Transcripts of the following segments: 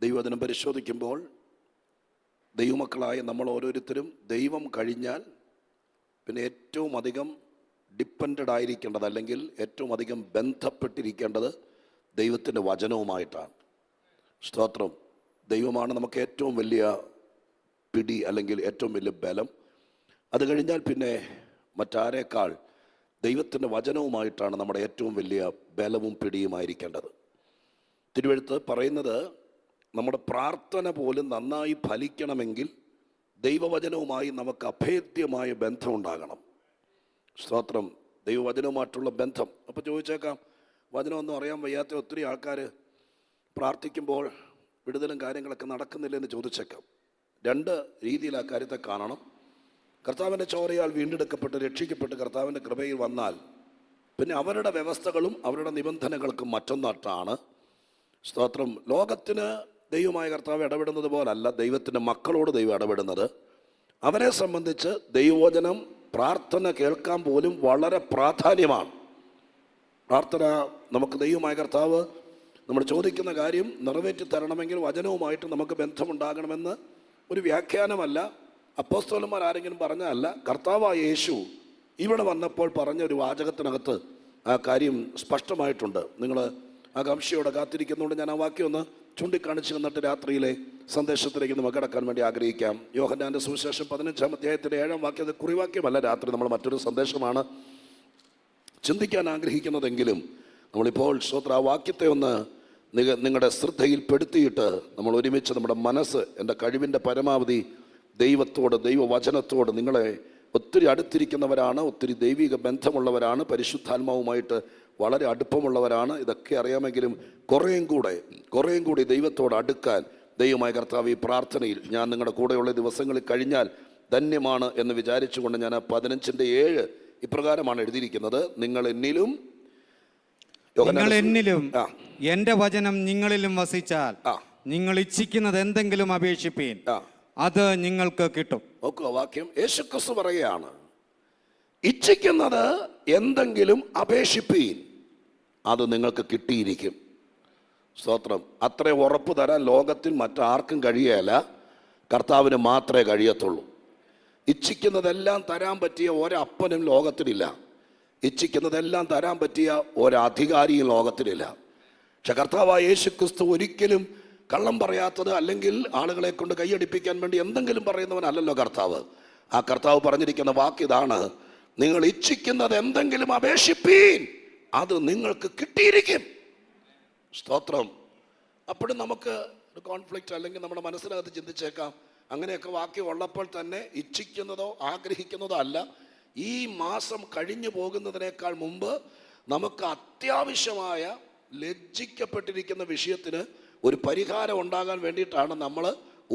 ദൈവവചനം പരിശോധിക്കുമ്പോൾ ദൈവമക്കളായ നമ്മൾ ഓരോരുത്തരും ദൈവം കഴിഞ്ഞാൽ പിന്നെ ഏറ്റവും അധികം ഡിപ്പെൻഡഡ് ആയിരിക്കേണ്ടത്, അല്ലെങ്കിൽ ഏറ്റവും അധികം ബന്ധപ്പെട്ടിരിക്കേണ്ടത് ദൈവത്തിൻ്റെ വചനവുമായിട്ടാണ്. സ്തോത്രം. ദൈവമാണ് നമുക്ക് ഏറ്റവും വലിയ പിടി, അല്ലെങ്കിൽ ഏറ്റവും വലിയ ബലം. അത് കഴിഞ്ഞാൽ പിന്നെ മറ്റാരേക്കാൾ ദൈവത്തിൻ്റെ വചനവുമായിട്ടാണ് നമ്മുടെ ഏറ്റവും വലിയ ബലവും പിടിയുമായിരിക്കേണ്ടത്. തിരുവെഴുത്ത് പറയുന്നത്, നമ്മുടെ പ്രാർത്ഥന പോലും നന്നായി ഫലിക്കണമെങ്കിൽ ദൈവവചനവുമായി നമുക്ക് അഭേദ്യമായ ബന്ധമുണ്ടാകണം. സ്തോത്രം. ദൈവവചനവുമായിട്ടുള്ള ബന്ധം. അപ്പോൾ ചോദിച്ചേക്കാം, വചനമൊന്നും അറിയാൻ വയ്യാത്ത ഒത്തിരി ആൾക്കാർ പ്രാർത്ഥിക്കുമ്പോൾ വിടുതലും കാര്യങ്ങളൊക്കെ നടക്കുന്നില്ലെന്ന് ചോദിച്ചേക്കാം. രണ്ട് രീതിയിൽ ആ കാര്യത്തെ കാണണം. കർത്താവിൻ്റെ ചോരയാൽ വീണ്ടെടുക്കപ്പെട്ട് രക്ഷിക്കപ്പെട്ട് കർത്താവിൻ്റെ കൃപയിൽ വന്നാൽ പിന്നെ അവരുടെ വ്യവസ്ഥകളും അവരുടെ നിബന്ധനകൾക്കും മറ്റൊന്നായിട്ടാണ്. സ്തോത്രം. ലോകത്തിന് ദൈവമായ കർത്താവ് ഇടപെടുന്നത് പോലല്ല ദൈവത്തിൻ്റെ മക്കളോട് ദൈവം ഇടപെടുന്നത്. അവരെ സംബന്ധിച്ച് ദൈവവചനം, പ്രാർത്ഥന കേൾക്കാൻ പോലും വളരെ പ്രാധാന്യമാണ്. പ്രാർത്ഥന നമുക്ക് ദൈവമായ കർത്താവ് നമ്മൾ ചോദിക്കുന്ന കാര്യം നിറവേറ്റി തരണമെങ്കിൽ വചനവുമായിട്ട് നമുക്ക് ബന്ധമുണ്ടാകണമെന്ന് ഒരു വ്യാഖ്യാനമല്ല, അപ്പോസ്തലന്മാർ ആരെങ്കിലും പറഞ്ഞതല്ല. കർത്താവായ യേശു ഇവിടെ വന്നപ്പോൾ പറഞ്ഞ ഒരു വാചകത്തിനകത്ത് ആ കാര്യം സ്പഷ്ടമായിട്ടുണ്ട്. നിങ്ങൾ ആകാംക്ഷയോടെ കാത്തിരിക്കുന്നതുകൊണ്ട് ഞാൻ ആ വാക്യം ഒന്ന് ചൂണ്ടിക്കാണിച്ച് വന്നിട്ട് രാത്രിയിലെ സന്ദേശത്തിലേക്ക് നമുക്ക് കടക്കാൻ വേണ്ടി ആഗ്രഹിക്കാം. യോഹന്നാൻ്റെ സുവിശേഷം 15-ാം അധ്യായത്തിൻ്റെ 7-ാം വാക്യം. അത് കുറിവാക്യമല്ല, രാത്രി നമ്മൾ മറ്റൊരു സന്ദേശമാണ് ചിന്തിക്കാൻ ആഗ്രഹിക്കുന്നതെങ്കിലും നമ്മളിപ്പോൾ ആ വാക്യത്തെ ഒന്ന് നിങ്ങളുടെ ശ്രദ്ധയിൽപ്പെടുത്തിയിട്ട് നമ്മൾ ഒരുമിച്ച് നമ്മുടെ മനസ്സ്, എൻ്റെ കഴിവിൻ്റെ പരമാവധി ദൈവത്തോട്, ദൈവവചനത്തോട്, നിങ്ങളെ ഒത്തിരി അടുത്തിരിക്കുന്നവരാണ്, ഒത്തിരി ദൈവിക ബന്ധമുള്ളവരാണ്, പരിശുദ്ധാത്മാവുമായിട്ട് വളരെ അടുപ്പമുള്ളവരാണ്. ഇതൊക്കെ അറിയാമെങ്കിലും കുറേയും കൂടി ദൈവത്തോട് അടുക്കാൻ ദൈവമായ കർത്താവ് ഈ പ്രാർത്ഥനയിൽ ഞാൻ നിങ്ങളുടെ കൂടെയുള്ള ദിവസങ്ങളിൽ കഴിഞ്ഞാൽ ധന്യമാണ് എന്ന് വിചാരിച്ചുകൊണ്ട് ഞാൻ 15-7 ഇപ്രകാരമാണ് എഴുതിയിരിക്കുന്നത്. നിങ്ങൾ എന്നിലും എന്റെ വചനം നിങ്ങളിലും വസിച്ചാൽ നിങ്ങൾ ഇച്ഛിക്കുന്നത് എന്തെങ്കിലും അപേക്ഷിപ്പീൻ, അത് നിങ്ങൾക്ക് കിട്ടും. നോക്കുക വാക്യം. യേശുക്രിസ്തു പറയുകയാണ്, ഇച്ഛിക്കുന്നത് എന്തെങ്കിലും അപേക്ഷിപ്പീൻ, അത് നിങ്ങൾക്ക് കിട്ടിയിരിക്കും. സ്തോത്രം. അത്ര ഉറപ്പ് തരാൻ ലോകത്തിൽ മറ്റാർക്കും കഴിയല്ല, കർത്താവിന് മാത്രമേ കഴിയത്തുള്ളൂ. ഇച്ഛിക്കുന്നതെല്ലാം തരാൻ പറ്റിയ ഒരപ്പനും ലോകത്തിലില്ല, ഇച്ഛിക്കുന്നതെല്ലാം തരാൻ പറ്റിയ ഒരധികാരിയും ലോകത്തിലില്ല. പക്ഷെ കർത്താവായ യേശുക്രിസ്തു ഒരിക്കലും കള്ളം പറയാത്തത്, അല്ലെങ്കിൽ ആളുകളെ കൊണ്ട് കൈയടിപ്പിക്കാൻ വേണ്ടി എന്തെങ്കിലും പറയുന്നവനല്ലല്ലോ കർത്താവ്. ആ കർത്താവ് പറഞ്ഞിരിക്കുന്ന വാക്ക് ഇതാണ്, നിങ്ങൾ ഇച്ഛിക്കുന്നത് എന്തെങ്കിലും അപേക്ഷിപ്പീൻ, അത് നിങ്ങൾക്ക് കിട്ടിയിരിക്കും. സ്തോത്രം. അപ്പോഴും നമുക്ക് ഒരു കോൺഫ്ലിക്റ്റ്, അല്ലെങ്കിൽ നമ്മുടെ മനസ്സിനകത്ത് ചിന്തിച്ചേക്കാം, അങ്ങനെയൊക്കെ വാക്യം ഉള്ളപ്പോൾ തന്നെ ഇച്ഛിക്കുന്നതോ ആഗ്രഹിക്കുന്നതോ അല്ല. ഈ മാസം കഴിഞ്ഞു പോകുന്നതിനേക്കാൾ മുമ്പ് നമുക്ക് അത്യാവശ്യമായ ലജ്ജിക്കപ്പെട്ടിരിക്കുന്ന വിഷയത്തിന് ഒരു പരിഹാരം ഉണ്ടാകാൻ വേണ്ടിയിട്ടാണ് നമ്മൾ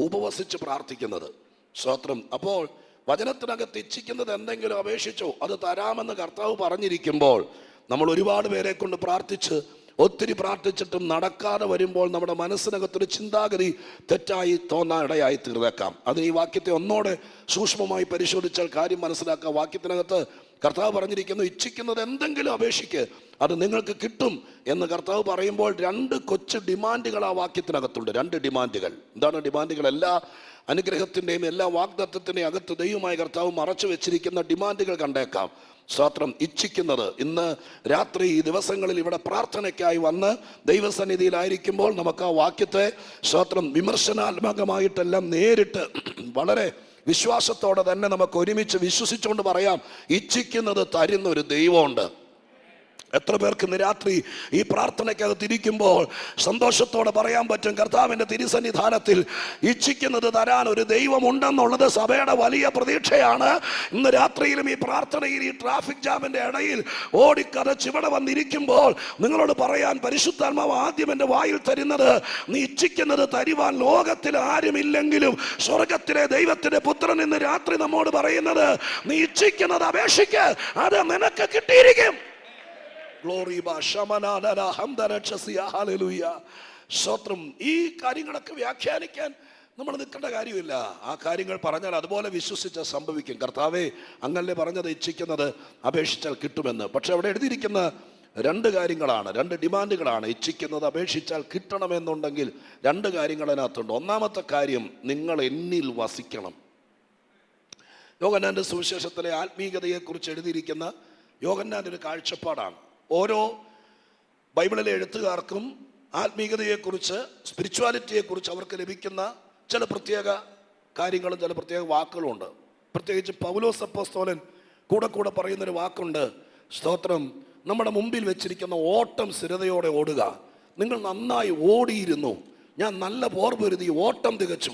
ഉപവസിച്ച് പ്രാർത്ഥിക്കുന്നത്. സ്തോത്രം. അപ്പോൾ വചനത്തിനകത്ത് ഇച്ഛിക്കുന്നത് എന്തെങ്കിലും അപേക്ഷിച്ചോ അത് തരാമെന്ന് കർത്താവ് പറഞ്ഞിരിക്കുമ്പോൾ നമ്മൾ ഒരുപാട് പേരെ കൊണ്ട് ഒത്തിരി പ്രാർത്ഥിച്ചിട്ടും നടക്കാതെ വരുമ്പോൾ നമ്മുടെ മനസ്സിനകത്തൊരു ചിന്താഗതി തെറ്റായി തോന്നാൻ ഇടയായി തീർന്നേക്കാം. അതിന് ഈ വാക്യത്തെ ഒന്നോടെ സൂക്ഷ്മമായി പരിശോധിച്ചാൽ കാര്യം മനസ്സിലാക്കാം. വാക്യത്തിനകത്ത് കർത്താവ് പറഞ്ഞിരിക്കുന്നു, ഇച്ഛിക്കുന്നത് എന്തെങ്കിലും അപേക്ഷിക്ക്, അത് നിങ്ങൾക്ക് കിട്ടും എന്ന് കർത്താവ് പറയുമ്പോൾ 2 കൊച്ചു ഡിമാൻഡുകൾ ആ വാക്യത്തിനകത്തുണ്ട്. 2 ഡിമാൻഡുകൾ. എന്താണ് ഡിമാൻഡുകൾ? എല്ലാ അനുഗ്രഹത്തിൻ്റെയും എല്ലാ വാഗ്ദത്തത്തിൻ്റെയും അകത്ത് ദൈവമായ കർത്താവ് മറച്ചു വെച്ചിരിക്കുന്ന ഡിമാൻഡുകൾ കണ്ടേക്കാം. സ്തോത്രം. ഇച്ഛിക്കുന്നത്, ഇന്ന് രാത്രി ഈ ദിവസങ്ങളിൽ ഇവിടെ പ്രാർത്ഥനയ്ക്കായി വന്ന് ദൈവസന്നിധിയിലായിരിക്കുമ്പോൾ നമുക്ക് ആ വാക്യത്തെ സ്തോത്രം വിമർശനാത്മകമായിട്ടെല്ലാം നേരിട്ട് വളരെ വിശ്വാസത്തോടെ തന്നെ നമുക്ക് ഒരുമിച്ച് വിശ്വസിച്ചുകൊണ്ട് പറയാം, ഇച്ഛിക്കുന്നത് തരുന്ന ഒരു ദൈവമുണ്ട്. എത്ര പേർക്ക് ഇന്ന് രാത്രി ഈ പ്രാർത്ഥനയ്ക്കകത്ത് ഇരിക്കുമ്പോൾ സന്തോഷത്തോടെ പറയാൻ പറ്റും, കർത്താവിൻ്റെ തിരുസന്നിധാനത്തിൽ ഇച്ഛിക്കുന്നത് തരാൻ ഒരു ദൈവമുണ്ടെന്നുള്ളത് സഭയുടെ വലിയ പ്രതീക്ഷയാണ്. ഇന്ന് രാത്രിയിലും ഈ പ്രാർത്ഥനയിൽ ഈ ട്രാഫിക് ജാമിൻ്റെ ഇടയിൽ ഓടിക്കതച്ച് ഇവിടെ വന്നിരിക്കുമ്പോൾ നിങ്ങളോട് പറയാൻ പരിശുദ്ധാത്മാവ് ആദ്യം എൻ്റെ വായിൽ തരുന്നത്, നീ ഇച്ഛിക്കുന്നത് തരുവാൻ ലോകത്തിൽ ആരുമില്ലെങ്കിലും സ്വർഗത്തിലെ ദൈവത്തിൻ്റെ പുത്രൻ ഇന്ന് രാത്രി നമ്മോട് പറയുന്നത്, നീ ഇച്ഛിക്കുന്നത് അപേക്ഷിക്ക്, അത് നിനക്ക് കിട്ടിയിരിക്കും. സ്തോത്രം. ഈ കാര്യങ്ങളൊക്കെ വ്യാഖ്യാനിക്കാൻ നമ്മൾ നിൽക്കേണ്ട കാര്യമില്ല. ആ കാര്യങ്ങൾ പറഞ്ഞാൽ അതുപോലെ വിശ്വസിച്ച് സംഭവിക്കും. കർത്താവേ, അങ്ങല്ലേ പറഞ്ഞത് ഇച്ഛിക്കുന്നത് അപേക്ഷിച്ചാൽ കിട്ടുമെന്ന്. പക്ഷെ അവിടെ എഴുതിയിരിക്കുന്ന രണ്ട് കാര്യങ്ങളാണ്, രണ്ട് ഡിമാൻഡുകളാണ്. ഇച്ഛിക്കുന്നത് അപേക്ഷിച്ചാൽ കിട്ടണമെന്നുണ്ടെങ്കിൽ രണ്ട് കാര്യങ്ങൾ അതിനകത്തുണ്ട്. ഒന്നാമത്തെ കാര്യം, നിങ്ങൾ എന്നിൽ വസിക്കണം. യോഹന്നാന്റെ സുവിശേഷത്തിലെ ആത്മീയതയെക്കുറിച്ച് എഴുതിയിരിക്കുന്ന യോഹന്നാന്റെ ഒരു കാഴ്ചപ്പാടാണ്. ഓരോ ബൈബിളിലെ എഴുത്തുകാർക്കും ആത്മീയതയെക്കുറിച്ച്, സ്പിരിച്വാലിറ്റിയെക്കുറിച്ച് അവർക്ക് ലഭിക്കുന്ന ചില പ്രത്യേക കാര്യങ്ങളും ചില പ്രത്യേക വാക്കുകളും ഉണ്ട്. പ്രത്യേകിച്ച് പൗലോസ് അപ്പോസ്തലൻ കൂടെ പറയുന്നൊരു വാക്കുണ്ട്, സ്തോത്രം, നമ്മുടെ മുമ്പിൽ വെച്ചിരിക്കുന്ന ഓട്ടം സ്ഥിരതയോടെ ഓടുക. നിങ്ങൾ നന്നായി ഓടിയിരുന്നു, ഞാൻ നല്ല പോർ പൊരുതി ഓട്ടം തികച്ചു.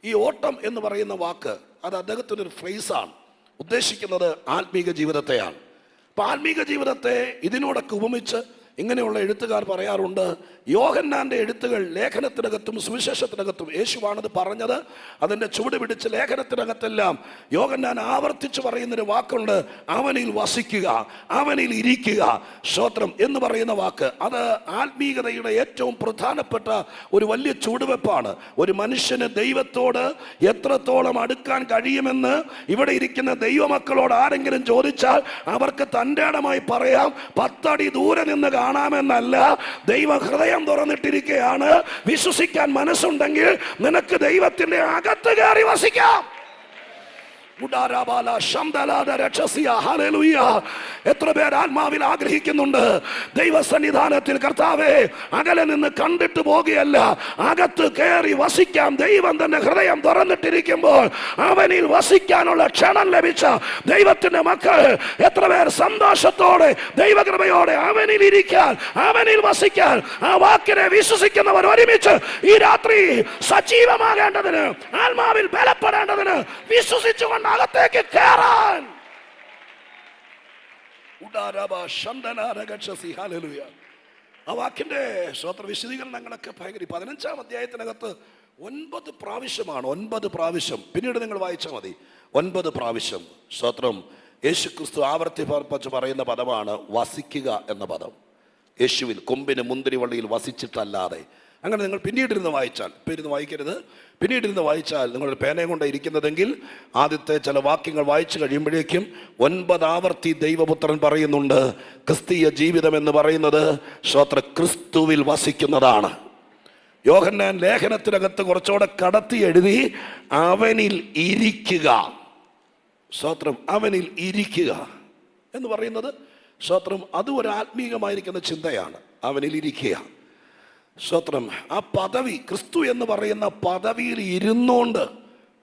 ഈ ഓട്ടം എന്ന് പറയുന്ന വാക്ക് അത് അദ്ദേഹത്തിൻ്റെ ഒരു ഫ്രേസാണ്. ഉദ്ദേശിക്കുന്നത് ആത്മീക ജീവിതത്തെയാണ്. അപ്പം ആത്മീക ജീവിതത്തെ ഇതിനോടൊക്കെ ഉപമിച്ച് ഇങ്ങനെയുള്ള എഴുത്തുകാർ പറയാറുണ്ട്, യോഹന്നാന്റെ എഴുത്തുകൾ ലേഖനത്തിനകത്തും സുവിശേഷത്തിനകത്തും യേശുവാണത് പറഞ്ഞത്. അതിൻ്റെ ചുവട് പിടിച്ച് ലേഖനത്തിനകത്തെല്ലാം യോഹന്നാൻ ആവർത്തിച്ച് പറയുന്നൊരു വാക്കുണ്ട്, അവനിൽ വസിക്കുക, അവനിൽ ഇരിക്കുക. സ്തോത്രം എന്ന് പറയുന്ന വാക്ക് അത് ആത്മീയതയുടെ ഏറ്റവും പ്രധാനപ്പെട്ട ഒരു വലിയ ചുവടുവെപ്പാണ്. ഒരു മനുഷ്യന് ദൈവത്തോട് എത്രത്തോളം അടുക്കാൻ കഴിയുമെന്ന് ഇവിടെ ഇരിക്കുന്ന ദൈവമക്കളോട് ആരെങ്കിലും ചോദിച്ചാൽ അവർക്ക് തൻ്റെ ഇടമായി പറയാം, 10 അടി ദൂരെ നിന്ന് കാണാമെന്നല്ല, ദൈവ ഹൃദയം തുറന്നിട്ടിരിക്കുകയാണ്. വിശ്വസിക്കാൻ മനസ്സുണ്ടെങ്കിൽ നിനക്ക് ദൈവത്തിന്റെ അകത്ത് കയറി വസിക്കാം. എത്ര പേർ ആത്മാവിൽ ആഗ്രഹിക്കുന്നുണ്ട് ദൈവസന്നിധാനത്തിൽ, കർത്താവേ അകലെ നിന്ന് കണ്ടിട്ട് പോകുകയല്ല, അകത്ത് കയറി വസിക്കാം. ദൈവം തന്നെ ഹൃദയം തുറന്നിട്ടിരിക്കുമ്പോൾ അവനിൽ വസിക്കാനുള്ള ക്ഷണം ലഭിച്ച ദൈവത്തിന്റെ മക്കൾ എത്ര പേർ സന്തോഷത്തോടെ ദൈവകൃപയോടെ അവനിൽ ഇരിക്കാൻ, അവനിൽ വസിക്കാൻ, ആ വാക്കിനെ വിശ്വസിക്കുന്നവർ ഒരുമിച്ച് ഈ രാത്രി സജീവമാകേണ്ടതിന്, ആത്മാവിൽ ബലപ്പെടേണ്ടതിന്, വിശ്വസിച്ചുകൊണ്ട് അകത്തേക്ക് കയറാൻ. ആ വാക്കിന്റെ സ്വത്ര വിശദീകരണങ്ങളൊക്കെ ഭയങ്കര. 15-ാം അധ്യായത്തിനകത്ത് 9 പ്രാവശ്യമാണ്, 9 പ്രാവശ്യം. പിന്നീട് നിങ്ങൾ വായിച്ചാൽ മതി. 9 പ്രാവശ്യം സ്തോത്രം യേശുക്രിസ്തു ആവർത്തിച്ച് പറയുന്ന പദമാണ് വസിക്കുക എന്ന പദം. യേശുവിൽ കൊമ്പിന് മുന്തിരിവള്ളിയിൽ വസിച്ചിട്ടല്ലാതെ. അങ്ങനെ നിങ്ങൾ പിന്നീടിരുന്ന് വായിച്ചാൽ, ഇപ്പം ഇരുന്ന് വായിക്കരുത്, പിന്നീടിരുന്ന് വായിച്ചാൽ നിങ്ങളുടെ പേനയും കൊണ്ട് ഇരിക്കുന്നതെങ്കിൽ ആദ്യത്തെ ചില വാക്യങ്ങൾ വായിച്ചു കഴിയുമ്പോഴേക്കും 9 ആവർത്തി ദൈവപുത്രൻ പറയുന്നുണ്ട്, ക്രിസ്തീയ ജീവിതം എന്ന് പറയുന്നത് സ്തോത്ര ക്രിസ്തുവിൽ വസിക്കുന്നതാണ്. യോഹന്നാൻ ലേഖനത്തിനകത്ത് കുറച്ചുകൂടെ കടത്തി എഴുതി, അവനിൽ ഇരിക്കുക. സ്തോത്രം, അവനിൽ ഇരിക്കുക എന്ന് പറയുന്നത് സ്തോത്രം അതും ഒരു ആത്മീകമായിരിക്കുന്ന ചിന്തയാണ്. അവനിൽ ഇരിക്കുക. സ്തോത്രം, ആ പദവി, ക്രിസ്തു എന്ന് പറയുന്ന പദവിയിൽ ഇരുന്നുകൊണ്ട്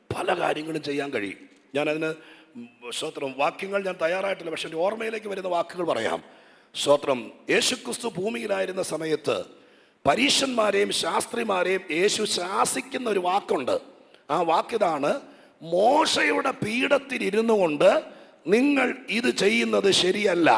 പല കാര്യങ്ങളും ചെയ്യാൻ കഴിയും. ഞാനതിന് സ്തോത്രം വാക്യങ്ങൾ ഞാൻ തയ്യാറായിട്ടില്ല, പക്ഷെ എൻ്റെ ഓർമ്മയിലേക്ക് വരുന്ന വാക്കുകൾ പറയാം. സ്തോത്രം, യേശുക്രിസ്തു ഭൂമിയിലായിരുന്ന സമയത്ത് പരീശന്മാരെയും ശാസ്ത്രിമാരെയും യേശു ശാസിക്കുന്ന ഒരു വാക്കുണ്ട്. ആ വാക്കിതാണ്, മോശയുടെ പീഠത്തിൽ ഇരുന്നു കൊണ്ട് നിങ്ങൾ ഇത് ചെയ്യുന്നത് ശരിയല്ല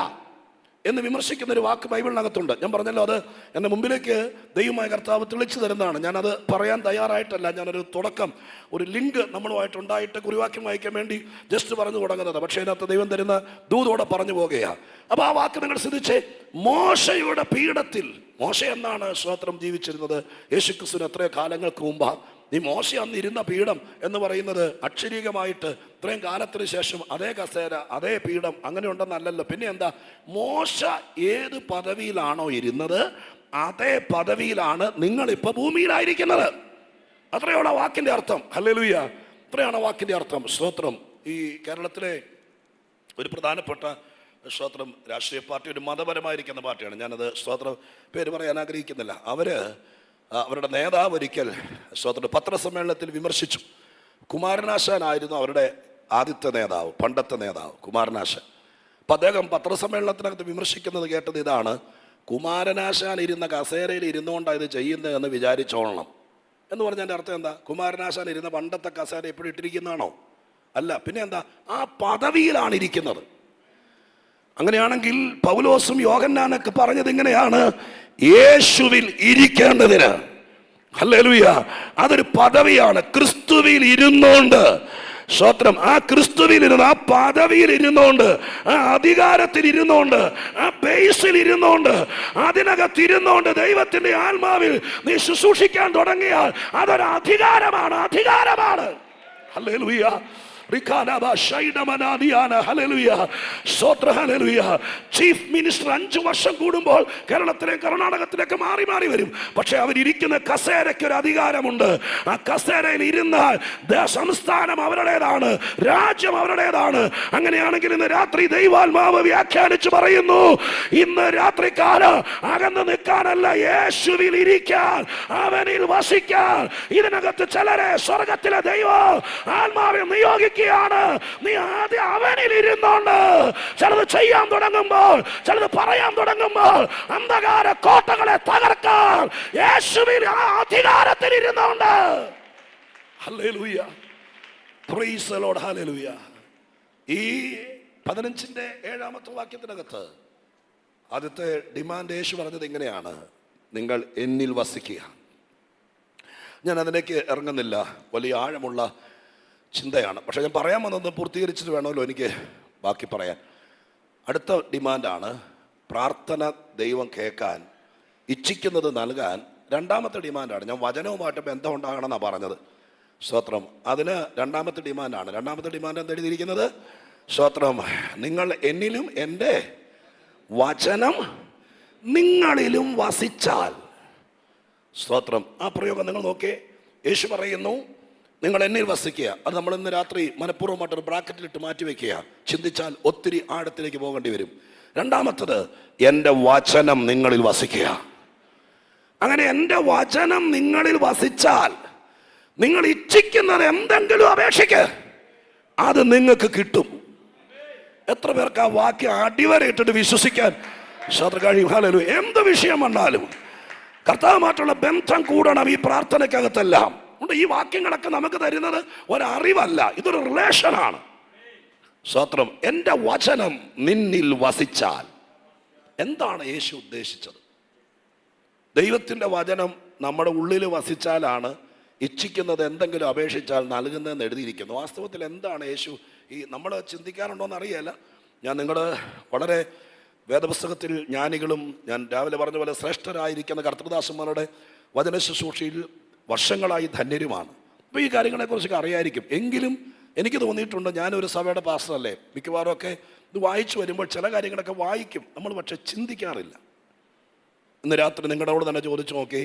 എന്ന് വിമർശിക്കുന്ന ഒരു വാക്ക് ബൈബിളിനകത്തുണ്ട്. ഞാൻ പറഞ്ഞല്ലോ, അത് എൻ്റെ മുമ്പിലേക്ക് ദൈവമായ കർത്താവ് തെളിച്ചു തരുന്നതാണ്. ഞാനത് പറയാൻ തയ്യാറായിട്ടല്ല. ഞാനൊരു തുടക്കം, ഒരു ലിങ്ക് നമ്മളുമായിട്ടുണ്ടായിട്ട് കുറിവാക്യം വായിക്കാൻ വേണ്ടി ജസ്റ്റ് പറഞ്ഞു തുടങ്ങുന്നത്. പക്ഷേ അതിനകത്ത് ദൈവം തരുന്ന ദൂതോടെ പറഞ്ഞു പോകുകയാണ്. അപ്പോൾ ആ വാക്ക് നിങ്ങൾ ശ്രദ്ധിച്ചേ, മോശയുടെ പീഠത്തിൽ. മോശ എന്നാണ് സ്തോത്രം ജീവിച്ചിരുന്നത് യേശുക്രിസ്തുവിന് എത്രയോ കാലങ്ങൾക്ക് മുമ്പാണ്. ഈ മോശ അന്ന് ഇരുന്ന പീഠം എന്ന് പറയുന്നത് അക്ഷരീകമായിട്ട് ഇത്രയും കാലത്തിന് ശേഷം അതേ കസേര, അതേ പീഠം അങ്ങനെ ഉണ്ടെന്നല്ലല്ലോ. പിന്നെ എന്താ, മോശ ഏത് പദവിയിലാണോ ഇരുന്നത് അതേ പദവിയിലാണ് നിങ്ങളിപ്പോൾ ഭൂമിയിലായിരിക്കുന്നത്. അത്രയുള്ള വാക്കിൻ്റെ അർത്ഥം. ഹല്ലേലൂയ, അത്രയാണ് വാക്കിൻ്റെ അർത്ഥം. സ്തോത്രം, ഈ കേരളത്തിലെ ഒരു പ്രധാനപ്പെട്ട സ്തോത്രം രാഷ്ട്രീയ പാർട്ടി, ഒരു മതപരമായിരിക്കുന്ന പാർട്ടിയാണ്. ഞാനത് സ്തോത്രം പേര് പറയാൻ ആഗ്രഹിക്കുന്നില്ല. അവരുടെ നേതാവ് ഒരിക്കൽ സ്തോത്രം പത്രസമ്മേളനത്തിൽ വിമർശിച്ചു. കുമാരനാശാനായിരുന്നു അവരുടെ ആദ്യത്തെ നേതാവ്, പണ്ടത്തെ നേതാവ് കുമാരനാശാൻ. അപ്പം അദ്ദേഹം പത്രസമ്മേളനത്തിനകത്ത് വിമർശിക്കുന്നത് കേട്ടത് ഇതാണ്, കുമാരനാശാൻ ഇരുന്ന കസേരയിൽ ഇരുന്നുകൊണ്ടാണ് ഇത് ചെയ്യുന്നത് എന്ന് വിചാരിച്ചോളണം എന്ന് പറഞ്ഞതിൻ്റെ അർത്ഥം എന്താ? കുമാരനാശാൻ ഇരുന്ന പണ്ടത്തെ കസേര എപ്പോഴും ഇട്ടിരിക്കുന്നതാണോ? അല്ല. പിന്നെ എന്താ? ആ പദവിയിലാണ് ഇരിക്കുന്നത്. അങ്ങനെയാണെങ്കിൽ പൗലോസും യോഹന്നാനൊക്കെ പറഞ്ഞത് ഇങ്ങനെയാണ്, യേശുവിൽ ഇരിക്കേണ്ടതിന്. ഹല്ലേലൂയ, അതൊരു പദവിയാണ്. ക്രിസ്തുവിൽ ഇരുന്നുകൊണ്ട്, സ്തോത്രം, ആ ക്രിസ്തുവിൽ ഇരുന്ന്, ആ പദവിയിൽ ഇരുന്നുകൊണ്ട്, ആ അധികാരത്തിൽ ഇരുന്നുകൊണ്ട്, ആ ബേസിൽ ഇരുന്നുകൊണ്ട്, അതിനകത്തിരുന്നുകൊണ്ട് ദൈവത്തിന്റെ ആത്മാവിൽ നീ ശുശ്രൂഷിക്കാൻ തുടങ്ങിയാൽ അതൊരു അധികാരമാണ്. ഹല്ലേലൂയ. ചീഫ് മിനിസ്റ്റർ 5 വർഷം കൂടുമ്പോൾ കേരളത്തിലെ കർണാടകത്തിലേക്ക് മാറി മാറി വരും. പക്ഷെ അവരിയ്ക്കുന്ന കസേരയ്ക്ക് ഒരു അധികാരമുണ്ട്. ആ കസേരയിൽ ഇരുന്നാൽ സംസ്ഥാനം അവരുടേതാണ്, രാജ്യം അവരുടേതാണ്. അങ്ങനെയാണെങ്കിൽ ഇന്ന് രാത്രി ദൈവാത്മാവ് വ്യാഖ്യാനിച്ചു പറയുന്നു, ഇന്ന് രാത്രികാലം അകന്ന് നിൽക്കാനല്ല, യേശുവിൽ ഇരിക്കാൻ, അവനിൽ വസിക്കാൻ. ഇതിനകത്ത് ചിലരെ സ്വർഗത്തിലെ ദൈവം ആത്മാവിൽ നിയോഗിക്കുകയാണ്. നീ ആദ്യം അവനിൽ ഇരുന്നോണ്ട് ചിലത് ചെയ്യാൻ തുടങ്ങുമ്പോൾ, ചിലത് പറയാൻ തുടങ്ങുമ്പോൾ, അന്ധകാര കോട്ടകളെ തകർക്കാൻ യേശുവിൽ ആ അധികാരത്തിൽ ഇരുന്നോണ്ട്. Hallelujah, praise the Lord, hallelujah. ഈ 15-ന്റെ 7-ാമത്തെ വാക്യത്തിനകത്ത് ആദ്യത്തെ ഡിമാൻഡ് യേശു പറഞ്ഞത് ഇങ്ങനെയാണ്: നിങ്ങൾ എന്നിൽ വസിക്കുക. ഞാൻ അതിലേക്ക് ഇറങ്ങുന്നില്ല, വലിയ ആഴമുള്ള ചിന്തയാണ്. പക്ഷെ ഞാൻ പറയാൻ വന്നത് പൂർത്തീകരിച്ചിട്ട് വേണമല്ലോ എനിക്ക് ബാക്കി പറയാൻ. അടുത്ത ഡിമാൻഡാണ് പ്രാർത്ഥന ദൈവം കേൾക്കാൻ, ഇച്ഛിക്കുന്നത് നൽകാൻ. 2-ാമത്തെ ഡിമാൻഡാണ്, ഞാൻ വചനവുമായിട്ട് ബന്ധം ഉണ്ടാകണമെന്നാണ് പറഞ്ഞത്. സ്തോത്രം. അതിന് 2-ാമത്തെ ഡിമാൻഡാണ്. 2-ാമത്തെ ഡിമാൻഡ് എന്താ എഴുതിയിരിക്കുന്നത്? സ്തോത്രം, നിങ്ങൾ എന്നിലും എൻ്റെ വചനം നിങ്ങളിലും വസിച്ചാൽ. സ്തോത്രം. ആ പ്രയോഗം നിങ്ങൾ നോക്കിയേ. യേശു പറയുന്നു നിങ്ങൾ എന്നിൽ വസിക്കുക. അത് നമ്മൾ ഇന്ന് രാത്രി മനഃപൂർവ്വമായിട്ടൊരു ബ്രാക്കറ്റിലിട്ട് മാറ്റി വയ്ക്കുക. ചിന്തിച്ചാൽ ഒത്തിരി ആഴത്തിലേക്ക് പോകേണ്ടി വരും. 2-ാമത്തത് എൻ്റെ വചനം നിങ്ങളിൽ വസിക്കുക. അങ്ങനെ എൻ്റെ വചനം നിങ്ങളിൽ വസിച്ചാൽ നിങ്ങൾ ഇച്ഛിക്കുന്നത് എന്തെങ്കിലും അപേക്ഷിക്ക്, അത് നിങ്ങൾക്ക് കിട്ടും. എത്ര പേർക്ക് ആ വാക്യം അടിവരയിട്ടിട്ട് വിശ്വസിക്കാൻ കഴിയും? ഹല്ലേലൂയ. എന്ത് വിഷയം വന്നാലും കർത്താവുമായിട്ടുള്ള ബന്ധം കൂടണം ഈ പ്രാർത്ഥനയ്ക്കകത്തെല്ലാം. ഈ വാക്യങ്ങളൊക്കെ നമുക്ക് തരുന്നത് ഒരറിവല്ല, ഇതൊരു റിലേഷനാണ്. സ്തോത്രം. എൻ്റെ വചനം നിന്നിൽ വസിച്ചാൽ. എന്താണ് യേശു ഉദ്ദേശിച്ചത്? ദൈവത്തിൻ്റെ വചനം നമ്മുടെ ഉള്ളിൽ വസിച്ചാലാണ് ഇച്ഛിക്കുന്നത് എന്തെങ്കിലും അപേക്ഷിച്ചാൽ നൽകുന്നതെന്ന് എഴുതിയിരിക്കുന്നു. വാസ്തവത്തിൽ എന്താണ് യേശു ഈ നമ്മൾ ചിന്തിക്കാറുണ്ടോയെന്ന് അറിയില്ല. ഞാൻ നിങ്ങൾ വളരെ വേദപുസ്തകത്തിൽ ജ്ഞാനികളും ഞാൻ രാവിലെ പറഞ്ഞ പോലെ ശ്രേഷ്ഠരായിരിക്കുന്ന കർത്തൃദാസന്മാരുടെ വചന ശുശ്രൂഷയിൽ വർഷങ്ങളായി ധന്യരുമാണ്. അപ്പോൾ ഈ കാര്യങ്ങളെക്കുറിച്ചൊക്കെ അറിയായിരിക്കും. എങ്കിലും എനിക്ക് തോന്നിയിട്ടുണ്ട്, ഞാനൊരു സഭയുടെ പാസ്റ്ററല്ലേ, മിക്കവാറും ഒക്കെ ഇത് വായിച്ചു വരുമ്പോൾ ചില കാര്യങ്ങളൊക്കെ വായിക്കും, നമ്മൾ പക്ഷെ ചിന്തിക്കാറില്ല. ഇന്ന് രാത്രി നിങ്ങളോട് തന്നെ ചോദിച്ചു നോക്കി,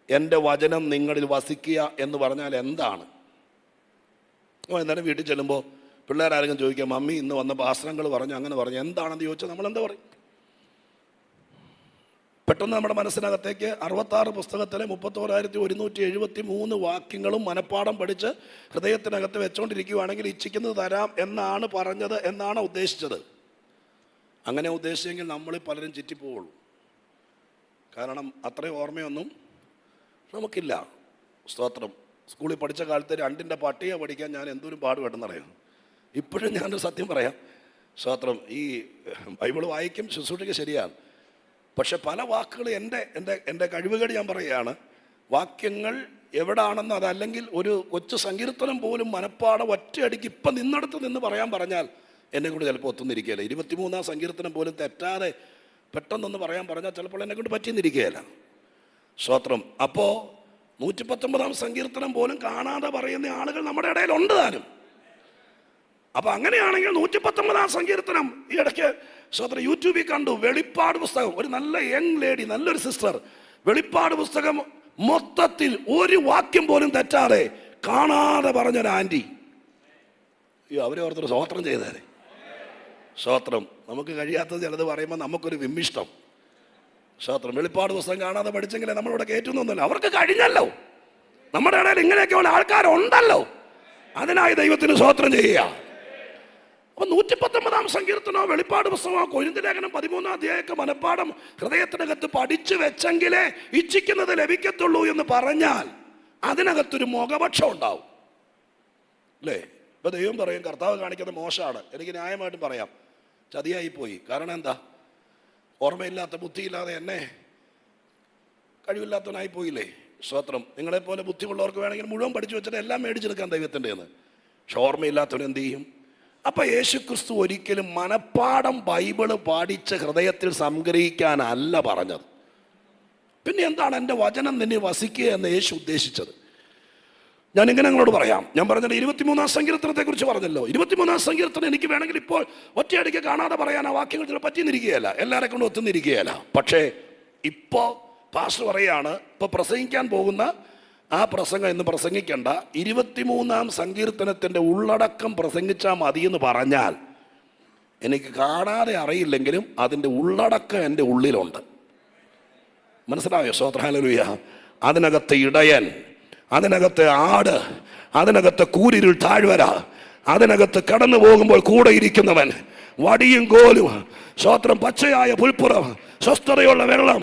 എൻ്റെ വചനം നിങ്ങളിൽ വസിക്കുക എന്ന് പറഞ്ഞാൽ എന്താണ്? എന്നാലും വീട്ടിൽ ചെല്ലുമ്പോൾ പിള്ളേരാരെങ്കിലും ചോദിക്കാം, മമ്മി ഇന്ന് വന്ന പാസ്റ്ററങ്ങൾ പറഞ്ഞു അങ്ങനെ പറഞ്ഞു, എന്താണെന്ന് ചോദിച്ചാൽ നമ്മളെന്താ പറയും? പെട്ടെന്ന് നമ്മുടെ മനസ്സിനകത്തേക്ക് 66 പുസ്തകത്തിലെ 31,173 വാക്യങ്ങളും മനപ്പാഠം പഠിച്ച് ഹൃദയത്തിനകത്ത് വെച്ചുകൊണ്ടിരിക്കുകയാണെങ്കിൽ ഇച്ഛിക്കുന്നത് തരാം എന്നാണ് പറഞ്ഞത് എന്നാണ് ഉദ്ദേശിച്ചത്. അങ്ങനെ ഉദ്ദേശിച്ചെങ്കിൽ നമ്മളിൽ പലരും ചുറ്റിപ്പോവുള്ളൂ. കാരണം അത്രയും ഓർമ്മയൊന്നും നമുക്കില്ല. സ്തോത്രം. സ്കൂളിൽ പഠിച്ച കാലത്ത് 2ന്റെ പട്ടിക പഠിക്കാൻ ഞാൻ എന്തോരം പാടുപെട്ടെന്നറിയാം. ഇപ്പോഴും ഞാനൊരു സത്യം പറയാം. സ്തോത്രം. ഈ ബൈബിൾ വായിക്കും, ശുശ്രൂഷയ്ക്ക് ശരിയാണ്. പക്ഷെ പല വാക്കുകൾ എൻ്റെ കഴിവുകേട് ഞാൻ പറയുകയാണ്. വാക്യങ്ങൾ എവിടാണെന്ന്, അതല്ലെങ്കിൽ ഒരു കൊച്ചു സങ്കീർത്തനം പോലും മനപ്പാടം ഒറ്റയടിക്ക് ഇപ്പം നിന്നടുത്ത് നിന്ന് പറയാൻ പറഞ്ഞാൽ എന്നെ കൊണ്ട് ചിലപ്പോൾ ഒത്തുന്നിരിക്കുകയില്ല. 23-ാം സങ്കീർത്തനം പോലും തെറ്റാതെ പെട്ടെന്നൊന്ന് പറയാൻ പറഞ്ഞാൽ ചിലപ്പോൾ എന്നെ കൊണ്ട് പറ്റിയെന്നിരിക്കുകയില്ല. സ്തോത്രം. അപ്പോൾ 119-ാം സങ്കീർത്തനം പോലും കാണാതെ പറയുന്ന ആളുകൾ നമ്മുടെ ഇടയിലുണ്ട് താനും. അപ്പം അങ്ങനെയാണെങ്കിൽ 119-ാം സങ്കീർത്തനം ഈ ഇടയ്ക്ക് സ്തോത്രം യൂട്യൂബിൽ കണ്ടു. വെളിപ്പാട് പുസ്തകം, ഒരു നല്ല യങ് ലേഡി, നല്ലൊരു സിസ്റ്റർ വെളിപ്പാട് പുസ്തകം മൊത്തത്തിൽ ഒരു വാക്യം പോലും തെറ്റാതെ കാണാതെ പറഞ്ഞൊരു ആൻറ്റി. അയ്യോ, അവരെ ഓർത്തൊരു സ്തോത്രം ചെയ്തേരെ. സ്തോത്രം. നമുക്ക് കഴിയാത്തത് ചിലത് പറയുമ്പോൾ നമുക്കൊരു വിമ്മിഷ്ടം. സ്തോത്രം. വെളിപ്പാട് പുസ്തകം കാണാതെ പഠിച്ചെങ്കിലേ നമ്മളിവിടെ കയറ്റുന്നൊന്നുമില്ല. അവർക്ക് കഴിഞ്ഞല്ലോ. നമ്മുടെ ഇടയിൽ ഇങ്ങനെയൊക്കെയുള്ള ആൾക്കാരുണ്ടല്ലോ. അതിനായി ദൈവത്തിന് സ്തോത്രം ചെയ്യുക. അപ്പോൾ 119-ാം സങ്കീർത്തനോ വെളിപ്പാട് പുസ്തകമോ കൊരിന്ത്യർ ലേഖനം 13-ാം അധ്യായമൊക്കെ മനപ്പാഠം ഹൃദയത്തിനകത്ത് പഠിച്ചു വെച്ചെങ്കിലേ ഇച്ഛിക്കുന്നത് ലഭിക്കത്തുള്ളൂ എന്ന് പറഞ്ഞാൽ അതിനകത്തൊരു മുഖപക്ഷം ഉണ്ടാവും അല്ലേ? ഇപ്പം ദൈവം പറയും കർത്താവ് കാണിക്കുന്നത് മോശമാണ്. എനിക്ക് ന്യായമായിട്ടും പറയാം, ചതിയായിപ്പോയി. കാരണം എന്താ? ഓർമ്മയില്ലാത്ത, ബുദ്ധിയില്ലാതെ, എന്നെ കഴിവില്ലാത്തവനായി പോയില്ലേ. സ്തോത്രം. നിങ്ങളെപ്പോലെ ബുദ്ധിയുള്ളവർക്ക് വേണമെങ്കിൽ മുഴുവൻ പഠിച്ചു വെച്ചിട്ട് എല്ലാം മേടിച്ചെടുക്കാൻ ദൈവത്തിൻ്റെ എന്ന്. പക്ഷെ ഓർമ്മയില്ലാത്തവൻ എന്ത് ചെയ്യും? അപ്പം യേശു ക്രിസ്തു ഒരിക്കലും മനപ്പാഠം ബൈബിള് പാടിച്ച് ഹൃദയത്തിൽ സംഗ്രഹിക്കാനല്ല പറഞ്ഞത്. പിന്നെ എന്താണ് എൻ്റെ വചനം നിന്നെ വസിക്കുക എന്ന് യേശു ഉദ്ദേശിച്ചത്? ഞാൻ ഇങ്ങനെ നിങ്ങളോട് പറയാം. ഞാൻ പറഞ്ഞത് 23-ാം സങ്കീർത്തനത്തെ കുറിച്ച് പറഞ്ഞല്ലോ. 23-ാം സങ്കീർത്തനം എനിക്ക് വേണമെങ്കിൽ ഇപ്പോൾ ഒറ്റയടിക്ക് കാണാതെ പറയാൻ ആ വാക്യങ്ങൾ ചില പറ്റിയെന്നിരിക്കുകയല്ല, എല്ലാവരെ കൊണ്ട് ഒത്തുന്നിരിക്കുകയല്ല. പക്ഷേ ഇപ്പോൾ പാസ്റ്റർ പറയാണ്, ഇപ്പോൾ പ്രസംഗിക്കാൻ പോകുന്ന ആ പ്രസംഗം ഇന്ന് പ്രസംഗിക്കേണ്ട, 23-ാം സങ്കീർത്തനത്തിൻ്റെ ഉള്ളടക്കം പ്രസംഗിച്ചാൽ മതിയെന്ന് പറഞ്ഞാൽ എനിക്ക് കാണാതെ അറിയില്ലെങ്കിലും അതിൻ്റെ ഉള്ളടക്കം എൻ്റെ ഉള്ളിലുണ്ട്. മനസ്സിലായോ? സ്തോത്രം, ഹല്ലേലൂയ. അതിനകത്ത് ഇടയൻ, അതിനകത്ത് ആട്, അതിനകത്ത് കൂരിരുൾ താഴ്വര, അതിനകത്ത് കടന്നു പോകുമ്പോൾ കൂടെ ഇരിക്കുന്നവൻ, വടിയും കോലും, സ്തോത്രം, പച്ചയായ പുൽപ്പുറം, സ്വസ്ഥതയുള്ള വെള്ളം,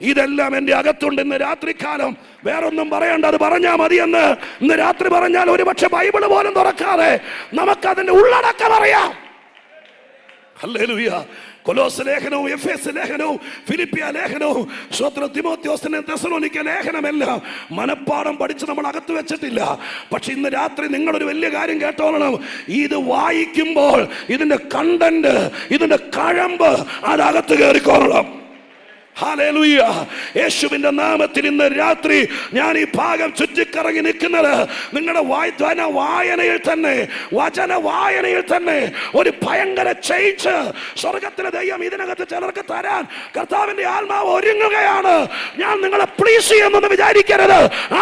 ഇതെല്ലാം എൻ്റെ അകത്തുണ്ട്. ഇന്ന് രാത്രികാലം വേറൊന്നും പറയണ്ട, അത് പറഞ്ഞാൽ മതിയെന്ന് ഇന്ന് രാത്രി പറഞ്ഞാൽ ഒരുപക്ഷെ ബൈബിള് പോലും തുറക്കാതെ നമുക്കതിൻ്റെ ഉള്ളടക്കം അറിയാം. ഹല്ലേലൂയ. കൊലോസ് ലേഖനവും എഫേസ് ലേഖനവും ഫിലിപ്പിയ ലേഖനവും സ്തോത്രം തിമോഥെയോസിന്റെ തെസ്സലോനിക്ക ലേഖനമെല്ലാം മനപ്പാഠം പഠിച്ച് നമ്മൾ അകത്ത് വെച്ചിട്ടില്ല. പക്ഷെ ഇന്ന് രാത്രി നിങ്ങളൊരു വലിയ കാര്യം കേട്ടോളണം. ഇത് വായിക്കുമ്പോൾ ഇതിന്റെ കണ്ടന്റ്, ഇതിന്റെ കഴമ്പ് അതകത്ത് കയറിക്കോളണം. ഹല്ലേലൂയ. യേശുവിന്റെ നാമത്തിൽ ഇന്ന് രാത്രി ഞാൻ ഈ ഭാഗം ചുറ്റിക്കറങ്ങി നിൽക്കുന്നത് നിങ്ങളുടെ വായനയിൽ തന്നെ, വചന വായനയിൽ തന്നെ ഒരു ഭയങ്കര ചേഞ്ച് സ്വർഗത്തിലെ ദൈവം ഇതിനകത്ത് ചിലർക്ക് തരാൻ കർത്താവിന്റെ ആത്മാവ് ഒരുങ്ങുകയാണ്. ഞാൻ നിങ്ങളെ പ്ലീസ് ചെയ്യുമെന്ന് വിചാരിക്കരുത്.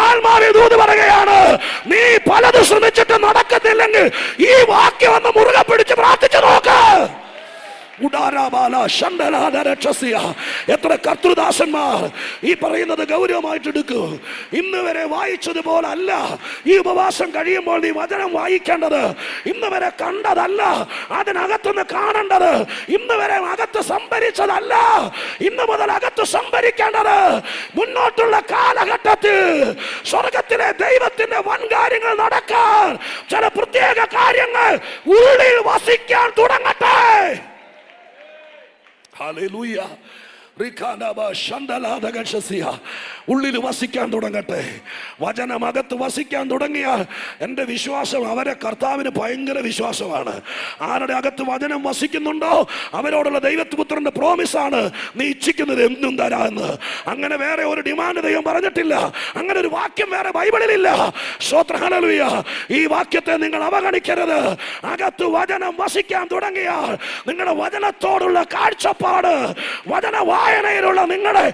ആത്മാവിൽ ദൂത് പറയുകയാണ്, നീ പലത് ശ്രമിച്ചിട്ട് നടക്കുന്നില്ലെങ്കിൽ ഈ വാക്യം ഒന്ന് മുറുകെ പിടിച്ച് പ്രാർത്ഥിച്ചു നോക്ക്. എത്ര കർത്തൃദാസന്മാർ ഈ പറയുന്നത് ഗൗരവമായിട്ട് എടുക്കും. ഇന്ന് വരെ വായിച്ചതുപോലെ അല്ല ഈ ഉപവാസം കഴിയുമ്പോൾ നീ വചനം വായിക്കേണ്ടത്. ഇന്ന് വരെ കണ്ടതല്ല അതിനകത്തുനിന്ന് കാണേണ്ടത്. ഇന്ന് വരെ അകത്ത് സംഭരിച്ചതല്ല ഇന്ന് മുതൽ അകത്ത് സംഭരിക്കേണ്ടത്. മുന്നോട്ടുള്ള കാലഘട്ടത്തിൽ സ്വർഗത്തിലെ ദൈവത്തിന്റെ വൻകാര്യങ്ങൾ നടക്കാൻ ചില പ്രത്യേക കാര്യങ്ങൾ ഉള്ളിൽ വസിക്കാൻ തുടങ്ങട്ടെ. ഹല്ലേലൂയ. ഉള്ളിൽ വസിക്കാൻ തുടങ്ങട്ടെ. വചനമകത്ത് വസിക്കാൻ തുടങ്ങിയാൽ എൻ്റെ വിശ്വാസം അവരെ കർത്താവിന് ഭയങ്കര വിശ്വാസമാണ്. ആരുടെ അകത്ത് വചനം വസിക്കുന്നുണ്ടോ അവരോടുള്ള ദൈവപുത്രന്റെ പ്രോമിസാണ്, നീ ഇച്ഛിക്കുന്നത് എന്തും തരാമെന്ന്. അങ്ങനെ വേറെ ഒരു ഡിമാൻഡ് ദൈവം പറഞ്ഞിട്ടില്ല. അങ്ങനെ ഒരു വാക്യം വേറെ ബൈബിളിലില്ല. സ്തോത്രം, ഹല്ലേലൂയ. ഈ വാക്യത്തെ നിങ്ങൾ അവഗണിക്കരുത്. അകത്ത് വചനം വസിക്കാൻ തുടങ്ങിയാൽ നിങ്ങളുടെ വചനത്തോടുള്ള കാഴ്ചപ്പാട്, വചന വായനയിലുള്ള നിങ്ങളുടെ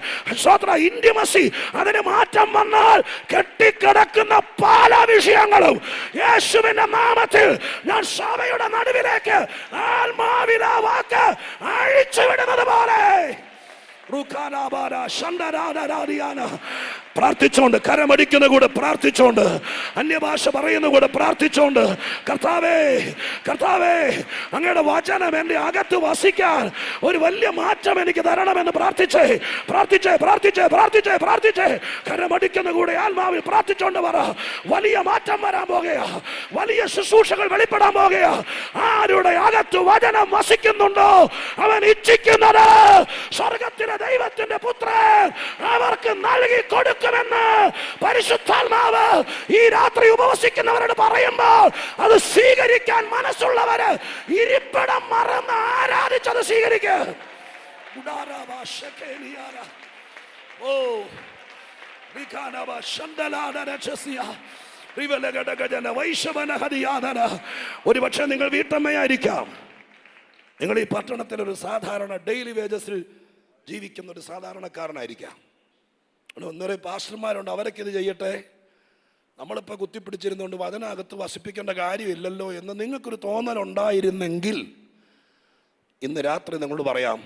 ഇന്റിമസി, അതിന് മാറ്റം വന്നാൽ കെട്ടിക്കിടക്കുന്ന പല വിഷയങ്ങളും യേശുവിന്റെ നാമത്തിൽ ഞാൻ സഭയുടെ നടുവിലേക്ക് ആത്മാവിലെ വാക്ക് അഴിച്ചുവിടുന്നത് പോലെ പ്രാർത്ഥിച്ചോണ്ട്, കരമടിക്കുന്ന കൂടെ പ്രാർത്ഥിച്ചോണ്ട്, അന്യഭാഷ പറയുന്ന കൂടെ പ്രാർത്ഥിച്ചോണ്ട്, കർത്താവേ കർത്താവേ അങ്ങയുടെ വചനം എൻ്റെ അകത്ത് വസിക്കാൻ ഒരു വലിയ മാറ്റം എനിക്ക് തരണമെന്ന് പ്രാർത്ഥിച്ചേ പ്രാർത്ഥിച്ചേ പ്രാർത്ഥിച്ചേ പ്രാർത്ഥിച്ചേ പ്രാർത്ഥിച്ചേ കരമടിക്കുന്ന കൂടെ ആത്മാവിൽ പ്രാർത്ഥിച്ചോണ്ട് പറ. വലിയ മാറ്റം വരാൻ പോകുകയാ, വലിയ ശുശ്രൂഷകൾ വെളിപ്പെടാൻ പോകുകയാ. ആരുടെ അകത്ത് വചനം വസിക്കുന്നുണ്ടോ അവൻ ഇച്ഛിക്കുന്നത് സ്വർഗത്തിലെ ദൈവത്തിന്റെ പുത്രൻ അവർക്ക് നൽകി കൊടുക്കുമെന്ന് പരിശുദ്ധാത്മാവ് ഈ രാത്രി ഉപവസിക്കുന്നവരോട് പറയുമ്പോൾ അത് സ്വീകരിക്കാൻ മനസ്സുള്ളവര് ഇരിപ്പിടം മറന്ന് ആരാധിച്ചത് സ്വീകരിക്കുക. ഒരുപക്ഷെ നിങ്ങൾ വീട്ടമ്മയായിരിക്കാം. നിങ്ങൾ ഈ പട്ടണത്തിൽ ഒരു സാധാരണ ഡെയിലി വേജസിൽ ജീവിക്കുന്ന ഒരു സാധാരണക്കാരനായിരിക്കാം. ഒന്നര പാസ്റ്റർമാരുണ്ട്, അവരൊക്കെ ഇത് ചെയ്യട്ടെ, നമ്മളിപ്പോൾ കുത്തിപ്പിടിച്ചിരുന്നുകൊണ്ട് വചനകത്ത് വസിപ്പിക്കേണ്ട കാര്യമില്ലല്ലോ എന്ന് നിങ്ങൾക്കൊരു തോന്നലുണ്ടായിരുന്നെങ്കിൽ ഇന്ന് രാത്രി നിങ്ങളോട് പറയാം,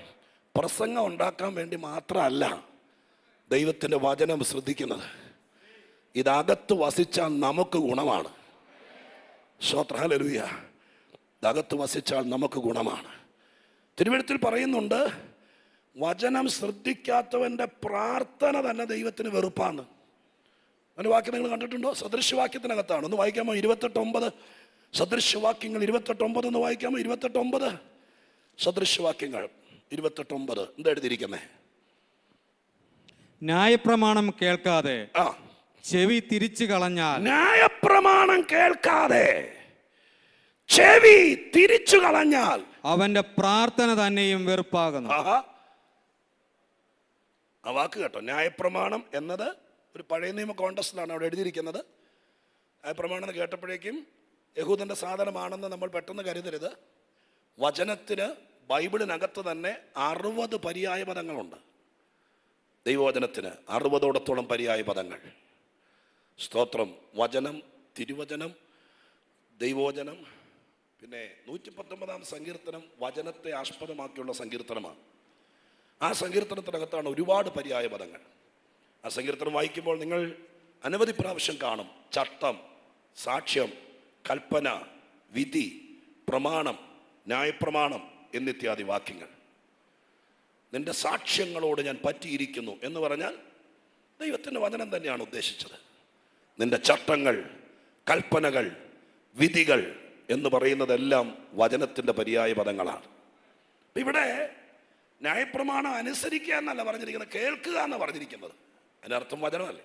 പ്രസംഗം ഉണ്ടാക്കാൻ വേണ്ടി മാത്രമല്ല ദൈവത്തിൻ്റെ വചനം ശ്രദ്ധിക്കുന്നത്. ഇതകത്ത് വസിച്ചാൽ നമുക്ക് ഗുണമാണ്. സ്തോത്രം, ഹല്ലേലൂയ. ഇതകത്ത് വസിച്ചാൽ നമുക്ക് ഗുണമാണ്. തിരുവെഴുത്തിൽ പറയുന്നുണ്ട്, വചനം ശ്രദ്ധിക്കാത്തവൻ്റെ പ്രാർത്ഥന തന്നെ ദൈവത്തിന് വെറുപ്പാണ്. അങ്ങനെ വാക്യം നിങ്ങൾ കണ്ടിട്ടുണ്ടോ? സദൃശവാക്യത്തിനകത്താണ്. ഒന്ന് വായിക്കാമോ? 28:9. സദൃശവാക്യങ്ങൾ 28:9 ഒന്ന് വായിക്കാമോ? 28:9 സദൃശവാക്യങ്ങൾ 28:9 എന്താ എഴുതിയിരിക്കുന്നേ? ന്യായപ്രമാണം കേൾക്കാതെ ചെവി തിരിച്ചു കളഞ്ഞാൽ, ന്യായപ്രമാണം കേൾക്കാതെ ചെവി തിരിച്ചു കളഞ്ഞാൽ അവന്റെ പ്രാർത്ഥന തന്നെയും വെറുപ്പാകുന്നു. ആ വാക്ക് കേട്ടോ, ന്യായപ്രമാണം എന്നത് ഒരു പഴയ നിയമ കോണ്ടസ്റ്റിലാണ് അവിടെ എഴുതിയിരിക്കുന്നത്. ന്യായപ്രമാണം എന്ന് കേട്ടപ്പോഴേക്കും യഹൂദൻ്റെ സാധനമാണെന്ന് നമ്മൾ പെട്ടെന്ന് കരുതരുത്. വചനത്തിന് ബൈബിളിനകത്ത് തന്നെ 60 പര്യായ പദങ്ങളുണ്ട്. ദൈവവചനത്തിന് 60ഓടത്തോളം പര്യായ പദങ്ങൾ. സ്തോത്രം. വചനം, തിരുവചനം, ദൈവവചനം. പിന്നെ 119 സങ്കീർത്തനം വചനത്തെ ആസ്പദമാക്കിയുള്ള സങ്കീർത്തനമാണ്. ആ സങ്കീർത്തനത്തിനകത്താണ് ഒരുപാട് പര്യായ പദങ്ങൾ. ആ സങ്കീർത്തനം വായിക്കുമ്പോൾ നിങ്ങൾ അനവധി പ്രാവശ്യം കാണും ചട്ടം, സാക്ഷ്യം, കൽപ്പന, വിധി, പ്രമാണം, ന്യായപ്രമാണം എന്നിത്യാദി വാക്യങ്ങൾ. നിന്റെ സാക്ഷ്യങ്ങളോട് ഞാൻ പറ്റിയിരിക്കുന്നു എന്ന് പറഞ്ഞാൽ ദൈവത്തിൻ്റെ വചനം തന്നെയാണ് ഉദ്ദേശിച്ചത്. നിന്റെ ചട്ടങ്ങൾ, കൽപ്പനകൾ, വിധികൾ എന്ന് പറയുന്നതെല്ലാം വചനത്തിൻ്റെ പര്യായ പദങ്ങളാണ്. ഇവിടെ ന്യായപ്രമാണം അനുസരിക്കുക എന്നല്ല പറഞ്ഞിരിക്കുന്നത്, കേൾക്കുക എന്നാണ് പറഞ്ഞിരിക്കുന്നത്. അതിൻ്റെ അർത്ഥം വചനമല്ലേ.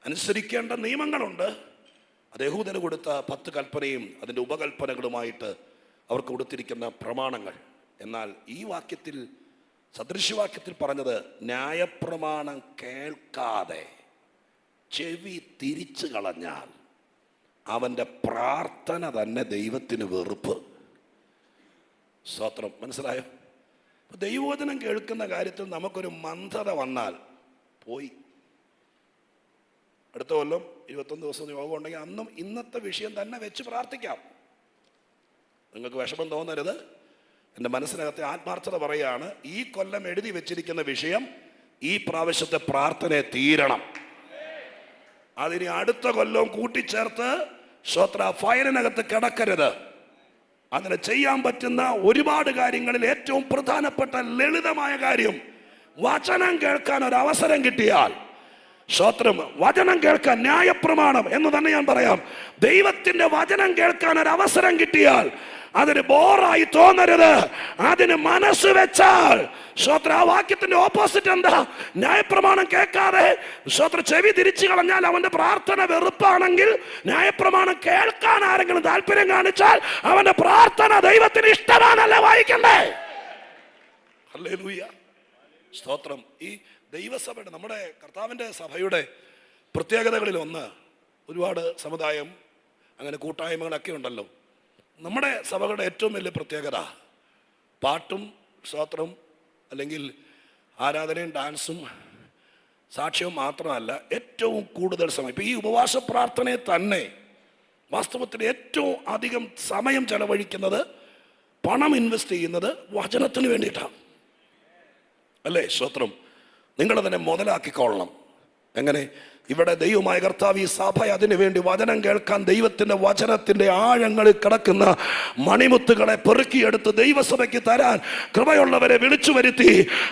അനുസരിക്കേണ്ട നിയമങ്ങളുണ്ട്. അത് യഹൂദന് കൊടുത്ത 10 കൽപ്പനയും അതിൻ്റെ ഉപകൽപ്പനകളുമായിട്ട് അവർക്ക് കൊടുത്തിരിക്കുന്ന പ്രമാണങ്ങൾ. എന്നാൽ ഈ വാക്യത്തിൽ, സദൃശവാക്യത്തിൽ പറഞ്ഞത് ന്യായപ്രമാണം കേൾക്കാതെ ചെവി തിരിച്ചു കളഞ്ഞാൽ അവൻ്റെ പ്രാർത്ഥന തന്നെ ദൈവത്തിന് വെറുപ്പ്. സ്തോത്രം. മനസ്സിലായോ? ദൈവവചനം കേൾക്കുന്ന കാര്യത്തിൽ നമുക്കൊരു മന്ദത വന്നാൽ പോയി. അടുത്ത കൊല്ലം 21 ദിവസം യോഗം ഉണ്ടെങ്കിൽ അന്നും ഇന്നത്തെ വിഷയം തന്നെ വെച്ച് പ്രാർത്ഥിക്കാം. നിങ്ങൾക്ക് വിഷമം തോന്നരുത്. എൻ്റെ മനസ്സിനകത്തെ ആത്മാർത്ഥത പറയുകയാണ്, ഈ കൊല്ലം എഴുതി വെച്ചിരിക്കുന്ന വിഷയം ഈ പ്രാവശ്യത്തെ പ്രാർത്ഥനയെ തീരണം. അതിന് അടുത്ത കൊല്ലവും കൂട്ടിച്ചേർത്ത് സ്വത്ര ഫയലിനകത്ത് കിടക്കരുത്. അങ്ങനെ ചെയ്യാൻ പറ്റുന്ന ഒരുപാട് കാര്യങ്ങളിൽ ഏറ്റവും പ്രധാനപ്പെട്ട ലളിതമായ കാര്യം, വചനം കേൾക്കാൻ ഒരു അവസരം കിട്ടിയാൽ, സ്തോത്രം, വചനം കേൾക്കാൻ, ന്യായപ്രമാണം എന്ന് തന്നെ ഞാൻ പറയാം, ദൈവത്തിന്റെ വചനം കേൾക്കാൻ ഒരു അവസരം കിട്ടിയാൽ അതിന് ബോറായി തോന്നരുത്. അതിന് മനസ്സ് വെച്ചാൽ, സ്തോത്ര, ആ വാക്യത്തിന്റെ ഓപ്പോസിറ്റ് എന്താ? ന്യായപ്രമാണം കേൾക്കാതെ സ്തോത്ര ചെവി തിരിച്ചു കളഞ്ഞാൽ അവന്റെ പ്രാർത്ഥന വെറുപ്പാണെങ്കിൽ, ന്യായപ്രമാണം കേൾക്കാൻ ആരെങ്കിലും താല്പര്യം കാണിച്ചാൽ അവന്റെ പ്രാർത്ഥന ദൈവത്തിന് ഇഷ്ടമാണല്ലേ വായിക്കണ്ടേ? ഹല്ലേലൂയ. സ്തോത്രം. ഈ ദൈവസഭയുടെ, നമ്മുടെ കർത്താവിൻ്റെ സഭയുടെ പ്രത്യേകതകളിൽ ഒന്ന്, ഒരുപാട് സമുദായം അങ്ങനെ കൂട്ടായ്മകളൊക്കെ ഉണ്ടല്ലോ. നമ്മുടെ സഭകളുടെ ഏറ്റവും വലിയ പ്രത്യേകത പാട്ടും സ്തോത്രവും അല്ലെങ്കിൽ ആരാധനയും ഡാൻസും സാക്ഷ്യവും മാത്രമല്ല, ഏറ്റവും കൂടുതൽ സമയം, ഇപ്പം ഈ ഉപവാസ പ്രാർത്ഥനയെ തന്നെ വാസ്തവത്തിൽ ഏറ്റവും അധികം സമയം ചെലവഴിക്കുന്നത്, പണം ഇൻവെസ്റ്റ് ചെയ്യുന്നത് വചനത്തിന് വേണ്ടിയിട്ടാണ്. അല്ലേ? സ്തോത്രം. നിങ്ങൾ തന്നെ മുതലാക്കിക്കൊള്ളണം. എങ്ങനെ? ഇവിടെ ദൈവമായ കർത്താവ് ഈ സഭ അതിനു വേണ്ടി വചനം കേൾക്കാൻ ദൈവത്തിന്റെ വചനത്തിന്റെ ആഴങ്ങളിൽ കിടക്കുന്ന മണിമുത്തുകളെ പെറുക്കിയെടുത്ത് ദൈവസഭയ്ക്ക് തരാൻ കൃപയുള്ളവരെ വിളിച്ചു വരുത്തി,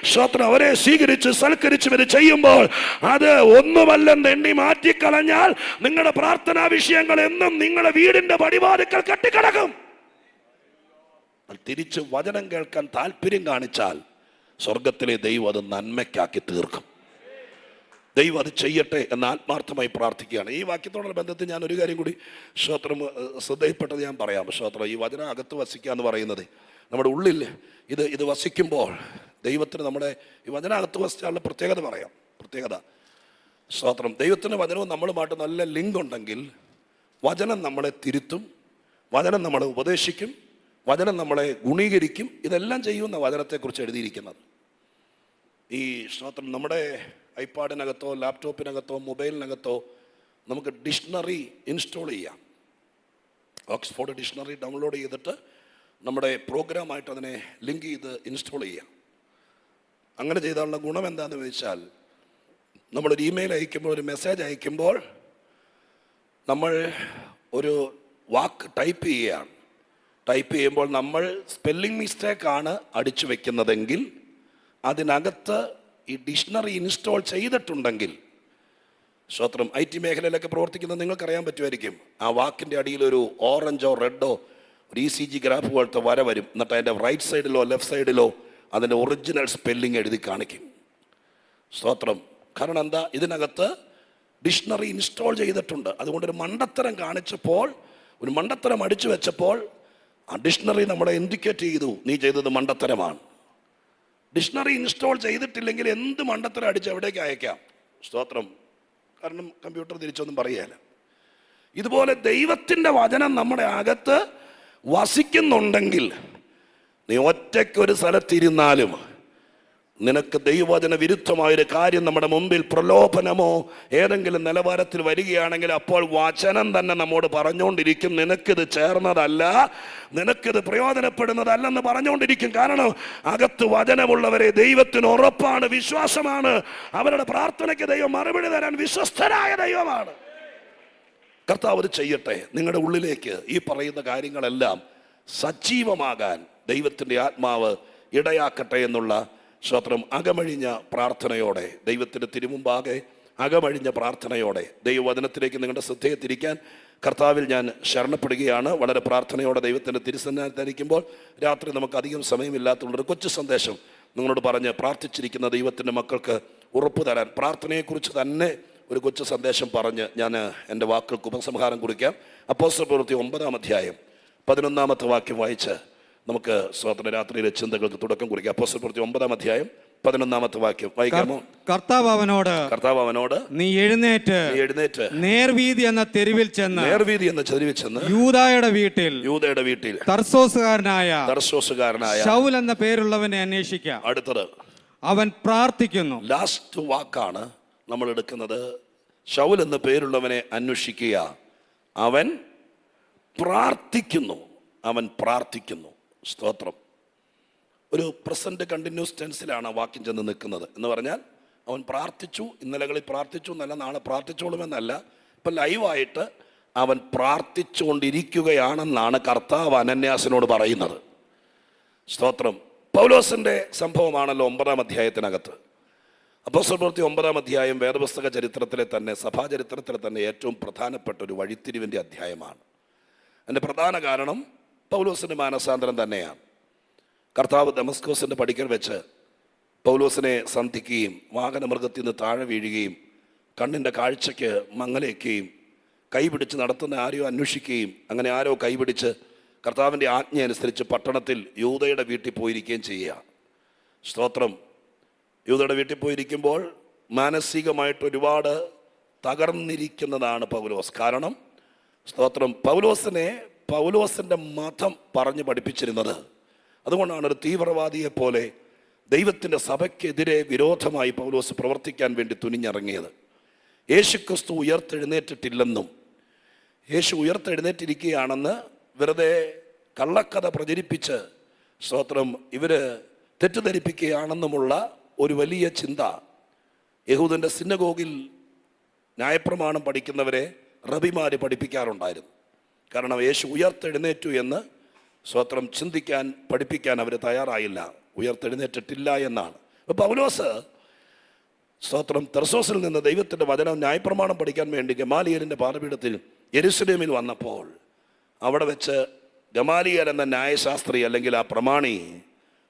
സ്തോത്രം, അവരെ സ്വീകരിച്ച് സൽക്കരിച്ച് വരെ ചെയ്യുമ്പോൾ അത് ഒന്നുമല്ലെന്ന് എണ്ണി മാറ്റിക്കളഞ്ഞാൽ നിങ്ങളുടെ പ്രാർത്ഥനാ വിഷയങ്ങൾ എന്നും നിങ്ങളുടെ വീടിന്റെ പടിവാതിക്കൽ കെട്ടിക്കിടക്കും. തിരിച്ച് വചനം കേൾക്കാൻ താല്പര്യം കാണിച്ചാൽ സ്വർഗത്തിലെ ദൈവം അത് നന്മയ്ക്കാക്കി തീർക്കും. ദൈവം അത് ചെയ്യട്ടെ എന്ന് ആത്മാർത്ഥമായി പ്രാർത്ഥിക്കുകയാണ്. ഈ വാക്യത്തോടുള്ള ബന്ധത്തിൽ ഞാൻ ഒരു കാര്യം കൂടി സ്തോത്രം ശ്രദ്ധയിൽപ്പെട്ടത് ഞാൻ പറയാം. സ്തോത്രം. ഈ വചനം അകത്ത് വസിക്കുക എന്ന് പറയുന്നത് നമ്മുടെ ഉള്ളിൽ ഇത് വസിക്കുമ്പോൾ ദൈവത്തിന് നമ്മുടെ ഈ വചനം അകത്ത് വസിച്ചാലുള്ള പ്രത്യേകത പറയാം. പ്രത്യേകത, സ്തോത്രം, ദൈവത്തിൻ്റെ വചനവും നമ്മളുമായിട്ട് നല്ല ലിങ്ക് ഉണ്ടെങ്കിൽ വചനം നമ്മളെ തിരുത്തും, വചനം നമ്മളെ ഉപദേശിക്കും, വചനം നമ്മളെ ഗുണീകരിക്കും. ഇതെല്ലാം ചെയ്യുന്ന വചനത്തെക്കുറിച്ച് എഴുതിയിരിക്കുന്നത്. ഈ സ്തോത്രം, നമ്മുടെ ഐപാഡിനകത്തോ ലാപ്ടോപ്പിനകത്തോ മൊബൈലിനകത്തോ നമുക്ക് ഡിക്ഷണറി ഇൻസ്റ്റാൾ ചെയ്യാം. ഓക്സ്ഫോർഡ് ഡിക്ഷണറി ഡൗൺലോഡ് ചെയ്തിട്ട് നമ്മുടെ പ്രോഗ്രാമായിട്ട് അതിനെ ലിങ്ക് ചെയ്ത് ഇൻസ്റ്റാൾ ചെയ്യാം. അങ്ങനെ ചെയ്താലുള്ള ഗുണം എന്താണെന്ന് ചോദിച്ചാൽ, നമ്മളൊരു ഇമെയിൽ അയക്കുമ്പോൾ, ഒരു മെസ്സേജ് അയക്കുമ്പോൾ നമ്മൾ ഒരു വാക്ക് ടൈപ്പ് ചെയ്യുകയാണ്. ടൈപ്പ് ചെയ്യുമ്പോൾ നമ്മൾ സ്പെല്ലിംഗ് മിസ്റ്റേക്കാണ് അടിച്ചു വെക്കുന്നതെങ്കിൽ അതിനകത്ത് ഈ ഡിക്ഷണറി ഇൻസ്റ്റാൾ ചെയ്തിട്ടുണ്ടെങ്കിൽ, സ്തോത്രം, IT മേഖലയിലൊക്കെ പ്രവർത്തിക്കുന്നത് നിങ്ങൾക്കറിയാൻ പറ്റുമായിരിക്കും. ആ വാക്കിൻ്റെ അടിയിൽ ഒരു ഓറഞ്ചോ റെഡോ ഒരു ECG ഗ്രാഫ് പോലത്തെ വര വരും. എന്നിട്ട് അതിൻ്റെ റൈറ്റ് സൈഡിലോ ലെഫ്റ്റ് സൈഡിലോ അതിൻ്റെ ഒറിജിനൽ സ്പെല്ലിംഗ് എഴുതി കാണിക്കും. സ്തോത്രം. കാരണം എന്താ? ഇതിനകത്ത് ഡിക്ഷണറി ഇൻസ്റ്റാൾ ചെയ്തിട്ടുണ്ട്. അതുകൊണ്ടൊരു മണ്ടത്തരം കാണിച്ചപ്പോൾ, ഒരു മണ്ടത്തരം അടിച്ചു വെച്ചപ്പോൾ ആ ഡിക്ഷണറി നമ്മളെ ഇൻഡിക്കേറ്റ് ചെയ്തു, നീ ചെയ്തത് മണ്ടത്തരമാണ്. ഡിക്ഷണറി ഇൻസ്റ്റാൾ ചെയ്തിട്ടില്ലെങ്കിൽ എന്ത് മണ്ടത്തരം അടിച്ച് എവിടേക്ക് അയക്കാം. സ്തോത്രം. കാരണം കമ്പ്യൂട്ടർ തിരിച്ചൊന്നും പറയുകയില്ല. ഇതുപോലെ ദൈവത്തിൻ്റെ വചനം നമ്മുടെ അകത്ത് വസിക്കുന്നുണ്ടെങ്കിൽ നീ ഒറ്റയ്ക്കൊരു സ്ഥലത്തിരുന്നാലും നിനക്ക് ദൈവവചന വിരുദ്ധമായൊരു കാര്യം നമ്മുടെ മുമ്പിൽ പ്രലോഭനമോ ഏതെങ്കിലും നിലവാരത്തിൽ വരികയാണെങ്കിൽ അപ്പോൾ വചനം തന്നെ നമ്മോട് പറഞ്ഞുകൊണ്ടിരിക്കും, നിനക്കിത് ചേർന്നതല്ല, നിനക്കിത് പ്രയോജനപ്പെടുന്നതല്ലെന്ന് പറഞ്ഞുകൊണ്ടിരിക്കും. കാരണം അകത്ത് വചനമുള്ളവരെ ദൈവത്തിന് ഉറപ്പാണ്, വിശ്വാസമാണ്. അവരുടെ പ്രാർത്ഥനയ്ക്ക് ദൈവം മറുപടി തരാൻ വിശ്വസ്തനായ ദൈവമാണ്. കർത്താവ് അത് ചെയ്യട്ടെ. നിങ്ങളുടെ ഉള്ളിലേക്ക് ഈ പറയുന്ന കാര്യങ്ങളെല്ലാം സജീവമാകാൻ ദൈവത്തിൻ്റെ ആത്മാവ് ഇടയാക്കട്ടെ എന്നുള്ള സ്തോത്രം അകമഴിഞ്ഞ പ്രാർത്ഥനയോടെ, ദൈവത്തിൻ്റെ തിരുമുമ്പാകെ അകമഴിഞ്ഞ പ്രാർത്ഥനയോടെ ദൈവവചനത്തിലേക്ക് നിങ്ങളുടെ ശ്രദ്ധയെ തിരിക്കാൻ കർത്താവിൽ ഞാൻ ശരണപ്പെടുകയാണ്. വളരെ പ്രാർത്ഥനയോടെ ദൈവത്തിൻ്റെ തിരുസന്നിധിയിലിരിക്കുമ്പോൾ രാത്രി നമുക്ക് അധികം സമയമില്ലാത്തതുകൊണ്ട് ഒരു കൊച്ചു സന്ദേശം നിങ്ങളോട് പറഞ്ഞ് പ്രാർത്ഥിച്ചിരിക്കുന്ന ദൈവത്തിൻ്റെ മക്കൾക്ക് ഉറപ്പ് തരാൻ പ്രാർത്ഥനയെക്കുറിച്ച് തന്നെ ഒരു കൊച്ചു സന്ദേശം പറഞ്ഞ് ഞാൻ എൻ്റെ വാക്കുകൾക്ക് ഉപസംഹാരം കുറിക്കാം. അപ്പോസ്തലപ്രവൃത്തി 9-ാം അധ്യായം 11-ാമത്തെ വാക്യം വായിച്ച് നമുക്ക് സ്തോത്ര രാത്രിയിലെ ചിന്തകൾക്ക് തുടക്കം കുറിക്കാം. അപ്പോസ്തലപ്രവൃത്തി 9-ാം അധ്യായം 11-ാമത്തെ വാക്യം വായിക്കാമോ? കർത്താവ് അവനോട് നീ എഴുന്നേറ്റ് നേർവീതി എന്ന തെരുവിൽ ചെന്ന് യൂദായുടെ വീട്ടിൽ തർസോസുകാരനായ ശൗൽ എന്ന പേരുള്ളവനെ അന്വേഷിക്കാം. അടുത്തത് അവൻ പ്രാർത്ഥിക്കുന്നു. ലാസ്റ്റ് വാക്കാണ് നമ്മൾ എടുക്കുന്നത്. ശൗൽ എന്ന പേരുള്ളവനെ അന്വേഷിക്കുക. അവൻ പ്രാർത്ഥിക്കുന്നു. സ്തോത്രം. ഒരു പ്രസന്റ് കണ്ടിന്യൂസ് ടെൻസിലാണ് ആ വാക്യം ചെന്ന് നിൽക്കുന്നത്. എന്ന് പറഞ്ഞാൽ അവൻ പ്രാർത്ഥിച്ചു, ഇന്നലകളിൽ പ്രാർത്ഥിച്ചു എന്നല്ല, നാളെ പ്രാർത്ഥിച്ചോളുമെന്നല്ല, ഇപ്പം ലൈവായിട്ട് അവൻ പ്രാർത്ഥിച്ചുകൊണ്ടിരിക്കുകയാണെന്നാണ് കർത്താവ് അനന്യാസിനോട് പറയുന്നത്. സ്തോത്രം. പൗലോസിൻ്റെ സംഭവമാണല്ലോ 9-ാം അധ്യായത്തിനകത്ത്. അപ്പോസ്തലപ്രവൃത്തി 9-ാം അധ്യായം വേദപുസ്തക ചരിത്രത്തിലെ തന്നെ, സഭാചരിത്രത്തിലെ തന്നെ ഏറ്റവും പ്രധാനപ്പെട്ട ഒരു വഴിത്തിരിവിൻ്റെ അധ്യായമാണ്. അതിൻ്റെ പ്രധാന കാരണം പൗലോസിൻ്റെ മാനസാന്തരം തന്നെയാണ്. കർത്താവ് ദമസ്കോസിൻ്റെ പടിക്കൽ വെച്ച് പൗലോസിനെ സന്ധിക്കുകയും വാഹനമൃഗത്തിൽ നിന്ന് താഴെ വീഴുകയും കണ്ണിൻ്റെ കാഴ്ചയ്ക്ക് മങ്ങലേക്കുകയും കൈപിടിച്ച് നടത്തുന്ന ആരെയോ അന്വേഷിക്കുകയും അങ്ങനെ ആരോ കൈപിടിച്ച് കർത്താവിൻ്റെ ആജ്ഞ അനുസരിച്ച് പട്ടണത്തിൽ യൂദയുടെ വീട്ടിൽ പോയിരിക്കുകയും ചെയ്യുക. സ്തോത്രം. യൂദയുടെ വീട്ടിൽ പോയിരിക്കുമ്പോൾ മാനസികമായിട്ട് ഒരുപാട് തകർന്നിരിക്കുന്നതാണ് പൗലോസ്. കാരണം സ്തോത്രം, പൗലോസിൻ്റെ മതം പറഞ്ഞു പഠിപ്പിച്ചിരുന്നത്. അതുകൊണ്ടാണ് ഒരു തീവ്രവാദിയെ പോലെ ദൈവത്തിൻ്റെ സഭയ്ക്കെതിരെ വിരോധമായി പൗലോസ് പ്രവർത്തിക്കാൻ വേണ്ടി തുനിഞ്ഞിറങ്ങിയത്. യേശുക്രിസ്തു ഉയർത്തെഴുന്നേറ്റിട്ടില്ലെന്നും യേശു ഉയർത്തെഴുന്നേറ്റിരിക്കുകയാണെന്ന് വെറുതെ കള്ളക്കഥ പ്രചരിപ്പിച്ച് സ്തോത്രം ഇവർ തെറ്റിദ്ധരിപ്പിക്കുകയാണെന്നുമുള്ള ഒരു വലിയ ചിന്ത യഹൂദൻ്റെ സിനഗോഗിൽ ന്യായപ്രമാണം പഠിക്കുന്നവരെ റബിമാർ പഠിപ്പിക്കാറുണ്ടായിരുന്നു. കാരണം യേശു ഉയർത്തെഴുന്നേറ്റു എന്ന് സ്തോത്രം ചിന്തിക്കാൻ പഠിപ്പിക്കാൻ അവർ തയ്യാറായില്ല. ഉയർത്തെഴുന്നേറ്റിട്ടില്ല എന്നാണ്. അപ്പോൾ പൗലോസ് സ്തോത്രം തർസോസിൽ നിന്ന് ദൈവത്തിൻ്റെ വചനം ന്യായപ്രമാണം പഠിക്കാൻ വേണ്ടി ഗമാലിയേലിൻ്റെ പാദപീഠത്തിൽ യെരുശലേമിൽ വന്നപ്പോൾ അവിടെ വെച്ച് ഗമാലിയേൽ എന്ന ന്യായശാസ്ത്രി അല്ലെങ്കിൽ ആ പ്രമാണി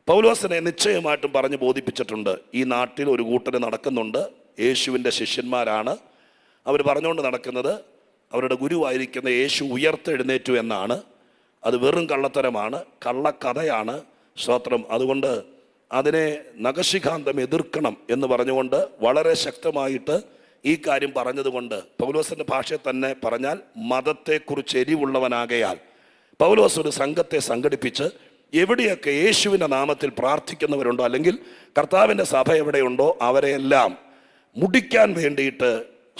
പൗലോസിനെ നിശ്ചയമായിട്ടും പറഞ്ഞ് ബോധിപ്പിച്ചിട്ടുണ്ട്. ഈ നാട്ടിൽ ഒരു കൂട്ടര് നടക്കുന്നുണ്ട്, യേശുവിൻ്റെ ശിഷ്യന്മാരാണ്. അവർ പറഞ്ഞുകൊണ്ട് നടക്കുന്നത് അവരുടെ ഗുരുവായിരിക്കുന്ന യേശു ഉയർത്തെഴുന്നേറ്റു എന്നാണ്. അത് വെറും കള്ളത്തരമാണ്, കള്ളക്കഥയാണ്. സ്തോത്രം. അതുകൊണ്ട് അതിനെ നഖശിഖാന്തം എതിർക്കണം എന്ന് പറഞ്ഞുകൊണ്ട് വളരെ ശക്തമായിട്ട് ഈ കാര്യം പറഞ്ഞതുകൊണ്ട് പൗലോസിൻ്റെ ഭാഷയിൽ തന്നെ പറഞ്ഞാൽ മതത്തെക്കുറിച്ച് എരിവുള്ളവനാകയാൽ പൗലോസ് ഒരു സംഘത്തെ സംഘടിപ്പിച്ച് എവിടെയൊക്കെ യേശുവിൻ്റെ നാമത്തിൽ പ്രാർത്ഥിക്കുന്നവരുണ്ടോ അല്ലെങ്കിൽ കർത്താവിൻ്റെ സഭ എവിടെയുണ്ടോ അവരെയെല്ലാം മുടിക്കാൻ വേണ്ടിയിട്ട്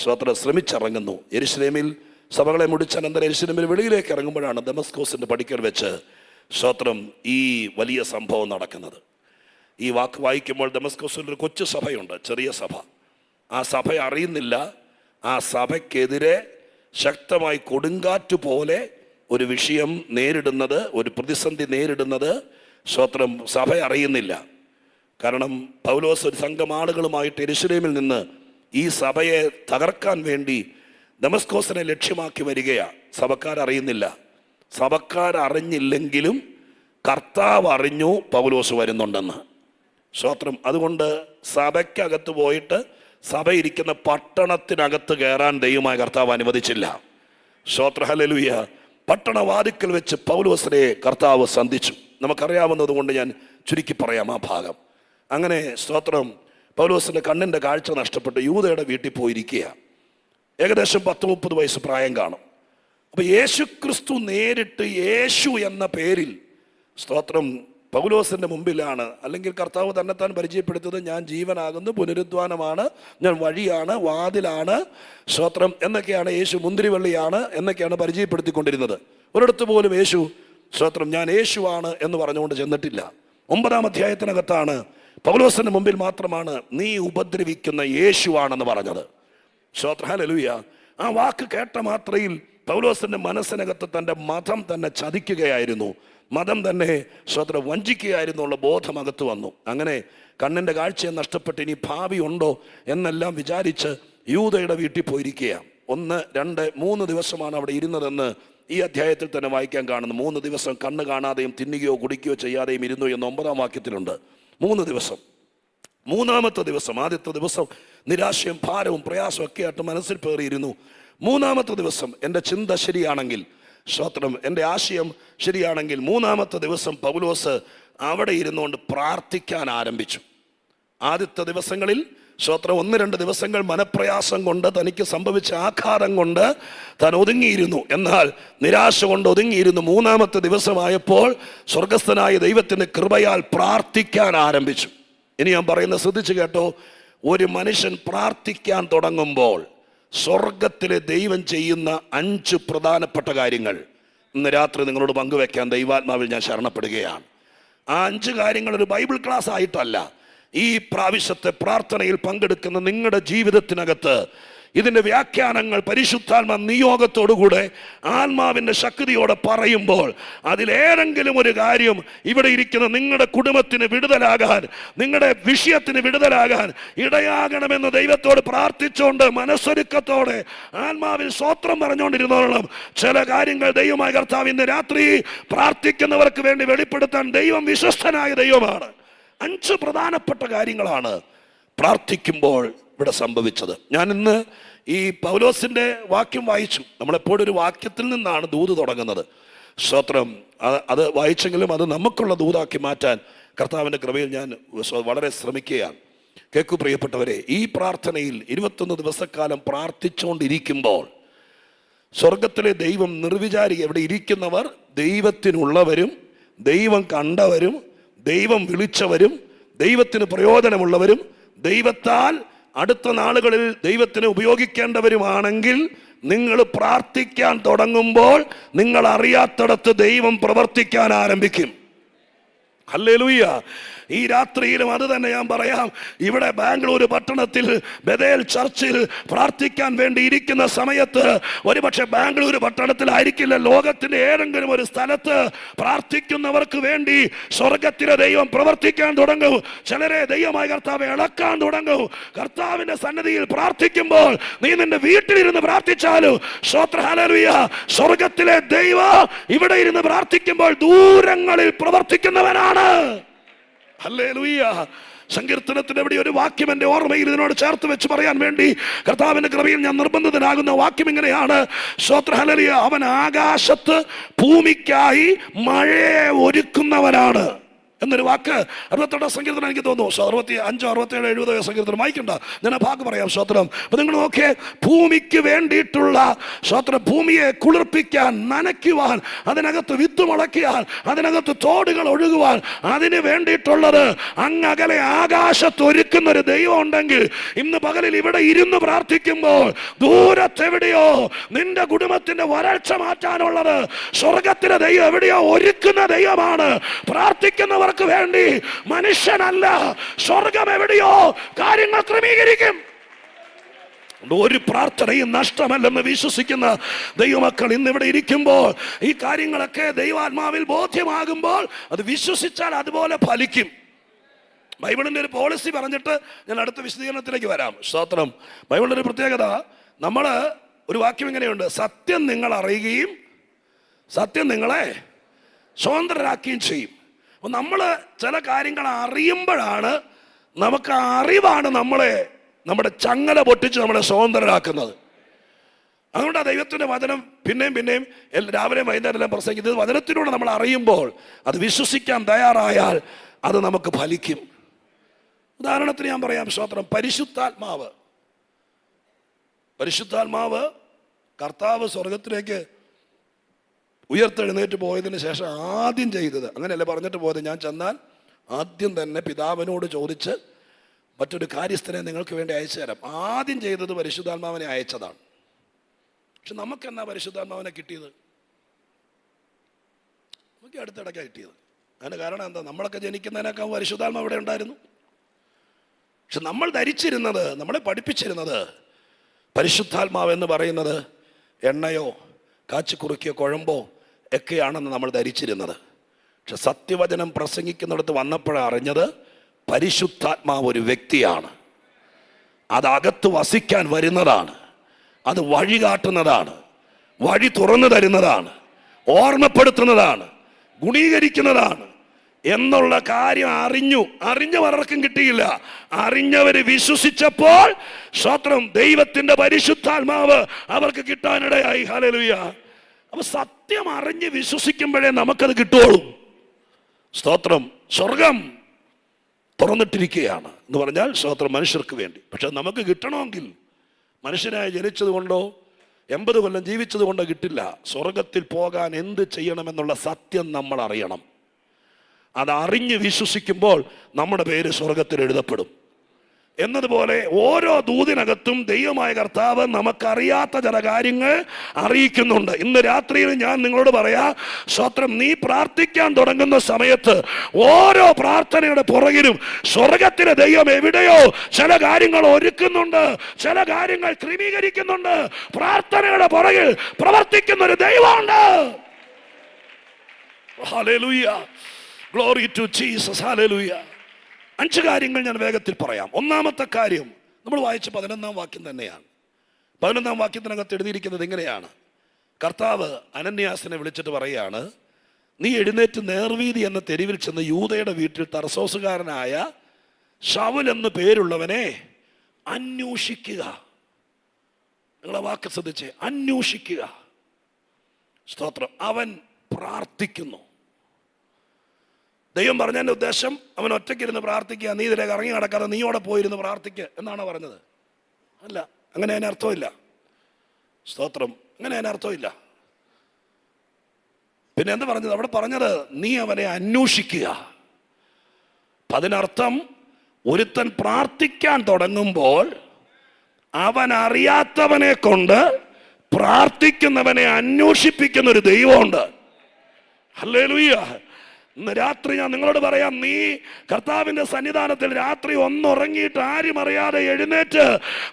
സ്തോത്രം ശ്രമിച്ചിറങ്ങുന്നു. യെരുശലേമിൽ സഭകളെ മുടിച്ചനന്തരം യെരുശലേമിൽ വെളിയിലേക്ക് ഇറങ്ങുമ്പോഴാണ് ദമസ്കോസിൻ്റെ പടിക്കൽ വെച്ച് സ്തോത്രം ഈ വലിയ സംഭവം നടക്കുന്നത്. ഈ വാക്ക് വായിക്കുമ്പോൾ ദമസ്കോസിൽ ഒരു കൊച്ചു സഭയുണ്ട്, ചെറിയ സഭ. ആ സഭ അറിയുന്നില്ല ആ സഭയ്ക്കെതിരെ ശക്തമായി കൊടുങ്കാറ്റ് പോലെ ഒരു വിഷയം നേരിടുന്നത്, ഒരു പ്രതിസന്ധി നേരിടുന്നത് സ്തോത്രം സഭ അറിയുന്നില്ല. കാരണം പൗലോസ് ഒരു സംഘം ആളുകളുമായിട്ട് യെരുശലേമിൽ നിന്ന് ഈ സഭയെ തകർക്കാൻ വേണ്ടി ദമസ്കോസിനെ ലക്ഷ്യമാക്കി വരികയാണ്. സഭക്കാരറിയുന്നില്ല. സഭക്കാരറിഞ്ഞില്ലെങ്കിലും കർത്താവ് അറിഞ്ഞു പൗലോസ് വരുന്നുണ്ടെന്ന്. സ്തോത്രം. അതുകൊണ്ട് സഭയ്ക്കകത്ത് പോയിട്ട് സഭ ഇരിക്കുന്ന പട്ടണത്തിനകത്ത് കയറാൻ ദൈവമായ കർത്താവ് അനുവദിച്ചില്ല. സ്തോത്ര ഹല്ലേലൂയ. പട്ടണവാതിക്കൽ വെച്ച് പൗലോസിനെ കർത്താവ് സന്ധിച്ചു. നമുക്കറിയാവുന്നത് കൊണ്ട് ഞാൻ ചുരുക്കി പറയാം ആ ഭാഗം. അങ്ങനെ സ്തോത്രം പൗലോസിൻ്റെ കണ്ണിൻ്റെ കാഴ്ച നഷ്ടപ്പെട്ട് യൂദയുടെ വീട്ടിൽ പോയിരിക്കുക. ഏകദേശം 10-30 വയസ്സ് പ്രായം കാണും. അപ്പൊ യേശു ക്രിസ്തു നേരിട്ട് യേശു എന്ന പേരിൽ, സ്തോത്രം, പൗലോസിന്റെ മുമ്പിലാണ്, അല്ലെങ്കിൽ കർത്താവ് തന്നെത്താൻ പരിചയപ്പെടുത്തത്, ഞാൻ ജീവനാകുന്നു, പുനരുദ്ധാനമാണ്, ഞാൻ വഴിയാണ്, വാതിലാണ്, സ്തോത്രം എന്നൊക്കെയാണ്, യേശു മുന്തിരിവള്ളിയാണ് എന്നൊക്കെയാണ് പരിചയപ്പെടുത്തിക്കൊണ്ടിരുന്നത്. ഒരിടത്ത് പോലും യേശു, സ്തോത്രം, ഞാൻ യേശുവാണ് എന്ന് പറഞ്ഞുകൊണ്ട് ചെന്നിട്ടില്ല. 9-ാം അധ്യായത്തിനകത്താണ് പൗലോസിന്റെ മുമ്പിൽ മാത്രമാണ് നീ ഉപദ്രവിക്കുന്ന യേശുവാണെന്ന് പറഞ്ഞത്. സ്തോത്രം, ഹല്ലേലൂയ. ആ വാക്ക് കേട്ട മാത്രയിൽ പൗലോസിന്റെ മനസ്സിനകത്ത് തൻ്റെ മതം തന്നെ ചതിക്കുകയായിരുന്നു, മതം തന്നെ സ്തോത്രം വഞ്ചിക്കുകയായിരുന്നു ഉള്ള ബോധം അകത്ത് വന്നു. അങ്ങനെ കണ്ണിൻ്റെ കാഴ്ചയെ നഷ്ടപ്പെട്ട് ഇനി ഭാവി ഉണ്ടോ എന്നെല്ലാം വിചാരിച്ച് യൂദയുടെ വീട്ടിൽ പോയിരിക്കുകയാണ്. 1, 2, 3 ദിവസമാണ് അവിടെ ഇരുന്നതെന്ന് ഈ അധ്യായത്തിൽ തന്നെ വായിക്കാൻ കാണുന്നു. 3 ദിവസം കണ്ണ് കാണാതെയും തിന്നുകയോ കുടിക്കുകയോ ചെയ്യാതെയും ഇരുന്നു എന്ന് 9-ാം വാക്യത്തിലുണ്ട്. 3 ദിവസം. 3-ാമത്തെ ദിവസം, ആദ്യത്തെ ദിവസം നിരാശയും ഭാരവും പ്രയാസവും ഒക്കെ ആയിട്ട് മനസ്സിൽ പേറിയിരുന്നു. 3-ാമത്തെ ദിവസം എൻ്റെ ചിന്ത ശരിയാണെങ്കിൽ, സ്തോത്രം, എൻ്റെ ആശയം ശരിയാണെങ്കിൽ 3-ാമത്തെ ദിവസം പൗലോസ് അവിടെ ഇരുന്നുകൊണ്ട് പ്രാർത്ഥിക്കാൻ ആരംഭിച്ചു. ആദ്യത്തെ ദിവസങ്ങളിൽ സ്തോത്രം 1-2 ദിവസങ്ങൾ മനപ്രയാസം കൊണ്ട്, തനിക്ക് സംഭവിച്ച ആഘാതം കൊണ്ട് താൻ ഒതുങ്ങിയിരുന്നു. എന്നാൽ നിരാശ കൊണ്ട് ഒതുങ്ങിയിരുന്നു. 3-ാമത്തെ ദിവസമായപ്പോൾ സ്വർഗസ്ഥനായ ദൈവത്തിൻ്റെ കൃപയാൽ പ്രാർത്ഥിക്കാൻ ആരംഭിച്ചു. ഇനി ഞാൻ പറയുന്നത് ശ്രദ്ധിച്ചു കേട്ടോ. ഒരു മനുഷ്യൻ പ്രാർത്ഥിക്കാൻ തുടങ്ങുമ്പോൾ സ്വർഗത്തിലെ ദൈവം ചെയ്യുന്ന 5 പ്രധാനപ്പെട്ട കാര്യങ്ങൾ ഇന്ന് രാത്രി നിങ്ങളോട് പങ്കുവെക്കാൻ ദൈവാത്മാവിൽ ഞാൻ ശരണപ്പെടുകയാണ്. ആ 5 കാര്യങ്ങൾ ഒരു ബൈബിൾ ക്ലാസ് ആയിട്ടല്ല, ഈ പ്രാവശ്യത്തെ പ്രാർത്ഥനയിൽ പങ്കെടുക്കുന്ന നിങ്ങളുടെ ജീവിതത്തിനകത്ത് ഇതിൻ്റെ വ്യാഖ്യാനങ്ങൾ പരിശുദ്ധാത്മ നിയോഗത്തോടുകൂടെ ആത്മാവിൻ്റെ ശക്തിയോടെ പറയുമ്പോൾ അതിലേതെങ്കിലും ഒരു കാര്യം ഇവിടെ ഇരിക്കുന്ന നിങ്ങളുടെ കുടുംബത്തിന് വിടുതലാകാൻ, നിങ്ങളുടെ വിഷയത്തിന് വിടുതലാകാൻ ഇടയാകണമെന്ന് ദൈവത്തോട് പ്രാർത്ഥിച്ചുകൊണ്ട് മനസ്സൊരുക്കത്തോടെ ആത്മാവിൽ സ്തോത്രം പറഞ്ഞുകൊണ്ടിരുന്നോളം ചില കാര്യങ്ങൾ ദൈവമായ കർത്താവ് ഇന്ന് രാത്രി പ്രാർത്ഥിക്കുന്നവർക്ക് വേണ്ടി വെളിപ്പെടുത്താൻ ദൈവം വിശ്വസ്തനായ ദൈവമാണ്. 5 പ്രധാനപ്പെട്ട കാര്യങ്ങളാണ് പ്രാർത്ഥിക്കുമ്പോൾ ഇവിടെ സംഭവിച്ചത്. ഞാൻ ഇന്ന് ഈ പൗലോസിന്റെ വാക്യം വായിച്ചു. നമ്മളെപ്പോഴും ഒരു വാക്യത്തിൽ നിന്നാണ് ദൂത് തുടങ്ങുന്നത്. സ്തോത്രം, അത് വായിച്ചെങ്കിലും അത് നമുക്കുള്ള ദൂതാക്കി മാറ്റാൻ കർത്താവിൻ്റെ കൃപയിൽ ഞാൻ വളരെ ശ്രമിക്കുകയാണ്. കേൾക്കൂ പ്രിയപ്പെട്ടവരെ, ഈ പ്രാർത്ഥനയിൽ 21 ദിവസക്കാലം പ്രാർത്ഥിച്ചുകൊണ്ടിരിക്കുമ്പോൾ സ്വർഗത്തിലെ ദൈവം നിർവിചാരിക, ഇവിടെ ഇരിക്കുന്നവർ ദൈവത്തിനുള്ളവരും ദൈവം കണ്ടവരും ദൈവം വിളിച്ചവരും ദൈവത്തിന് പ്രയോജനമുള്ളവരും ദൈവത്താൽ അടുത്ത നാളുകളിൽ ദൈവത്തിന് ഉപയോഗിക്കേണ്ടവരുമാണെങ്കിൽ നിങ്ങൾ പ്രാർത്ഥിക്കാൻ തുടങ്ങുമ്പോൾ നിങ്ങൾ അറിയാത്തിടത്ത് ദൈവം പ്രവർത്തിക്കാൻ ആരംഭിക്കും. ഹല്ലേലൂയ. ഈ രാത്രിയിലും അത് തന്നെ ഞാൻ പറയാം. ഇവിടെ ബാംഗ്ലൂർ പട്ടണത്തിൽ ബഥേൽ ചർച്ചിൽ പ്രാർത്ഥിക്കാൻ വേണ്ടി ഇരിക്കുന്ന സമയത്ത് ഒരുപക്ഷെ ബാംഗ്ലൂർ പട്ടണത്തിലായിരിക്കില്ല, ലോകത്തിന്റെ ഏതെങ്കിലും ഒരു സ്ഥലത്ത് പ്രാർത്ഥിക്കുന്നവർക്ക് വേണ്ടി സ്വർഗത്തിലെ ദൈവം പ്രവർത്തിക്കാൻ തുടങ്ങും. ചിലരെ ദൈവമായ കർത്താവ് ഇളക്കാൻ തുടങ്ങും. കർത്താവിന്റെ സന്നിധിയിൽ പ്രാർത്ഥിക്കുമ്പോൾ നീ നിന്റെ വീട്ടിലിരുന്ന് പ്രാർത്ഥിച്ചാലും സ്തോത്രം, ഹല്ലേലൂയ, സ്വർഗത്തിലെ ദൈവം ഇവിടെ ഇരുന്ന് പ്രാർത്ഥിക്കുമ്പോൾ ദൂരങ്ങളിൽ പ്രവർത്തിക്കുന്നവനാണ്. ഹല്ലേലൂയ. സങ്കീർത്തനത്തിന്റെ എവിടെ ഒരു വാക്യം എൻ്റെ ഓർമ്മയിൽ ഇതിനോട് ചേർത്ത് വെച്ച് പറയാൻ വേണ്ടി കർത്താവിന്റെ കൃപയിൽ ഞാൻ നിർബന്ധിതനാകുന്ന വാക്യം ഇങ്ങനെയാണ്. സ്തോത്രം, ഹല്ലേലൂയ. അവൻ ആകാശത്ത് ഭൂമിക്കായി മഴയെ ഒരുക്കുന്നവനാണ് എന്നൊരു വാക്ക് 68 സങ്കീർത്തനം എനിക്ക് തോന്നുന്നു. 65, 67, 70 സങ്കീർത്തനം വായിക്കണ്ട, ഞാൻ ആ ഭാഗം പറയാം. സ്തോത്രം. അപ്പൊ നിങ്ങൾ നോക്കിയേ, ഭൂമിക്ക് വേണ്ടിയിട്ടുള്ള സ്തോത്രം, ഭൂമിയെ കുളിർപ്പിക്കാൻ, നനയ്ക്കുവാൻ, അതിനകത്ത് വിത്ത് മുളയ്ക്കാൻ, അതിനകത്ത് തോടുകൾ ഒഴുകുവാൻ, അതിന് വേണ്ടിയിട്ടുള്ളത് അങ്ങകലെ ആകാശത്ത് ഒരുക്കുന്ന ഒരു ദൈവം ഉണ്ടെങ്കിൽ ഇന്ന് പകലിൽ ഇവിടെ ഇരുന്ന് പ്രാർത്ഥിക്കുമ്പോൾ ദൂരത്തെവിടെയോ നിന്റെ കുടുംബത്തിന്റെ വരൾച്ച മാറ്റാനുള്ളത് സ്വർഗത്തിലെ ദൈവം എവിടെയോ ഒരുക്കുന്ന ദൈവമാണ്. പ്രാർത്ഥിക്കുന്നവർ വേണ്ടി മനുഷ്യനല്ല, സ്വർഗം എവിടെയോ കാര്യങ്ങൾ ക്രമീകരിക്കും. ഒരു പ്രാർത്ഥനയും നഷ്ടമല്ലെന്ന് വിശ്വസിക്കുന്ന ദൈവമക്കൾ ഇന്നിവിടെ ഇരിക്കുമ്പോൾ ഈ കാര്യങ്ങളൊക്കെ ദൈവാത്മാവിൽ ബോധ്യമാകുമ്പോൾ അത് വിശ്വസിച്ചാൽ അതുപോലെ ഫലിക്കും. ബൈബിളിന്റെ ഒരു പോളിസി പറഞ്ഞിട്ട് ഞാൻ അടുത്ത വിശദീകരണത്തിലേക്ക് വരാം. സ്തോത്രം. ബൈബിളിന്റെ ഒരു പ്രത്യേകത, നമ്മൾ ഒരു വാക്യം ഇങ്ങനെയുണ്ട്, സത്യം നിങ്ങൾ അറിയുകയും സത്യം നിങ്ങളെ സ്വതന്ത്രരാക്കുകയും ചെയ്യും. അപ്പോൾ നമ്മൾ ചില കാര്യങ്ങൾ അറിയുമ്പോഴാണ്, നമുക്ക് അറിവാണ് നമ്മുടെ ചങ്ങല പൊട്ടിച്ച് നമ്മളെ സ്വതന്ത്രരാക്കുന്നത്. അതുകൊണ്ടാണ് ദൈവത്തിൻ്റെ വചനം പിന്നെയും രാവിലെ വൈകുന്നേരം പ്രസംഗിക്കുന്നത്. വചനത്തിലൂടെ നമ്മൾ അറിയുമ്പോൾ അത് വിശ്വസിക്കാൻ തയ്യാറായാൽ അത് നമുക്ക് ഫലിക്കും. ഉദാഹരണത്തിന് ഞാൻ പറയാം. സ്തോത്രം. പരിശുദ്ധാത്മാവ് കർത്താവ് സ്വർഗത്തിലേക്ക് ഉയർത്തെഴുന്നേറ്റ് പോയതിന് ശേഷം ആദ്യം ചെയ്തത്, അങ്ങനെയല്ലേ പറഞ്ഞിട്ട് പോയത്, ഞാൻ ചെന്നാൽ ആദ്യം തന്നെ പിതാവിനോട് ചോദിച്ച് മറ്റൊരു കാര്യസ്ഥനെ നിങ്ങൾക്ക് വേണ്ടി അയച്ചു തരാം. ആദ്യം ചെയ്തത് പരിശുദ്ധാത്മാവിനെ അയച്ചതാണ്. പക്ഷെ നമുക്കെന്നാ പരിശുദ്ധാത്മാവിനെ കിട്ടിയത്? നമുക്ക് അടുത്തിടയ്ക്കാണ് കിട്ടിയത്. അതിന് കാരണം എന്താ? നമ്മളൊക്കെ ജനിക്കുന്നതിനൊക്കെ പരിശുദ്ധാത്മാവ് ഇവിടെ ഉണ്ടായിരുന്നു. പക്ഷെ നമ്മൾ ധരിച്ചിരുന്നത്, നമ്മളെ പഠിപ്പിച്ചിരുന്നത് പരിശുദ്ധാത്മാവ് എന്ന് പറയുന്നത് എണ്ണയോ കാച്ചിക്കുറുക്കിയോ കുഴമ്പോ ഒക്കെയാണെന്ന് നമ്മൾ ധരിച്ചിരുന്നത്. പക്ഷെ സത്യവചനം പ്രസംഗിക്കുന്നിടത്ത് വന്നപ്പോഴാണ് അറിഞ്ഞത് പരിശുദ്ധാത്മാവ് ഒരു വ്യക്തിയാണ്. അതകത്ത് വസിക്കാൻ വരുന്നതാണ്, അത് വഴി കാട്ടുന്നതാണ്, വഴി തുറന്നു തരുന്നതാണ്, ഓർമ്മപ്പെടുത്തുന്നതാണ്, ഗുണീകരിക്കുന്നതാണ് എന്നുള്ള കാര്യം അറിഞ്ഞവർക്കും കിട്ടിയില്ല. അറിഞ്ഞവര് വിശ്വസിച്ചപ്പോൾ സ്തോത്രം, ദൈവത്തിന്റെ പരിശുദ്ധാത്മാവ് അവർക്ക് കിട്ടാനിടയായി. ഹല്ലേലൂയ. അപ്പൊ സത്യം അറിഞ്ഞ് വിശ്വസിക്കുമ്പോഴേ നമുക്കത് കിട്ടുള്ളൂ. സ്തോത്രം. സ്വർഗം തുറന്നിട്ടിരിക്കുകയാണ് എന്ന് പറഞ്ഞാൽ സ്തോത്രം മനുഷ്യർക്ക് വേണ്ടി. പക്ഷെ നമുക്ക് കിട്ടണമെങ്കിൽ മനുഷ്യനായി ജനിച്ചത് കൊണ്ടോ 80 കൊല്ലം ജീവിച്ചത് കൊണ്ടോ കിട്ടില്ല. സ്വർഗത്തിൽ പോകാൻ എന്ത് ചെയ്യണമെന്നുള്ള സത്യം നമ്മൾ അറിയണം. അതറിഞ്ഞ് വിശ്വസിക്കുമ്പോൾ നമ്മുടെ പേര് സ്വർഗത്തിൽ എഴുതപ്പെടും. എന്നതുപോലെ ഓരോ ദൂതിനകത്തും ദൈവമായ കർത്താവ് നമുക്കറിയാത്ത ചില കാര്യങ്ങൾ അറിയിക്കുന്നുണ്ട്. ഇന്ന് രാത്രിയിൽ ഞാൻ നിങ്ങളോട് പറയാം, സ്തോത്രം, നീ പ്രാർത്ഥിക്കാൻ തുടങ്ങുന്ന സമയത്ത് ഓരോ പ്രാർത്ഥനയുടെ പുറകിലും സ്വർഗത്തിലെ ദൈവം എവിടെയോ ചില കാര്യങ്ങൾ ഒരുക്കുന്നുണ്ട്, ചില കാര്യങ്ങൾ ക്രമീകരിക്കുന്നുണ്ട്. പ്രാർത്ഥനയുടെ പുറകിൽ പ്രവർത്തിക്കുന്ന ഒരു ദൈവമുണ്ട്. Hallelujah. Glory to Jesus. Hallelujah. 5 കാര്യങ്ങൾ ഞാൻ വേഗത്തിൽ പറയാം. ഒന്നാമത്തെ കാര്യം നമ്മൾ വായിച്ച 11-ാം വാക്യം തന്നെയാണ്. 11-ാം വാക്യത്തിനകത്ത് എഴുതിയിരിക്കുന്നത് ഇങ്ങനെയാണ്. കർത്താവ് അനന്യാസിനെ വിളിച്ചിട്ട് പറയാണ്, നീ എഴുന്നേറ്റ് നേർവീതി എന്ന തെരുവിൽ ചെന്ന് യൂദയുടെ വീട്ടിൽ തർസോസുകാരനായ ശൗൽ എന്ന് പേരുള്ളവനെ അന്വേഷിക്കുക. നിങ്ങളെ വാക്ക് ശ്രദ്ധിച്ചേ, അന്വേഷിക്കുക. സ്തോത്രം. അവൻ പ്രാർത്ഥിക്കുന്നു. ദൈവം പറഞ്ഞതിൻ്റെ ഉദ്ദേശം അവൻ ഒറ്റയ്ക്കിരുന്ന് പ്രാർത്ഥിക്കുക, നീ ഇതിലേക്ക് ഇറങ്ങി നടക്കാതെ നീയോടെ പോയിരുന്ന് പ്രാർത്ഥിക്കുക എന്നാണോ പറഞ്ഞത്? അല്ല, അങ്ങനെ അതിന് അർത്ഥമില്ല. സ്തോത്രം. അങ്ങനെ അതിന് അർത്ഥമില്ല. പിന്നെ എന്താ പറഞ്ഞത്? അവിടെ പറഞ്ഞത് നീ അവനെ അന്വേഷിക്കുക. അതിനർത്ഥം ഒരുത്തൻ പ്രാർത്ഥിക്കാൻ തുടങ്ങുമ്പോൾ അവൻ അറിയാത്തവനെ കൊണ്ട് പ്രാർത്ഥിക്കുന്നവനെ അന്വേഷിപ്പിക്കുന്ന ഒരു ദൈവമുണ്ട്. ഹല്ലേലൂയ. ഇന്ന് രാത്രി ഞാൻ നിങ്ങളോട് പറയാം, നീ കർത്താവിന്റെ സന്നിധാനത്തിൽ രാത്രി ഒന്നുറങ്ങിയിട്ട് ആരും അറിയാതെ എഴുന്നേറ്റ്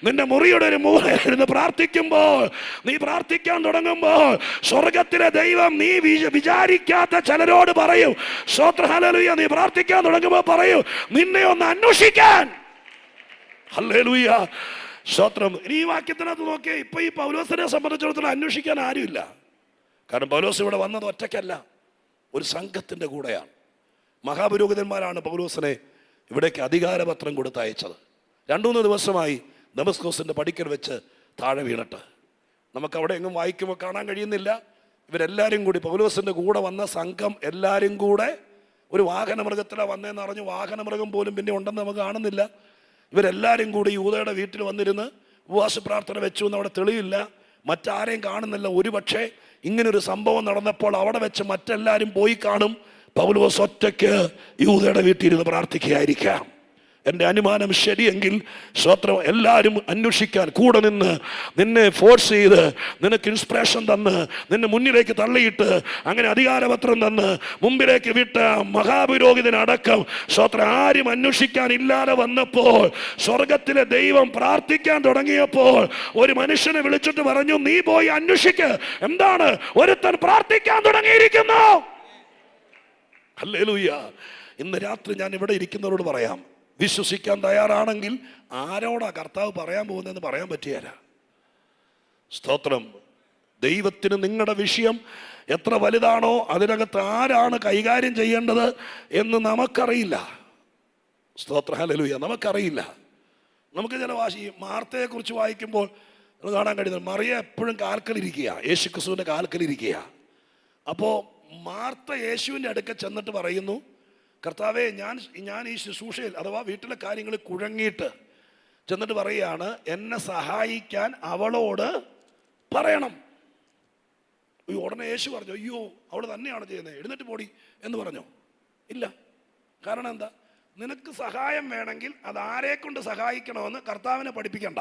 നിന്റെ മുറിയുടെ ഒരു മൂലയിരുന്ന് പ്രാർത്ഥിക്കുമ്പോൾ, നീ പ്രാർത്ഥിക്കാൻ തുടങ്ങുമ്പോൾ സ്വർഗത്തിലെ ദൈവം നീ വിചാരിക്കാത്ത ചിലരോട് പറയും. സ്തോത്രം. ഹല്ലേലൂയ. നീ പ്രാർത്ഥിക്കാൻ തുടങ്ങുമ്പോൾ പറയും, നിന്നെ ഒന്ന് അന്വേഷിക്കാൻ. ഹല്ലേലൂയ. സ്തോത്രം. ഇനി ഈ വാക്യത്തിനകത്ത് നോക്കിയേ, ഇപ്പൊ ഈ പൗലോസിനെ സംബന്ധിച്ചിടത്തോളം അന്വേഷിക്കാൻ ആരുമില്ല. കാരണം പൗലോസ് ഇവിടെ വന്നത് ഒറ്റയ്ക്കല്ല, ഒരു സംഘത്തിൻ്റെ കൂടെയാണ്. മഹാപുരോഹിതന്മാരാണ് പൗലോസിനെ ഇവിടേക്ക് അധികാരപത്രം കൊടുത്ത് അയച്ചത്. 2-3 ദിവസമായി ദമസ്കോസിൻ്റെ പടിക്കൽ വെച്ച് താഴെ വീണിട്ട്. നമുക്ക് അവിടെ എങ്ങും വായിക്കുമ്പോൾ കാണാൻ കഴിയുന്നില്ല. ഇവരെല്ലാവരും കൂടി, പൗലോസിൻ്റെ കൂടെ വന്ന സംഘം എല്ലാവരും കൂടെ ഒരു വാഹനമൃഗത്തിലാണ് വന്നതെന്ന് അറിഞ്ഞു. വാഹനമൃഗം പോലും പിന്നെ ഉണ്ടെന്ന് നമുക്ക് കാണുന്നില്ല. ഇവരെല്ലാവരും കൂടി യൂദയുടെ വീട്ടിൽ വന്നിരുന്ന് ഉപവാസ പ്രാർത്ഥന വെച്ചു എന്ന് അവിടെ തെളിയില്ല. മറ്റാരെയും കാണുന്നില്ല. ഒരുപക്ഷെ ഇങ്ങനൊരു സംഭവം നടന്നപ്പോൾ അവിടെ വെച്ച് മറ്റെല്ലാവരും പോയി കാണും. പൗലോസ് ഒറ്റയ്ക്ക് യൂദയുടെ വീട്ടിൽ ഇരുന്ന് പ്രാർത്ഥിക്കുകയായിരിക്കാം. എൻ്റെ അനുമാനം ശരിയെങ്കിൽ സ്തോത്രം, എല്ലാവരും അന്വേഷിക്കാൻ കൂടെ നിന്ന് നിന്നെ ഫോഴ്സ് ചെയ്ത് നിനക്ക് ഇൻസ്പിറേഷൻ തന്ന് നിന്നെ മുന്നിലേക്ക് തള്ളിയിട്ട് അങ്ങനെ അധികാരപത്രം തന്ന് മുമ്പിലേക്ക് വിട്ട മഹാപുരോഹിതനടക്കം സ്തോത്രം ആരും അന്വേഷിക്കാൻ ഇല്ലാതെ വന്നപ്പോൾ, സ്വർഗത്തിലെ ദൈവം പ്രാർത്ഥിക്കാൻ തുടങ്ങിയപ്പോൾ ഒരു മനുഷ്യനെ വിളിച്ചിട്ട് പറഞ്ഞു, നീ പോയി അന്വേഷിക്ക്. എന്താണ്? ഒരുത്തൻ പ്രാർത്ഥിക്കാൻ തുടങ്ങിയിരിക്കുന്നു. ഹല്ലേലൂയ. ഇന്ന് രാത്രി ഞാൻ ഇവിടെ ഇരിക്കുന്നവരോട് പറയാം, വിശ്വസിക്കാൻ തയ്യാറാണെങ്കിൽ ആരോടാ കർത്താവ് പറയാൻ പോകുന്നതെന്ന് പറയാൻ പറ്റിയല്ല. സ്തോത്രം. ദൈവത്തിന് നിങ്ങളുടെ വിഷയം എത്ര വലുതാണോ അതിനകത്ത് ആരാണ് കൈകാര്യം ചെയ്യേണ്ടത് എന്ന് നമുക്കറിയില്ല. സ്തോത്രം. ഹല്ലേലൂയ. നമുക്കറിയില്ല. നമുക്ക് ചില മാർത്തയെക്കുറിച്ച് വായിക്കുമ്പോൾ കാണാൻ കഴിയുന്നത്, മറിയ എപ്പോഴും കാൽക്കലിരിക്കുക, യേശു ക്രിസ്തുവിൻ്റെ കാൽക്കലിരിക്കുക. അപ്പോൾ മാർത്ത യേശുവിൻ്റെ അടുക്കൽ ചെന്നിട്ട് പറയുന്നു, കർത്താവേ, ഞാൻ ഈ ശുശ്രൂഷയിൽ അഥവാ വീട്ടിലെ കാര്യങ്ങളിൽ കുഴങ്ങിയിട്ട് ചെന്നിട്ട് പറയുകയാണ്, എന്നെ സഹായിക്കാൻ അവളോട് പറയണം. ഉടനെ യേശു പറഞ്ഞു, അയ്യോ അവൾ തന്നെയാണ് ചെയ്യുന്നത്, എഴുന്നേറ്റ് പോടി എന്ന് പറഞ്ഞോ? ഇല്ല. കാരണം എന്താ? നിനക്ക് സഹായം വേണമെങ്കിൽ അത് ആരെ കൊണ്ട് സഹായിക്കണമെന്ന് കർത്താവിനെ പഠിപ്പിക്കണ്ട.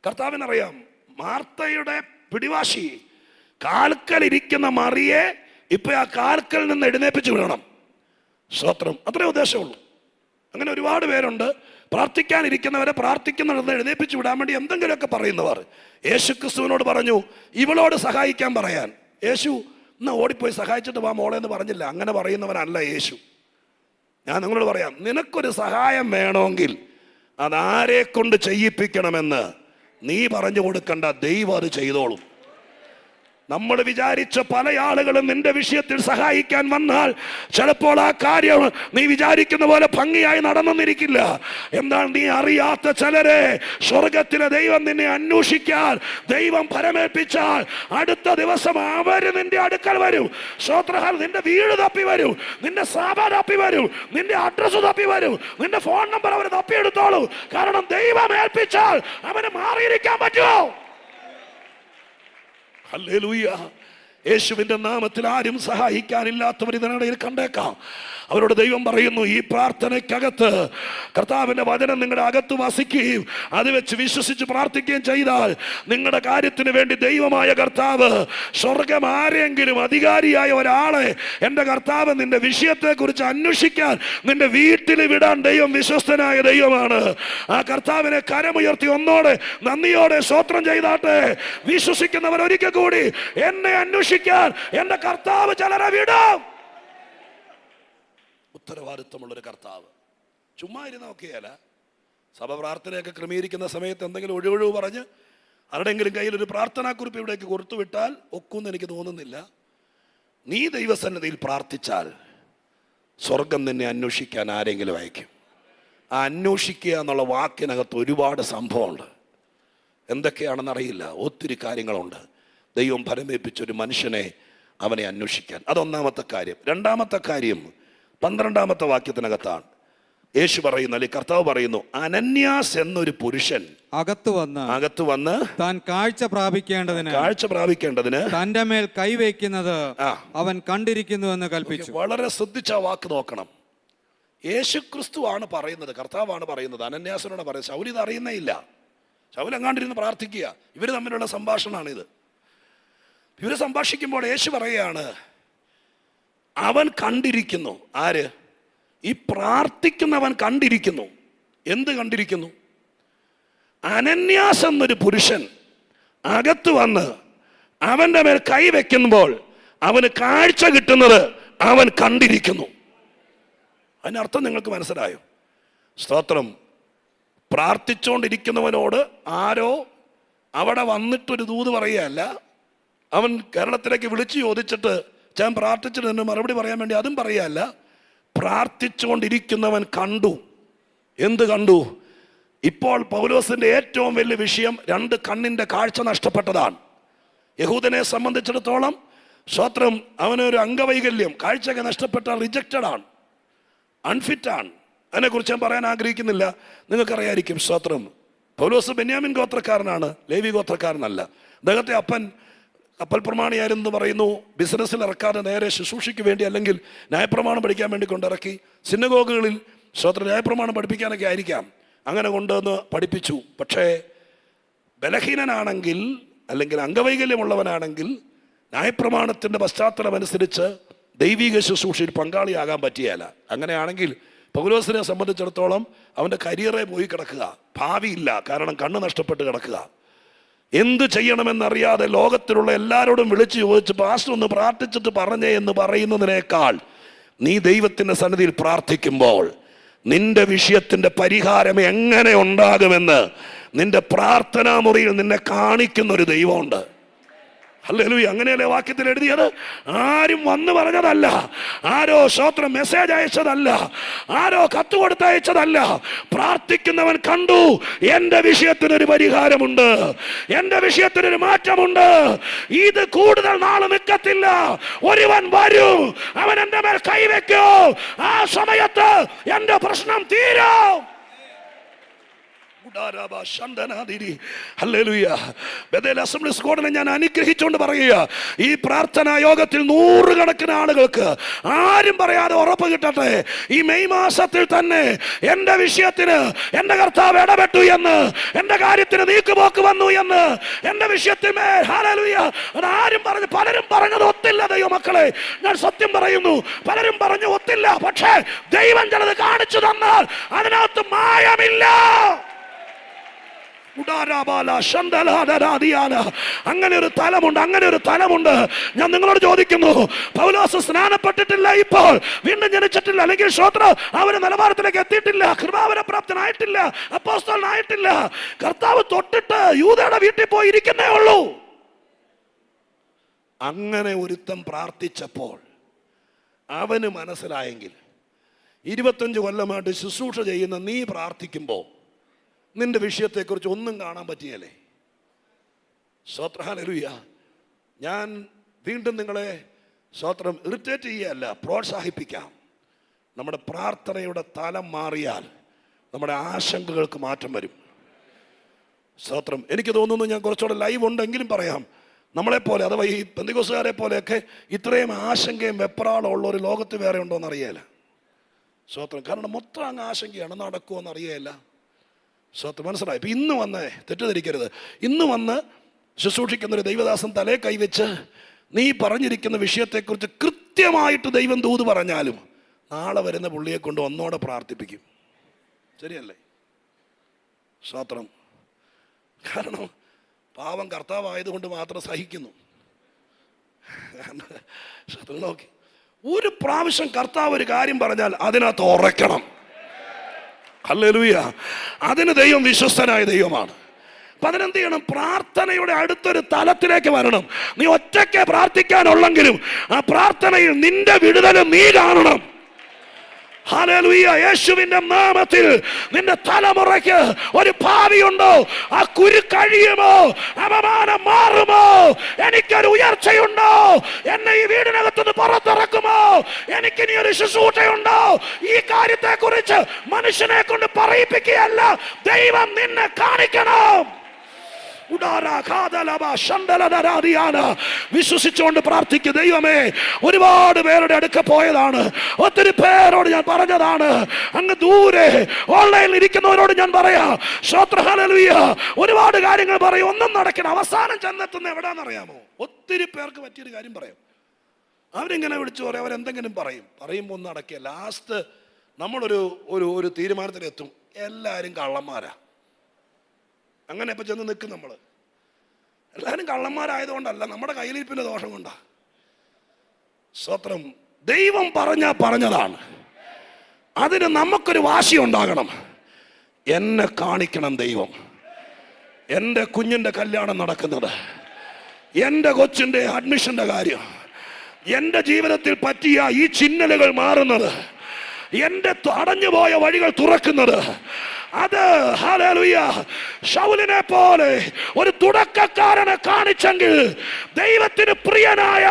കർത്താവിനറിയാം മാർത്തയുടെ പിടിവാശി. കാൽക്കലിരിക്കുന്ന മറിയെ ഇപ്പൊ ആ കാൽക്കൽ നിന്ന് എഴുന്നേപ്പിച്ച് വിടണം. സ്തോത്രം. അത്രേ ഉദ്ദേശമുള്ളൂ. അങ്ങനെ ഒരുപാട് പേരുണ്ട്, പ്രാർത്ഥിക്കാനിരിക്കുന്നവരെ പ്രാർത്ഥിക്കുന്നിടത്ത് എഴുന്നേപ്പിച്ച് വിടാൻ വേണ്ടി എന്തെങ്കിലുമൊക്കെ പറയുന്നവർ. യേശു ക്രിസ്തുവിനോട് പറഞ്ഞു ഇവളോട് സഹായിക്കാൻ പറയാൻ. യേശു എന്നാ ഓടിപ്പോയി സഹായിച്ചിട്ട് വാ മോളെ എന്ന് പറഞ്ഞില്ല. അങ്ങനെ പറയുന്നവനല്ല യേശു. ഞാൻ നിങ്ങളോട് പറയാം, നിനക്കൊരു സഹായം വേണമെങ്കിൽ അതാരെ കൊണ്ട് ചെയ്യിപ്പിക്കണമെന്ന് നീ പറഞ്ഞു കൊടുക്കണ്ട, ദൈവം അത് ചെയ്തോളും. നമ്മൾ വിചാരിച്ച പല ആളുകളും നിന്റെ വിഷയത്തിൽ സഹായിക്കാൻ വന്നാൽ ചിലപ്പോൾ ആ കാര്യം നീ വിചാരിക്കുന്ന പോലെ ഭംഗിയായി നടന്നിരിക്കില്ല. എന്നാൽ നീ അറിയാത്ത ചിലരെ സ്വർഗത്തിലെ ദൈവം നിന്നെ അന്വേഷിക്കാൻ ദൈവം പരമേൽപ്പിച്ചാൽ അടുത്ത ദിവസം അവര് നിന്റെ അടുക്കൽ വരും. സ്തോത്രഹാൽ. നിന്റെ വീട് തപ്പി വരും, നിന്റെ സഭ തപ്പി വരും, നിന്റെ അഡ്രസ് തപ്പി വരും, നിന്റെ ഫോൺ നമ്പർ അവർ തപ്പിയെടുത്തോളൂ. കാരണം ദൈവം ഏൽപ്പിച്ചാൽ അവന് മാറിയിരിക്കാൻ പറ്റുമോ? ഹല്ലേലൂയ. യേശുവിന്റെ നാമത്തിൽ ആരും സഹായിക്കാനില്ലാത്തവർ ഇതിനിടയിൽ കണ്ടേക്കാം. അവരോട് ദൈവം പറയുന്നു, ഈ പ്രാർത്ഥനയ്ക്കകത്ത് കർത്താവിന്റെ വചനം നിങ്ങളുടെ അകത്ത് വസിക്കുകയും അത് വെച്ച് വിശ്വസിച്ച് പ്രാർത്ഥിക്കുകയും ചെയ്താൽ നിങ്ങളുടെ കാര്യത്തിന് വേണ്ടി ദൈവമായ കർത്താവ് സ്വർഗം ആരെങ്കിലും അധികാരിയായ ഒരാളെ എൻ്റെ കർത്താവ് നിന്റെ വിഷയത്തെക്കുറിച്ച് അന്വേഷിക്കാൻ നിന്റെ വീട്ടിൽ വിടാൻ ദൈവം വിശ്വസ്തനായ ദൈവമാണ്. ആ കർത്താവിനെ കരമുയർത്തി ഒന്നോടെ നന്ദിയോടെ സ്തോത്രം ചെയ്താട്ടെ. വിശ്വസിക്കുന്നവർ ഒരിക്കൽ കൂടി എന്നെ അന്വേഷിക്കാൻ എന്റെ കർത്താവ് ചിലരെ വിടും. ഉത്തരവാദിത്വമുള്ളൊരു കർത്താവ്. ചുമ്മാ ഇരുന്ന ഒക്കെയല്ല. സഭ പ്രാർത്ഥനയൊക്കെ ക്രമീകരിക്കുന്ന സമയത്ത് എന്തെങ്കിലും ഒഴിവൊഴിവ് പറഞ്ഞ് ആരുടെയെങ്കിലും കയ്യിൽ ഒരു പ്രാർത്ഥനാക്കുറിപ്പ് ഇവിടേക്ക് കൊടുത്തുവിട്ടാൽ ഒക്കുമെന്ന് എനിക്ക് തോന്നുന്നില്ല. നീ ദൈവസന്നിധിയിൽ പ്രാർത്ഥിച്ചാൽ സ്വർഗം നിന്നെ അന്വേഷിക്കാൻ ആരെങ്കിലും അയക്കും. ആ അന്വേഷിക്കുക എന്നുള്ള വാക്കിനകത്ത് ഒരുപാട് സംഭവമുണ്ട്. എന്തൊക്കെയാണെന്നറിയില്ല, ഒത്തിരി കാര്യങ്ങളുണ്ട്. ദൈവം ഫലമേൽപ്പിച്ചൊരു മനുഷ്യനെ അവനെ അന്വേഷിക്കാൻ. അതൊന്നാമത്തെ കാര്യം. രണ്ടാമത്തെ കാര്യം 12-ാമത്തെ വാക്യത്തിനകത്താണ്. യേശു പറയുന്നു, അല്ലെങ്കിൽ കർത്താവ് പറയുന്നു, അനന്യാസ് എന്നൊരു പുരുഷൻ അകത്തു വന്ന് താൻ കാഴ്ച പ്രാപിക്കേണ്ടതിന് തന്റെ മേൽ കൈവയ്ക്കുന്നത് അവൻ കണ്ടിരിക്കുന്നു എന്ന് കൽപ്പിച്ചു. വളരെ ശ്രദ്ധിച്ച വാക്ക് നോക്കണം. യേശു ക്രിസ്തുവാണ് പറയുന്നത്, കർത്താവാണ് പറയുന്നത്. അനന്യാസിനോട് പറയുന്നത്. ശൗൽ ഇത് അറിയുന്നേ ഇല്ല. ശൗൽ എങ്ങാണ്ടിരുന്ന് പ്രാർത്ഥിക്കുക. ഇവർ തമ്മിലുള്ള സംഭാഷണമാണിത്. ഇവര് സംഭാഷിക്കുമ്പോൾ യേശു പറയുകയാണ്, അവൻ കണ്ടിരിക്കുന്നു. ആര്? ഈ പ്രാർത്ഥിക്കുന്നവൻ കണ്ടിരിക്കുന്നു. എന്ത് കണ്ടിരിക്കുന്നു? അനന്യാസ് എന്നൊരു പുരുഷൻ അകത്ത് വന്ന് അവന്റെ മേൽ കൈവയ്ക്കുമ്പോൾ അവന് കാഴ്ച കിട്ടുന്നത് അവൻ കണ്ടിരിക്കുന്നു. അതിനർത്ഥം നിങ്ങൾക്ക് മനസ്സിലായോ? സ്തോത്രം. പ്രാർത്ഥിച്ചുകൊണ്ടിരിക്കുന്നവനോട് ആരോ അവിടെ വന്നിട്ടൊരു ദൂത് പറയുകയല്ല. അവൻ കേരളത്തിലേക്ക് വിളിച്ചു ചോദിച്ചിട്ട് ഞാൻ പ്രാർത്ഥിച്ചിട്ട് തന്നെ മറുപടി പറയാൻ വേണ്ടി അതും പറയല്ല. പ്രാർത്ഥിച്ചുകൊണ്ടിരിക്കുന്നവൻ കണ്ടു. എന്ത് കണ്ടു? ഇപ്പോൾ പൗലോസിന്റെ ഏറ്റവും വലിയ വിഷയം 2 കണ്ണിന്റെ കാഴ്ച നഷ്ടപ്പെട്ടതാണ്. യഹൂദനെ സംബന്ധിച്ചിടത്തോളം സ്തോത്രം, അവനൊരു അംഗവൈകല്യം, കാഴ്ചയൊക്കെ നഷ്ടപ്പെട്ടാൽ റിജക്റ്റഡ് ആണ്, അൺഫിറ്റ് ആണ്. അതിനെക്കുറിച്ച് ഞാൻ പറയാൻ ആഗ്രഹിക്കുന്നില്ല, നിങ്ങൾക്കറിയായിരിക്കും. സ്തോത്രം. പൗലോസ് ബെന്യാമിൻ ഗോത്രക്കാരനാണ്, ലേവി ഗോത്രക്കാരനല്ല. അദ്ദേഹത്തെ അപ്പൻ കപ്പൽ പ്രമാണിയായിരുന്നു പറയുന്നു. ബിസിനസ്സിൽ ഇറക്കാതെ നേരെ ശുശ്രൂഷയ്ക്ക് വേണ്ടി അല്ലെങ്കിൽ ന്യായപ്രമാണം പഠിക്കാൻ വേണ്ടി കൊണ്ടിറക്കി. സിനഗോഗുകളിൽ ന്യായപ്രമാണം പഠിപ്പിക്കാനൊക്കെ ആയിരിക്കാം അങ്ങനെ കൊണ്ടുവന്ന് പഠിപ്പിച്ചു. പക്ഷേ ബലഹീനനാണെങ്കിൽ അല്ലെങ്കിൽ അംഗവൈകല്യമുള്ളവനാണെങ്കിൽ ന്യായപ്രമാണത്തിൻ്റെ പശ്ചാത്തലം അനുസരിച്ച് ദൈവിക ശുശ്രൂഷയിൽ പങ്കാളിയാകാൻ പറ്റിയല്ല. അങ്ങനെയാണെങ്കിൽ പൗലോസിനെ സംബന്ധിച്ചിടത്തോളം അവൻ്റെ കരിയറെ പോയി കിടക്കുക, ഭാവിയില്ല. കാരണം കണ്ണ് നഷ്ടപ്പെട്ട് കിടക്കുക. എന്ത് ചെയ്യണമെന്നറിയാതെ ലോകത്തിലുള്ള എല്ലാവരോടും വിളിച്ചു ചോദിച്ച് പാസ്റ്റർ ഒന്ന് പ്രാർത്ഥിച്ചിട്ട് പറഞ്ഞേ എന്ന് പറയുന്നതിനേക്കാൾ നീ ദൈവത്തിൻ്റെ സന്നിധിയിൽ പ്രാർത്ഥിക്കുമ്പോൾ നിന്റെ വിഷയത്തിൻ്റെ പരിഹാരം എങ്ങനെ ഉണ്ടാകുമെന്ന് നിന്റെ പ്രാർത്ഥനാ മുറിയിൽ നിന്നെ കാണിക്കുന്നൊരു ദൈവമുണ്ട്. ഹല്ലേലൂയ. അങ്ങനെയല്ലേ വാക്യത്തിൽ എഴുതിയത്? ആരും വന്ന് പറഞ്ഞതല്ല, ആരോ സ്തോത്രം മെസ്സേജ് അയച്ചതല്ല, ആരോ കത്ത് കൊടുത്തയച്ചതല്ല. പ്രാർത്ഥിക്കുന്നവൻ കണ്ടു, എൻ്റെ വിഷയത്തിനൊരു പരിഹാരമുണ്ട്, എൻ്റെ വിഷയത്തിനൊരു മാറ്റമുണ്ട്. ഇത് കൂടുതൽ നാൾ നിൽക്കത്തില്ല. ഒരുവൻ വരും, അവൻ എൻ്റെ മേൽ കൈവയ്ക്കും, ആ സമയത്ത് എൻ്റെ പ്രശ്നം തീരും. ഹല്ലേലൂയ. ബഥേൽ അസംബ്ലീസ് കോഡിനെ ഞാൻ അനുഗ്രഹിച്ചുകൊണ്ട് പറയുക, ഈ പ്രാർത്ഥനാ യോഗത്തിൽ 100 കണക്കിന് ആളുകൾക്ക് ആരും പറയാതെ ഉറപ്പ് കിട്ടട്ടെ, ഈ മെയ് മാസത്തിൽ തന്നെ എന്റെ വിഷയത്തിന് എന്റെ കർത്താവ് ഇടപെട്ടു എന്ന്, എന്റെ കാര്യത്തിന് നീക്കുപോക്ക് വന്നു എന്ന്, എന്റെ വിഷയത്തിന് ഹല്ലേലൂയ. അതാരും പറഞ്ഞു, പലരും പറഞ്ഞത് ഒത്തില്ല ദൈവമക്കളെ, ഞാൻ സത്യം പറയുന്നു, പലരും പറഞ്ഞു ഒത്തില്ല. പക്ഷേ ദൈവം ചിലത് കാണിച്ചു തന്നാൽ അതിനകത്ത് മായമില്ല. അങ്ങനെ ഒരു തലമുണ്ട്, അങ്ങനെ ഒരു തലമുണ്ട്. ഞാൻ നിങ്ങളോട് ചോദിക്കുന്നു, പൗലോസ് സ്നാനപ്പെട്ടിട്ടില്ല, ഇപ്പോൾ വീണ്ടും ജനിച്ചിട്ടില്ല, അല്ലെങ്കിൽ ശ്രോത്ര അവന് നിലവാരത്തിലേക്ക് എത്തിയിട്ടില്ല, കൃപാവരപ്രാപ്തനായിട്ടില്ല, അപ്പോസ്തലനായിട്ടില്ല. കർത്താവ് തൊട്ടിട്ട് യൂദയുടെ വീട്ടിൽ പോയി ഇരിക്കുന്നേ ഉള്ളൂ. അങ്ങനെ ഒരുത്തം പ്രാർത്ഥിച്ചപ്പോൾ അവന് മനസ്സിലായെങ്കിൽ 25 കൊല്ലമായിട്ട് ശുശ്രൂഷ ചെയ്യുന്ന നീ പ്രാർത്ഥിക്കുമ്പോൾ നിന്റെ വിഷയത്തെക്കുറിച്ച് ഒന്നും കാണാൻ പറ്റിയല്ലേ? സ്തോത്രം, ഹല്ലേലൂയ. ഞാൻ വീണ്ടും നിങ്ങളെ സ്തോത്രം ഇറിറ്റേറ്റ് ചെയ്യല്ല, പ്രോത്സാഹിപ്പിക്കാം. നമ്മുടെ പ്രാർത്ഥനയുടെ തലം മാറിയാൽ നമ്മുടെ ആശങ്കകൾക്ക് മാറ്റം വരും. സ്തോത്രം. എനിക്ക് തോന്നുന്നു ഞാൻ കുറച്ചുകൂടെ ലൈവ് ഉണ്ടെങ്കിലും പറയാം, നമ്മളെപ്പോലെ അഥവാ ഈ പെന്തിക്കോസ്തുകാരെ പോലെയൊക്കെ ഇത്രയും ആശങ്കയും വെപ്രാളം ഉള്ള ഒരു ലോകത്ത് വേറെ ഉണ്ടോയെന്ന് അറിയേല. സ്തോത്രം. കാരണം മൊത്തം അങ്ങ് ആശങ്കയാണ്, നടക്കുമെന്ന് അറിയേല. സ്തോത്രം. മനസ്സിലായി? ഇപ്പം ഇന്ന് വന്ന് തെറ്റിദ്ധരിക്കരുത്, ഇന്ന് വന്ന് ശുശ്രൂഷിക്കുന്നൊരു ദൈവദാസൻ തലേ കൈവച്ച് നീ പറഞ്ഞിരിക്കുന്ന വിഷയത്തെക്കുറിച്ച് കൃത്യമായിട്ട് ദൈവം ദൂത് പറഞ്ഞാലും നാളെ വരുന്ന പുള്ളിയെ കൊണ്ട് ഒന്നോടെ പ്രാർത്ഥിപ്പിക്കും. ശരിയല്ലേ? സ്തോത്രം. കാരണം പാവം കർത്താവായതുകൊണ്ട് മാത്രം സഹിക്കുന്നു. നോക്കി, ഒരു പ്രാവശ്യം കർത്താവ് ഒരു കാര്യം പറഞ്ഞാൽ അതിനകത്ത് ഉറക്കണം. ഹല്ലേലൂയ. അതിന് ദൈവം വിശ്വസ്തനായ ദൈവമാണ്. അപ്പൊ അതിനെന്ത് ചെയ്യണം? പ്രാർത്ഥനയുടെ അടുത്തൊരു തലത്തിലേക്ക് വരണം. നീ ഒറ്റയ്ക്ക് പ്രാർത്ഥിക്കാനുള്ളെങ്കിലും ആ പ്രാർത്ഥനയിൽ നിന്റെ വിടുതലും നീ കാണണം. ഹല്ലേലൂയ. യേശുവിന്റെ നാമത്തിൽ നിന്റെ തലമുറയ്ക്ക് ഒരു ഭാവിയുണ്ടോ? ആ കുരു കഴിയുമോ? അപമാനം മാറുമോ? എനിക്കൊരു ഉയർച്ചയുണ്ടോ? എന്നെ ഈ വീടിനകത്തുനിന്ന് പുറത്തിറക്കുമോ? എനിക്കിനി ഒരു ശുശ്രൂഷയുണ്ടോ? ഈ കാര്യത്തെ കുറിച്ച് മനുഷ്യനെ കൊണ്ട് പറയിപ്പിക്കുകയല്ല, ദൈവം നിന്നെ കാണിക്കണം. വിശ്വസിച്ചുകൊണ്ട് പ്രാർത്ഥിക്കുക. ദൈവമേ, ഒരുപാട് പേരുടെ അടുക്ക പോയതാണ്, ഒത്തിരി പേരോട് ഞാൻ പറഞ്ഞതാണ്, അങ്ങ് ദൂരെ ഓൺലൈനിൽ ഇരിക്കുന്നവരോട് ഞാൻ പറയാം, സ്തോത്രം, ഹല്ലേലൂയ, ഒരുപാട് കാര്യങ്ങൾ പറയും, ഒന്നും നടക്കണം. അവസാനം ചെന്നെത്തുന്ന എവിടാന്നറിയാമോ? ഒത്തിരി പേർക്ക് പറ്റിയൊരു കാര്യം പറയും. അവരിങ്ങനെ വിളിച്ചു പറയും, അവരെന്തെങ്കിലും പറയുമ്പോൾ ഒന്നും നടക്കുക. ലാസ്റ്റ് നമ്മളൊരു ഒരു തീരുമാനത്തിലെത്തും, എല്ലാവരും കള്ളന്മാരാ. അങ്ങനെ ഇപ്പം ചെന്ന് നിൽക്കും. നമ്മൾ എല്ലാവരും കള്ളന്മാരായതുകൊണ്ടല്ല, നമ്മുടെ കയ്യിലിരിപ്പിൻ്റെ ദോഷം കൊണ്ടാ. സ്തോത്രം. ദൈവം പറഞ്ഞതാണ്. അതിന് നമുക്കൊരു വാശി ഉണ്ടാകണം. എന്നെ കാണിക്കണം ദൈവം. എൻ്റെ കുഞ്ഞിൻ്റെ കല്യാണം നടക്കുന്നത്, എൻ്റെ കൊച്ചിൻ്റെ അഡ്മിഷൻ്റെ കാര്യം, എൻ്റെ ജീവിതത്തിൽ പറ്റിയ ഈ ചിഹ്നലുകൾ മാറുന്നത്, എൻ്റെ അടഞ്ഞുപോയ വഴികൾ തുറക്കുന്നത്, അത് ഹല്ലേലൂയ ശൗലിനെ പോലെ ഒരു തുടക്കക്കാരനെ കാണിച്ചെങ്കിൽ ദൈവത്തിന് പ്രിയനായ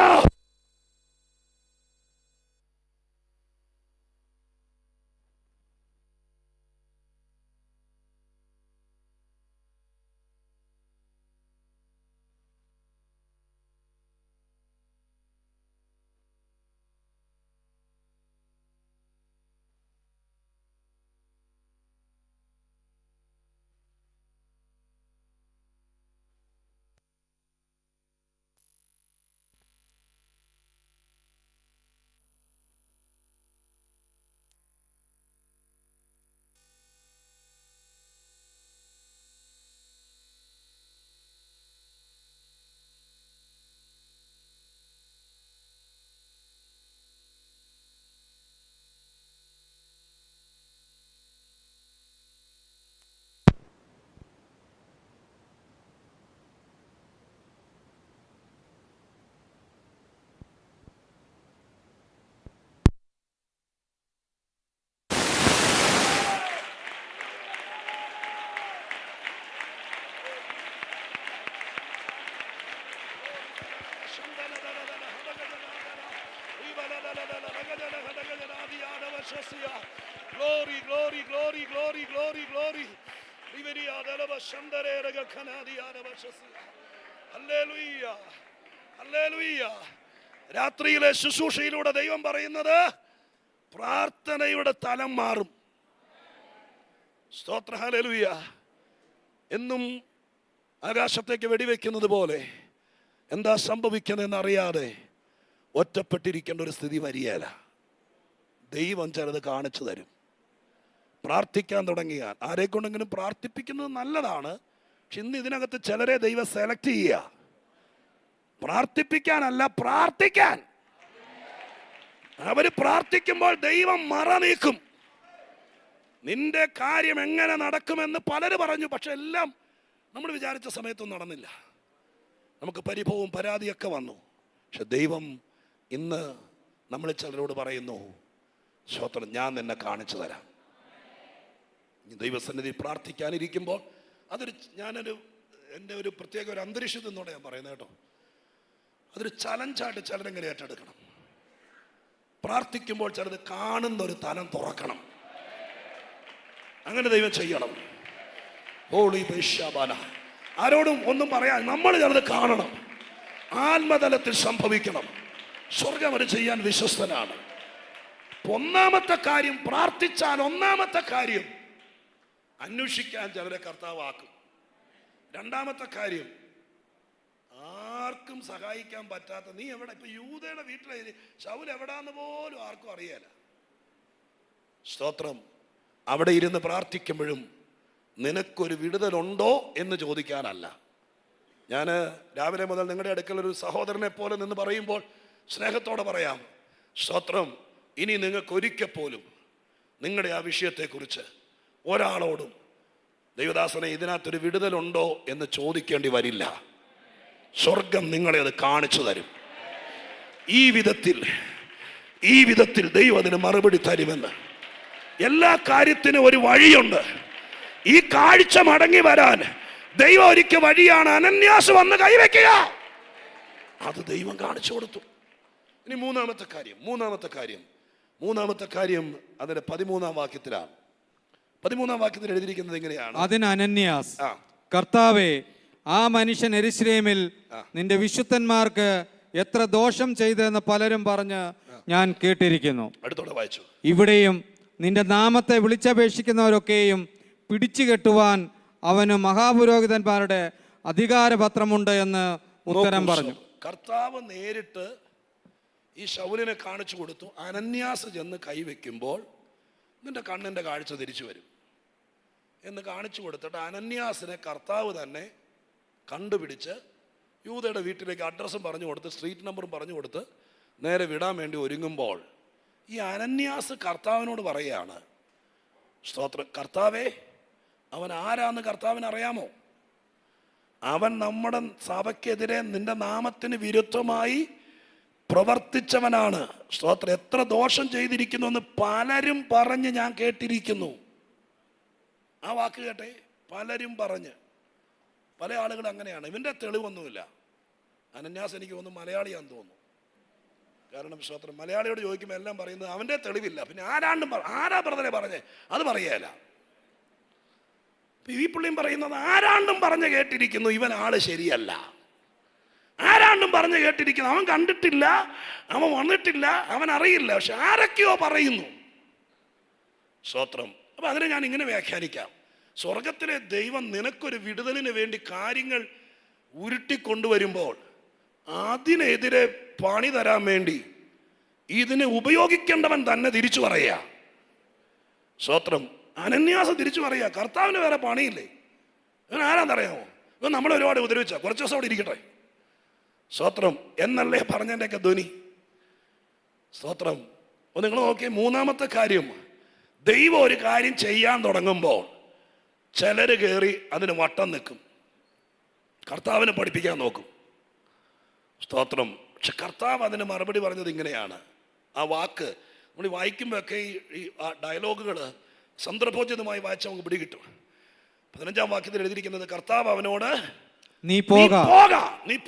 Glory, glory, glory, glory, glory, glory. രാത്രിയിലെ ശുശ്രൂഷയിലൂടെ ദൈവം പറയുന്നത് പ്രാർത്ഥനയുടെ തലം മാറും. സ്തോത്ര ഹല്ലേലൂയ. എന്നും ആകാശത്തേക്ക് വെടിവെക്കുന്നത് പോലെ എന്താ സംഭവിക്കുന്നതെന്ന് അറിയാതെ ഒറ്റപ്പെട്ടിരിക്കേണ്ട ഒരു സ്ഥിതി വരികയില്ല. ദൈവം ചിലത് കാണിച്ചു തരും. പ്രാർത്ഥിക്കാൻ തുടങ്ങിയാൽ ആരെ കൊണ്ടെങ്കിലും പ്രാർത്ഥിപ്പിക്കുന്നത് നല്ലതാണ്. പക്ഷെ ഇന്ന് ഇതിനകത്ത് ചിലരെ ദൈവം സെലക്ട് ചെയ്യുക, പ്രാർത്ഥിപ്പിക്കാനല്ല, പ്രാർത്ഥിക്കാൻ. അവര് പ്രാർത്ഥിക്കുമ്പോൾ ദൈവം മറ നീക്കും. നിന്റെ കാര്യം എങ്ങനെ നടക്കുമെന്ന് പലര് പറഞ്ഞു. പക്ഷെ എല്ലാം നമ്മൾ വിചാരിച്ച സമയത്തൊന്നും നടന്നില്ല. നമുക്ക് പരിഭവവും പരാതിയൊക്കെ വന്നു. പക്ഷെ ദൈവം ഇന്ന് നമ്മൾ ചിലരോട് പറയുന്നു, സ്വത്രം ഞാൻ നിന്നെ കാണിച്ചു തരാം. ദൈവസന്നിധി പ്രാർത്ഥിക്കാനിരിക്കുമ്പോൾ എൻ്റെ ഒരു പ്രത്യേക ഒരു അന്തരീക്ഷത്തിൽ നിന്നോടെ ഞാൻ പറയുന്നത് കേട്ടോ. അതൊരു ചലഞ്ചായിട്ട് ചിലരെങ്ങനെ ഏറ്റെടുക്കണം. പ്രാർത്ഥിക്കുമ്പോൾ ചിലത് കാണുന്ന ഒരു തലം തുറക്കണം. അങ്ങനെ ദൈവം ചെയ്യണം. ഹോളി ബൈഷാബാല. ആരോടും ഒന്നും പറയാൻ നമ്മൾ ചിലത് കാണണം. ആത്മതലത്തിൽ സംഭവിക്കണം. സ്വർഗം അത് ചെയ്യാൻ വിശ്വസ്തനാണ്. ഒന്നാമത്തെ കാര്യം, പ്രാർത്ഥിച്ചാൽ ഒന്നാമത്തെ കാര്യം അന്വേഷിക്കാൻ ചിലരെ കർത്താവാക്കും. രണ്ടാമത്തെ കാര്യം, ആർക്കും സഹായിക്കാൻ പറ്റാത്ത, നീ എവിടെ, ഇപ്പൊ യൂദയുടെ വീട്ടിലെ ശൗൽ എവിടാന്ന് പോലും ആർക്കും അറിയാല. സ്തോത്രം. അവിടെ ഇരുന്ന് പ്രാർത്ഥിക്കുമ്പോഴും നിനക്കൊരു വിടുതലുണ്ടോ എന്ന് ചോദിക്കാനല്ല. ഞാൻ രാവിലെ മുതൽ നിങ്ങളുടെ അടുക്കൽ ഒരു സഹോദരനെ പോലെ നിന്ന് പറയുമ്പോൾ സ്നേഹത്തോടെ പറയാം, സ്തോത്രം, ഇനി നിങ്ങൾക്ക് ഒരിക്കൽ പോലും നിങ്ങളുടെ ആ വിഷയത്തെക്കുറിച്ച് ഒരാളോടും ദൈവദാസനെ ഇതിനകത്തൊരു വിടുതലുണ്ടോ എന്ന് ചോദിക്കേണ്ടി വരില്ല. സ്വർഗം നിങ്ങളെ അത് കാണിച്ചു തരും. ഈ വിധത്തിൽ ദൈവം അതിന് മറുപടി തരുമെന്ന്. എല്ലാ കാര്യത്തിനും ഒരു വഴിയുണ്ട്. ഈ കാഴ്ച മടങ്ങി വരാൻ ദൈവം ഒരിക്കൽ വഴിയാണ്. അനന്യാസ് വന്ന് കൈവയ്ക്കുക. അത് ദൈവം കാണിച്ചു കൊടുത്തു. ഇനി മൂന്നാമത്തെ കാര്യം അതിന്റെ 13-ാം വാക്യത്തിലാണ്. 13-ാം വാക്യത്തിൽ എഴുതിയിരിക്കുന്നത് എങ്ങനെയാണ്? അതിന് അനന്യാസ്, കർത്താവേ, ആ മനുഷ്യൻ യെരൂശലേമിൽ നിന്റെ വിശുദ്ധന്മാർക്ക് എത്ര ദോഷം ചെയ്തെന്ന് പലരും പറഞ്ഞ് ഞാൻ കേട്ടിരിക്കുന്നു. അടുത്തോടെ വായിച്ചു. ഇവിടെയും നിന്റെ നാമത്തെ വിളിച്ചപേക്ഷിക്കുന്നവരൊക്കെയും പിടിച്ചു കെട്ടുവാൻ അവന് മഹാപുരോഹിതന്മാരുടെ അധികാരപത്രമുണ്ട് എന്ന് ഉത്തരം പറഞ്ഞു. കർത്താവ് നേരിട്ട് ഈ ശൗലിനെ കാണിച്ചു കൊടുത്തു. അനന്യാസ് ചെന്ന് കൈവയ്ക്കുമ്പോൾ നിന്റെ കണ്ണിന്റെ കാഴ്ച തിരിച്ചു വരും എന്ന് കാണിച്ചു കൊടുത്തിട്ട് അനന്യാസിനെ കർത്താവ് തന്നെ കണ്ടുപിടിച്ച് യൂദയുടെ വീട്ടിലേക്ക് അഡ്രസ്സും പറഞ്ഞു കൊടുത്ത് സ്ട്രീറ്റ് നമ്പറും പറഞ്ഞു കൊടുത്ത് നേരെ വിടാൻ വേണ്ടി ഒരുങ്ങുമ്പോൾ ഈ അനന്യാസ് കർത്താവിനോട് പറയുകയാണ്, സ്തോത്രം, കർത്താവേ, അവൻ ആരാന്ന് കർത്താവിന് അറിയാമോ? അവൻ നമ്മുടെ സഭയ്ക്കെതിരെ നിന്റെ നാമത്തിന് വിരുദ്ധമായി പ്രവർത്തിച്ചവനാണ്. സ്തോത്രം, എത്ര ദോഷം ചെയ്തിരിക്കുന്നു എന്ന് പലരും പറഞ്ഞ് ഞാൻ കേട്ടിരിക്കുന്നു. ആ വാക്ക് കേട്ടെ, പലരും പറഞ്ഞ്. പല ആളുകൾ അങ്ങനെയാണ്. ഇവന്റെ തെളിവൊന്നുമില്ല. അനന്യാസ് എനിക്ക് തോന്നുന്നു മലയാളിയാന്ന് തോന്നുന്നു. കാരണം സ്തോത്രം, മലയാളിയോട് ചോദിക്കുമ്പോൾ എല്ലാം പറയുന്നത് അവന്റെ തെളിവില്ല. പിന്നെ ആരാ ബ്രദറെ പറഞ്ഞേ അത് പറയല. ഈ പുള്ളിയും പറയുന്നത് ആരാണ്ടും പറഞ്ഞ് കേട്ടിരിക്കുന്നു, ഇവൻ ആള് ശരിയല്ല. ആരാണ്ടും പറഞ്ഞ് കേട്ടിരിക്കുന്നു, അവൻ കണ്ടിട്ടില്ല, അവൻ വന്നിട്ടില്ല, അവൻ അറിയില്ല, പക്ഷെ ആരൊക്കെയോ പറയുന്നു. സ്തോത്രം. അപ്പൊ അതിനെ ഞാൻ ഇങ്ങനെ വ്യാഖ്യാനിക്കാം. സ്വർഗത്തിലെ ദൈവം നിനക്കൊരു വിടുതലിന് വേണ്ടി കാര്യങ്ങൾ ഉരുട്ടിക്കൊണ്ടുവരുമ്പോൾ അതിനെതിരെ പണി തരാൻ വേണ്ടി ഇതിനെ ഉപയോഗിക്കേണ്ടവൻ തന്നെ തിരിച്ചു പറയുക. സ്തോത്രം. അനന്യാസ് തിരിച്ചു പറയുക, കർത്താവിന് വേറെ പണിയില്ലേ, ഇവൻ ആരാന്നറിയാമോ, ഇവൻ നമ്മളെ ഒരുപാട് ഉപദ്രവിച്ച, കുറച്ച് ദിവസം അവിടെ ഇരിക്കട്ടെ. സ്തോത്രം എന്നല്ലേ പറഞ്ഞതിൻ്റെയൊക്കെ ധ്വനി. സ്തോത്രം. അപ്പോൾ നിങ്ങൾ നോക്കിയേ, മൂന്നാമത്തെ കാര്യം, ദൈവം ഒരു കാര്യം ചെയ്യാൻ തുടങ്ങുമ്പോൾ ചിലര് കയറി അതിന് വട്ടം നിൽക്കും, കർത്താവിനെ പഠിപ്പിക്കാൻ നോക്കും. സ്തോത്രം. പക്ഷെ കർത്താവ് അതിന് മറുപടി പറഞ്ഞത് ഇങ്ങനെയാണ്. ആ വാക്ക് നമ്മൾ വായിക്കുമ്പോഴൊക്കെ ഈ ഡയലോഗുകൾ സന്ദർഭോചിതമായി വായിച്ചാൽ നമുക്ക് പിടികിട്ടും. 15-ാം വാക്യത്തിൽ എഴുതിയിരിക്കുന്നത്, കർത്താവ് അവനോട് നീ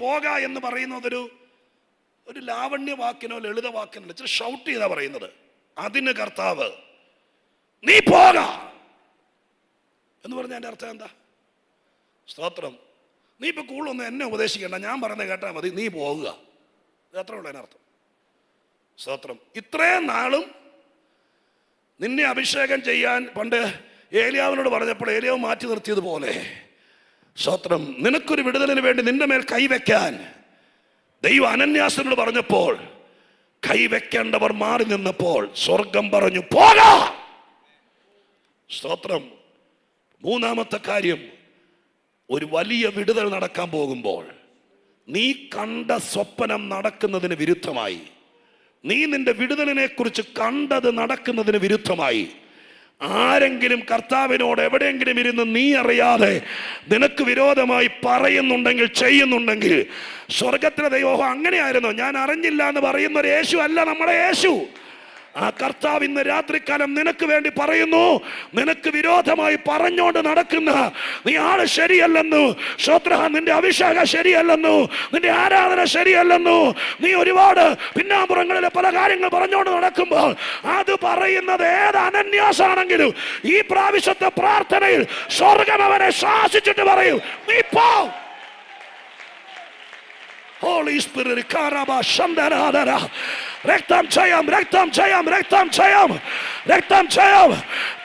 പോക എന്ന് പറയുന്നത് ഒരു ലാവണ്യ വാക്കിനോ ലളിത വാക്കിനോ ഇച്ചിരി ഷൗട്ട് ചെയ്താ പറയുന്നത്. അതിന് കർത്താവ് നീ പോക എന്ന് പറഞ്ഞാൽ എൻ്റെ അർത്ഥം എന്താ? സ്തോത്രം. നീ ഇപ്പം കൂടുതലൊന്നും എന്നെ ഉപദേശിക്കേണ്ട, ഞാൻ പറയുന്നത് കേട്ടാൽ മതി, നീ പോവുക. അത്ര ഉള്ള അതിനർത്ഥം. സ്തോത്രം. ഇത്രയും നാളും നിന്നെ അഭിഷേകം ചെയ്യാൻ പണ്ട് ഏലിയാവിനോട് പറഞ്ഞപ്പോൾ ഏലിയാവ് മാറ്റി നിർത്തിയതുപോലെ, സ്തോത്രം, നിനക്കൊരു വിടുതലിന് വേണ്ടി നിന്റെ മേൽ കൈവയ്ക്കാൻ ദൈവം അനന്യാസിനോട് പറഞ്ഞപ്പോൾ കൈവയ്ക്കേണ്ടവർ മാറി നിന്നപ്പോൾ സ്വർഗം പറഞ്ഞു പോകാ. സ്തോത്രം. മൂന്നാമത്തെ കാര്യം, ഒരു വലിയ വിടുതൽ നടക്കാൻ പോകുമ്പോൾ നീ കണ്ട സ്വപ്നം നടക്കുന്നതിന് വിരുദ്ധമായി, നീ നിന്റെ വിടുതലിനെ കുറിച്ച് കണ്ടത് നടക്കുന്നതിന് വിരുദ്ധമായി ആരെങ്കിലും കർത്താവിനോട് എവിടെയെങ്കിലും ഇരുന്ന് നീ അറിയാതെ നിനക്ക് വിരോധമായി പറയുന്നുണ്ടെങ്കിൽ, ചെയ്യുന്നുണ്ടെങ്കിൽ, സ്വർഗത്തിലെ ദൈവം അങ്ങനെയായിരുന്നു, ഞാൻ അറിഞ്ഞില്ല എന്ന് പറയുന്ന ഒരു യേശു അല്ല നമ്മുടെ യേശു. ആ കർത്താവ് ഇന്ന് രാത്രികാലം നിനക്ക് വേണ്ടി പറയുന്നു, നിനക്ക് വിരോധമായി പറഞ്ഞോണ്ട് നടക്കുന്ന നീ ആള് ശരിയല്ലെന്നു, ശ്രോത്ര, നിന്റെ അഭിഷേകം ശരിയല്ലെന്നു, നിന്റെ ആരാധന ശരിയല്ലെന്നു, നീ ഒരുപാട് പിന്നാമ്പുറങ്ങളിലെ പല കാര്യങ്ങൾ പറഞ്ഞോണ്ട് നടക്കുമ്പോൾ അത് പറയുന്നത് ഏത് അനന്യാസാണെങ്കിലും ഈ പ്രാവശ്യത്തെ പ്രാർത്ഥനയിൽ സ്വർഗം അവനെ ശാസിച്ചിട്ട് പറയും, നീ പോ. Holy Spirit, Karaba Shandaradara, രക്തം ചെയ്യാം, രക്തം ചെയ്യാം, രക്തം ചെയ്യാം, രക്തം ചെയ്യാം.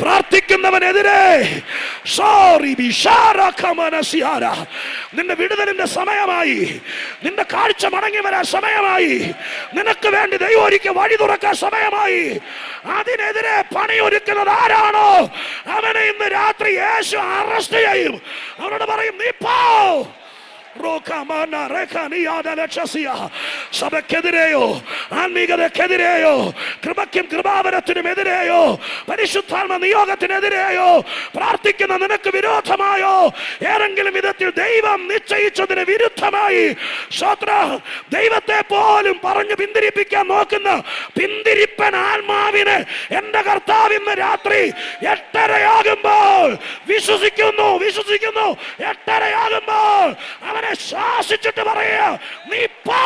പ്രാർത്ഥിക്കുന്നവനെതിരെ നിന്റെ വിടുതലിന്റെ സമയമായി, നിന്റെ കാഴ്ച മടങ്ങി വരാൻ സമയമായി, നിനക്ക് വേണ്ടി ദൈവം ഒരിക്കൽ വഴി തുറക്കാൻ സമയമായി. അതിനെതിരെ പണിയൊരുക്കുന്നത് ആരാണോ അവനെ ഇന്ന് രാത്രി യേശു അറസ്റ്റ് ചെയ്യും. അവനോട് പറയും, നീ പോ. സഭയ്ക്കെതിരെയോ ആത്മീകതക്കെതിരെയോ കൃപയ്ക്കും കൃപാവരത്തിനും എതിരെയോ പരിശുദ്ധാത്മ നിയോഗത്തിനെതിരെയോ പ്രാർത്ഥിക്കുന്ന നിനക്ക് വിരോധമായോ ഏതെങ്കിലും വിധത്തിൽ ദൈവം നിശ്ചയിച്ചതിന് വിരുദ്ധമായി ദൈവത്തെ പോലും പറഞ്ഞു പിന്തിരിപ്പിക്കാൻ നോക്കുന്ന പിന്തിരിപ്പൻ ആത്മാവിനെ എന്റെ കർത്താവ് ഇന്ന് രാത്രി 8:30 വിശ്വസിക്കുന്നു, വിശ്വസിക്കുന്നു. 8:30 അവനെ ശാസിച്ചിട്ട് പറയുക, നീ പോ.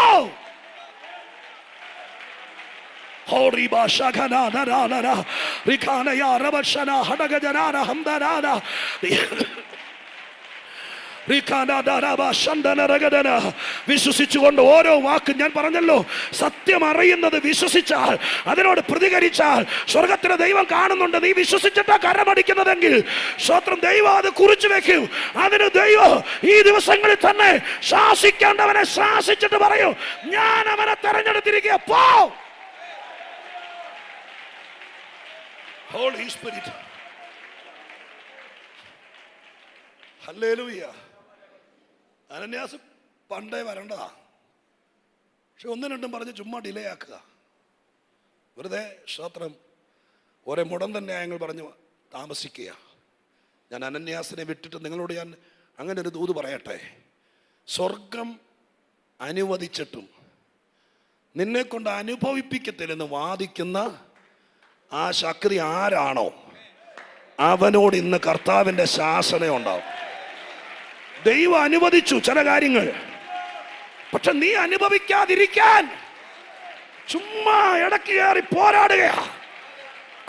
വിശ്വസിച്ചുകൊണ്ട് ഓരോ വാക്കും ഞാൻ പറഞ്ഞല്ലോ, സത്യം അറിയുന്നത് വിശ്വസിച്ചാൽ, അതിനോട് പ്രതികരിച്ചാൽ സ്വർഗത്തിലെ ദൈവം കാണുന്നുണ്ട്. നീ വിശ്വസിച്ചിട്ടാ കരമടിക്കുന്നതെങ്കിൽ സ്വത്രം ദൈവം അത് കുറിച്ചു വെക്കും. അതിന് ദൈവം ഈ ദിവസങ്ങളിൽ തന്നെ ശാസിക്കേണ്ടവനെ ശാസിച്ചിട്ട് പറയൂ, ഞാൻ അവനെ തെരഞ്ഞെടുത്തിരിക്കുക, പോ. Holy Spirit, hallelujah. അനന്യാസ് പണ്ടേ വരണ്ടതാ, പക്ഷെ 1-2 പറഞ്ഞ് ചുമ്മാ ഡിലേ ആക്കുക, വെറുതെ സ്തോത്രം ഒരേ മുടന്തൻ ന്യായങ്ങൾ പറഞ്ഞ് താമസിക്കുക. ഞാൻ അനന്യാസിനെ വിട്ടിട്ട് നിങ്ങളോട് ഞാൻ അങ്ങനെ ഒരു ദൂത് പറയട്ടെ. സ്വർഗം അനുവദിച്ചിട്ടും നിന്നെ കൊണ്ട് അനുഭവിപ്പിക്കത്തില്ലെന്ന് വാദിക്കുന്ന ആ ശക്തി ആരാണോ അവനോട് ഇന്ന് കർത്താവിൻ്റെ ശാസന ഉണ്ടാവും. ദൈവം അനുവദിച്ചു ചില കാര്യങ്ങൾ, പക്ഷെ നീ അനുഭവിക്കാതിരിക്കാൻ ചുമ്മാ ഇടയ്ക്ക് കയറി പോരാടുകയാ.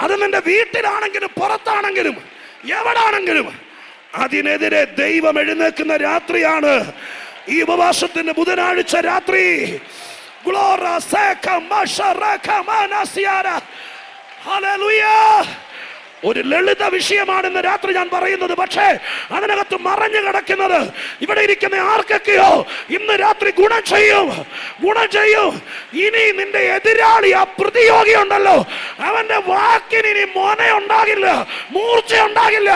അത് നിന്റെ വീട്ടിലാണെങ്കിലും പുറത്താണെങ്കിലും എവിടാണെങ്കിലും അതിനെതിരെ ദൈവം എഴുന്നേൽക്കുന്ന രാത്രിയാണ് ഈ ഉപവാസത്തിന്റെ ബുധനാഴ്ച രാത്രി. ഒരു ലളിത വിഷയമാണെന്ന് രാത്രി ഞാൻ പറയുന്നത്, പക്ഷേ അതിനകത്ത് മറഞ്ഞു കിടക്കുന്നത് ഇവിടെ ഇരിക്കുന്ന ആർക്കൊക്കെയോ ഇന്ന് രാത്രി ഗുണം ചെയ്യും, ഗുണം ചെയ്യും. ഇനി നിന്റെ എതിരാളി ആ പ്രതിയോഗി ഉണ്ടല്ലോ, അവന്റെ വാക്കിന് ഇനി മോന ഉണ്ടാകില്ല, മൂർച്ച ഉണ്ടാകില്ല.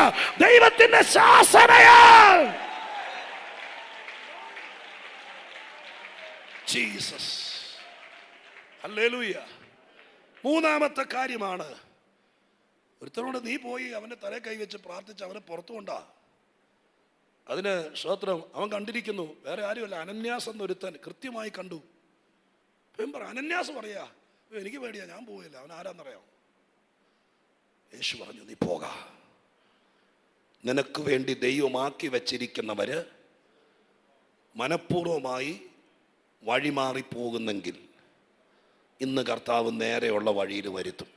ദൈവത്തിന്റെ ശാസനയാൽ ജീസസ്. ഹല്ലേലൂയ. മൂന്നാമത്തെ കാര്യമാണ്, ഒരുത്തനോട് നീ പോയി അവൻ്റെ തല കൈവച്ച് പ്രാർത്ഥിച്ച് അവനെ പുറത്തു കൊണ്ടാ. അതിന് സ്തോത്രം അവൻ കണ്ടിരിക്കുന്നു, വേറെ ആരുമല്ല, അനന്യാസ് എന്നൊരുത്തൻ കൃത്യമായി കണ്ടു. അനന്യാസ് പറയാ, എനിക്ക് പേടിയാ, ഞാൻ പോവില്ല. അവൻ ആരാന്നറിയാം? യേശു പറഞ്ഞു, നീ പോക. നിനക്ക് വേണ്ടി ദൈവമാക്കി വച്ചിരിക്കുന്നവര് മനഃപൂർവമായി വഴിമാറിപ്പോകുന്നെങ്കിൽ ഇന്ന് കർത്താവ് നേരെയുള്ള വഴിയിൽ വരുത്തും.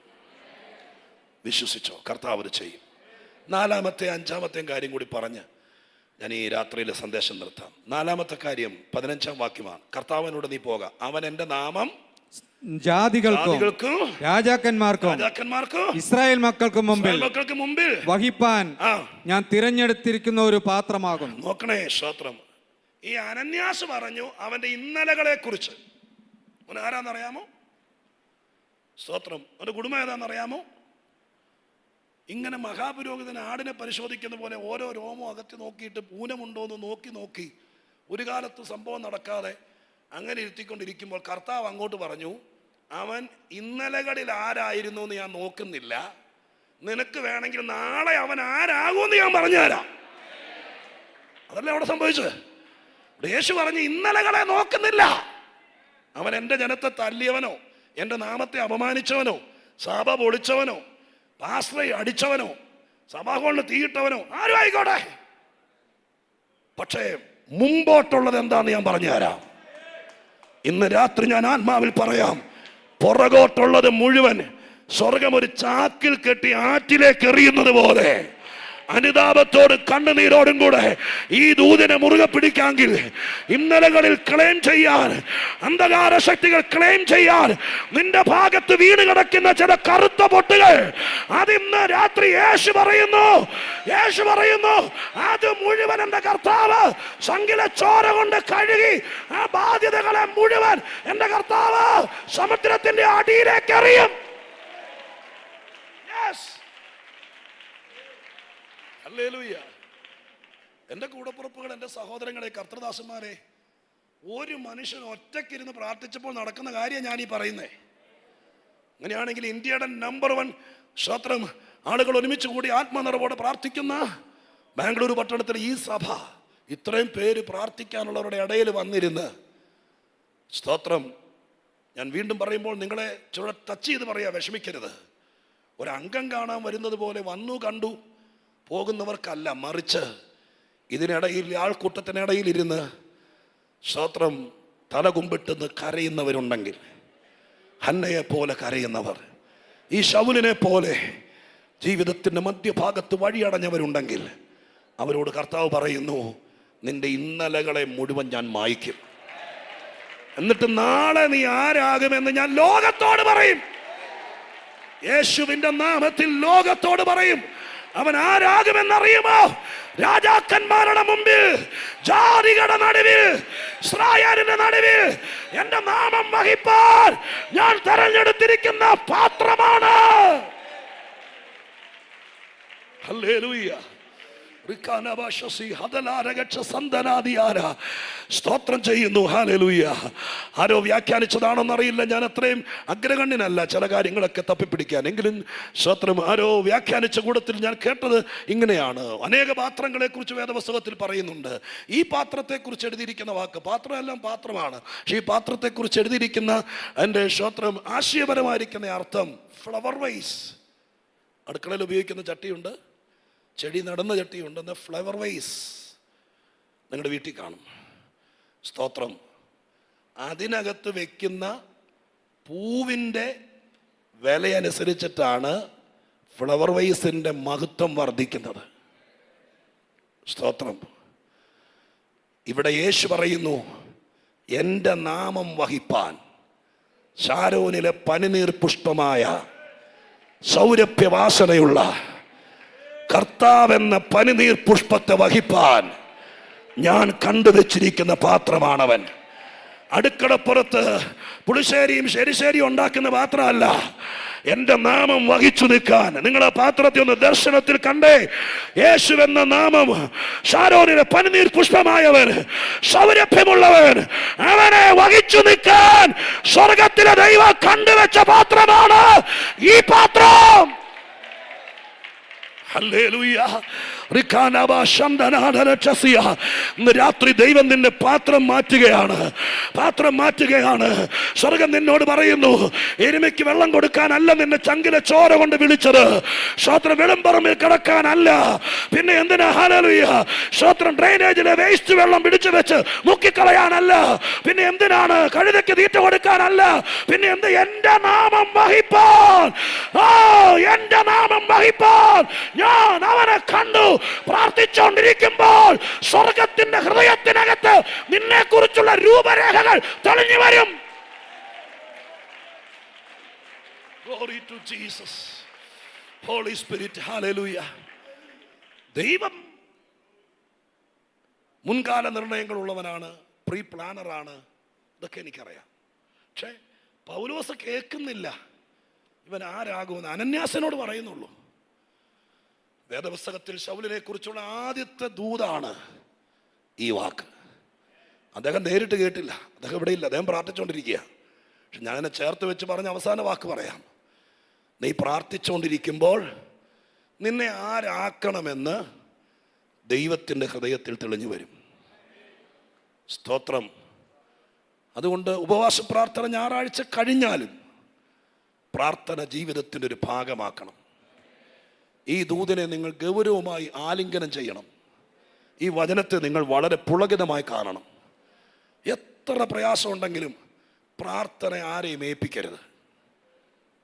വിശ്വസിച്ചോ, കർത്താവ് ചെയ്യും. നാലാമത്തെ 5-ാമത്തെയും കാര്യം കൂടി പറഞ്ഞ് ഞാൻ ഈ രാത്രിയിലെ സന്ദേശം നിർത്താം. 4-ാമത്തെ കാര്യം 15-ാം വാക്യമാണ്. കർത്താവിനോട് നീ പോക, അവൻ എൻ്റെ നാമം ജാതികൾക്കും രാജാക്കന്മാർക്കും ഇസ്രായേൽ മക്കൾക്ക് മുമ്പിൽ വഹിപ്പാൻ ഞാൻ തിരഞ്ഞെടുത്തിരിക്കുന്ന ഒരു പാത്രമാകുന്നു. നോക്കണേ, സ്തോത്രം. ഈ അനന്യാസ് പറഞ്ഞു അവന്റെ ഇന്നലകളെ കുറിച്ച്. അവൻ ആരാന്നറിയാമോ? സ്തോത്രം. അവന്റെ കുടുംബം ഏതാണെന്നറിയാമോ? ഇങ്ങനെ മഹാപുരോഹിതൻ ആടിനെ പരിശോധിക്കുന്ന പോലെ ഓരോ രോമം അകത്തി നോക്കിയിട്ട് പൂനമുണ്ടോ എന്ന് നോക്കി ഒരു കാലത്ത് സംഭവം നടക്കാതെ അങ്ങനെ ഇരുത്തിക്കൊണ്ടിരിക്കുമ്പോൾ കർത്താവ് അങ്ങോട്ട് പറഞ്ഞു, അവൻ ഇന്നലകളിൽ ആരായിരുന്നു എന്ന് ഞാൻ നോക്കുന്നില്ല, നിനക്ക് വേണമെങ്കിൽ നാളെ അവൻ ആരാകുമെന്ന് ഞാൻ പറഞ്ഞുതരാം. അതല്ലേ അവിടെ സംഭവിച്ചത്. യേശു പറഞ്ഞു ഇന്നലകളെ നോക്കുന്നില്ല. അവൻ എൻ്റെ ജനത്തെ തല്ലിയവനോ, എൻ്റെ നാമത്തെ അപമാനിച്ചവനോ, സഭ പൊളിച്ചവനോ, പാസ്റ്ററെ അടിച്ചവനോ, സഭാഹോളിന് തീയിട്ടവനോ ആരും ആയിക്കോട്ടെ, പക്ഷേ മുമ്പോട്ടുള്ളത് എന്താന്ന് ഞാൻ പറഞ്ഞുതരാം. ഇന്ന് രാത്രി ഞാൻ ആത്മാവിൽ പറയാം, പുറകോട്ടുള്ളത് മുഴുവൻ സ്വർഗം ഒരു ചാക്കിൽ കെട്ടി ആറ്റിലേക്ക് എറിയുന്നത് പോലെ അനുതാപത്തോട് കണ്ണുനീരോടും കൂടെ ഈ ദൂതിനെ മുറുകെ പിടിക്കാമെങ്കിൽ ഇന്നലകളിൽ ക്ലെയിം ചെയ്യാൻ, അന്ധകാര ശക്തികൾ ക്ലെയിം ചെയ്യാൻ നിന്റെ ഭാഗത്ത് വീണ് കിടക്കുന്ന ചില കറുത്ത പൊട്ടുകൾ അതിന്ന് രാത്രി യേശു പറയുന്നു അത് മുഴുവൻ എന്റെ കർത്താവ് സംഖ്യയിലെ ചോര കൊണ്ട് കഴുകി ആ ബാധ്യതകളെ മുഴുവൻ എന്റെ കർത്താവ് സമുദ്രത്തിന്റെ അടിയിലേക്ക് എറിയും. ഹല്ലേലൂയ. എൻ്റെ കൂടപ്പുറപ്പുകൾ, എൻ്റെ സഹോദരങ്ങളെ, കർത്തൃദാസന്മാരെ, ഒരു മനുഷ്യൻ ഒറ്റയ്ക്കിരുന്ന് പ്രാർത്ഥിച്ചപ്പോൾ നടക്കുന്ന കാര്യം ഞാൻ ഈ പറയുന്നേ. അങ്ങനെയാണെങ്കിൽ ഇന്ത്യയുടെ നമ്പർ 1 സ്തോത്രം ആളുകൾ ഒരുമിച്ച് കൂടി ആത്മനിറവോടെ പ്രാർത്ഥിക്കുന്ന ബാംഗ്ലൂർ പട്ടണത്തിൽ ഈ സഭ ഇത്രയും പേര് പ്രാർത്ഥിക്കാനുള്ളവരുടെ ഇടയിൽ വന്നിരുന്ന് സ്തോത്രം, ഞാൻ വീണ്ടും പറയുമ്പോൾ നിങ്ങളെ ചില ടച്ച് ചെയ്ത് പറയാ, വിഷമിക്കരുത്. ഒരംഗം കാണാൻ വരുന്നത് പോലെ വന്നു കണ്ടു പോകുന്നവർക്കല്ല, മറിച്ച് ഇതിനിടയിൽ ആൾക്കൂട്ടത്തിനിടയിൽ ഇരുന്ന് സ്തോത്രം തലകുമ്പിട്ടെന്ന് കരയുന്നവരുണ്ടെങ്കിൽ, ഹന്നയെ പോലെ കരയുന്നവർ, ഈ ശൗലിനെ പോലെ ജീവിതത്തിൻ്റെ മധ്യഭാഗത്ത് വഴിയടഞ്ഞവരുണ്ടെങ്കിൽ അവരോട് കർത്താവ് പറയുന്നു, നിന്റെ ഇന്നലകളെ മുഴുവൻ ഞാൻ മായ്ക്കും, എന്നിട്ട് നാളെ നീ ആരാകുമെന്ന് ഞാൻ ലോകത്തോട് പറയും. യേശുവിന്റെ നാമത്തിൽ ലോകത്തോട് പറയും. അവൻ ആരാകുമെന്നറിയുമോ? രാജാക്കന്മാരുടെ മുമ്പിൽ, ജാതികളുടെ നടുവിൽ, ഇസ്രായേലിന്റെ നടുവിൽ എന്റെ നാമം വഹിപ്പാൻ ഞാൻ തെരഞ്ഞെടുത്തിരിക്കുന്ന പാത്രമാണ്. ഹല്ലേലൂയ. സ്തോത്രം ചെയ്യുന്നു. ഹല്ലേലൂയ. ആരോ വ്യാഖ്യാനിച്ചതാണെന്നറിയില്ല, ഞാൻ അത്രയും അഗ്രഗണ്യനല്ല ചില കാര്യങ്ങളൊക്കെ തപ്പിപ്പിടിക്കാൻ. എങ്കിലും സ്തോത്രം ആരോ വ്യാഖ്യാനിച്ച കൂട്ടത്തിൽ ഞാൻ കേട്ടത് ഇങ്ങനെയാണ്. അനേക പാത്രങ്ങളെ കുറിച്ച് വേദപുസ്തകത്തിൽ പറയുന്നുണ്ട്. ഈ പാത്രത്തെക്കുറിച്ച് എഴുതിയിരിക്കുന്ന വാക്ക്, പാത്രമെല്ലാം പാത്രമാണ്, പക്ഷേ ഈ പാത്രത്തെക്കുറിച്ച് എഴുതിയിരിക്കുന്ന എൻ്റെ സ്തോത്രം ആശയപരമായിരിക്കുന്ന അർത്ഥം ഫ്ലവർ വൈസ്. അടുക്കളയിൽ ഉപയോഗിക്കുന്ന ചട്ടിയുണ്ട്, ചെടി നടന്ന ചട്ടിയുണ്ട്, എന്നാൽ ഫ്ലവർ വൈസ് നിങ്ങളുടെ വീട്ടിൽ കാണും. സ്തോത്രം. അതിനകത്ത് വെക്കുന്ന പൂവിൻ്റെ വിലയനുസരിച്ചിട്ടാണ് ഫ്ലവർ വൈസിൻ്റെ മഹത്വം വർദ്ധിക്കുന്നത്. സ്തോത്രം. ഇവിടെ യേശു പറയുന്നു, എൻ്റെ നാമം വഹിപ്പാൻ ശാരോനിലെ പനിനീർ പുഷ്പമായ സൗരഭ്യവാസനയുള്ള കർത്താവെന്ന പനിനീർ പുഷ്പത്തെ വഹിപ്പാൻ ഞാൻ കണ്ടുവച്ചിരിക്കുന്ന പാത്രമാണവൻ. അടുക്കളപ്പുറത്ത് പുളിശ്ശേരിയും ശരിശ്ശേരിയും ഉണ്ടാക്കുന്ന പാത്രമല്ല, എൻ്റെ നാമം വഹിച്ചു നിൽക്കാൻ. നിങ്ങൾ ആ പാത്രത്തെ ഒന്ന് ദർശനത്തിൽ കണ്ടേ. യേശുവെന്ന നാമം ശാരോനിലെ പനിനീർ പുഷ്പമായവൻ, സൗരഭ്യമുള്ളവൻ, അവനെ വഹിച്ചു നിൽക്കാൻ സ്വർഗത്തിലെ ദൈവം കണ്ടുവച്ച പാത്രമാണ് ഈ പാത്രം. ഹല്ലേലൂയ. ഇന്ന് രാത്രി ദൈവം നിന്റെ പാത്രം മാറ്റുകയാണ്. സ്വർഗം നിന്നോട് പറയുന്നു, എരുമയ്ക്ക് വെള്ളം കൊടുക്കാനല്ല നിന്നെ ചങ്കിലെ ചോര കൊണ്ട് വിളിച്ചത്. സ്തോത്രം, വെളുമ്പറമ്പിൽ കിടക്കാനല്ല. പിന്നെ എന്തിനാ? ഹല്ലേലൂയ. സ്തോത്രം, ഡ്രെയിനേജിലെ വേസ്റ്റ് വെള്ളം പിടിച്ചു വെച്ച് മുക്കിക്കളയാനല്ല. പിന്നെ എന്തിനാണ്? കഴുതയ്ക്ക് തീറ്റ കൊടുക്കാനല്ല. പിന്നെ എന്ത്? എന്റെ നാമം വഹിപ്പാൻ, എന്റെ നാമം വഹിപ്പാൻ ഞാൻ അവനെ കണ്ടു. പ്രാർത്ഥിച്ചുകൊണ്ടിരിക്കുമ്പോൾ സ്വർഗത്തിന്റെ ഹൃദയത്തിനകത്ത് നിന്നെ കുറിച്ചുള്ള രൂപരേഖകൾ തെളിഞ്ഞു വരും. Glory to Jesus. Holy Spirit. Hallelujah. ദൈവം മുൻകാല നിർണയങ്ങൾ ഉള്ളവനാണ്, പ്രീ പ്ലാനറാണ്. ഇതൊക്കെ എനിക്കറിയാം. പക്ഷേ പൗലോസ് കേൾക്കുന്നില്ല. ഇവൻ ആരാകുമെന്ന് അനന്യാസിനോട് പറയുന്നുള്ളൂ. വേദപുസ്തകത്തിൽ ശൗലിനെ കുറിച്ചുള്ള ആദ്യത്തെ ദൂതാണ് ഈ വാക്ക്. അദ്ദേഹം നേരിട്ട് കേട്ടില്ല, അദ്ദേഹം ഇവിടെ ഇല്ല, അദ്ദേഹം പ്രാർത്ഥിച്ചുകൊണ്ടിരിക്കുക. പക്ഷെ ഞാൻ എന്നെ ചേർത്ത് വെച്ച് പറഞ്ഞ അവസാന വാക്ക് പറയാം. നീ പ്രാർത്ഥിച്ചുകൊണ്ടിരിക്കുമ്പോൾ നിന്നെ ആരാക്കണമെന്ന് ദൈവത്തിൻ്റെ ഹൃദയത്തിൽ തെളിഞ്ഞു വരും. സ്തോത്രം. അതുകൊണ്ട് ഉപവാസ പ്രാർത്ഥന ഞായറാഴ്ച കഴിഞ്ഞാലും പ്രാർത്ഥന ജീവിതത്തിൻ്റെ ഒരു ഭാഗമാക്കണം. ഈ ദൂതിനെ നിങ്ങൾ ഗൗരവമായി ആലിംഗനം ചെയ്യണം. ഈ വചനത്തെ നിങ്ങൾ വളരെ പുളകിതമായി കാണണം. എത്ര പ്രയാസമുണ്ടെങ്കിലും പ്രാർത്ഥന ആരെയും ഏൽപ്പിക്കരുത്.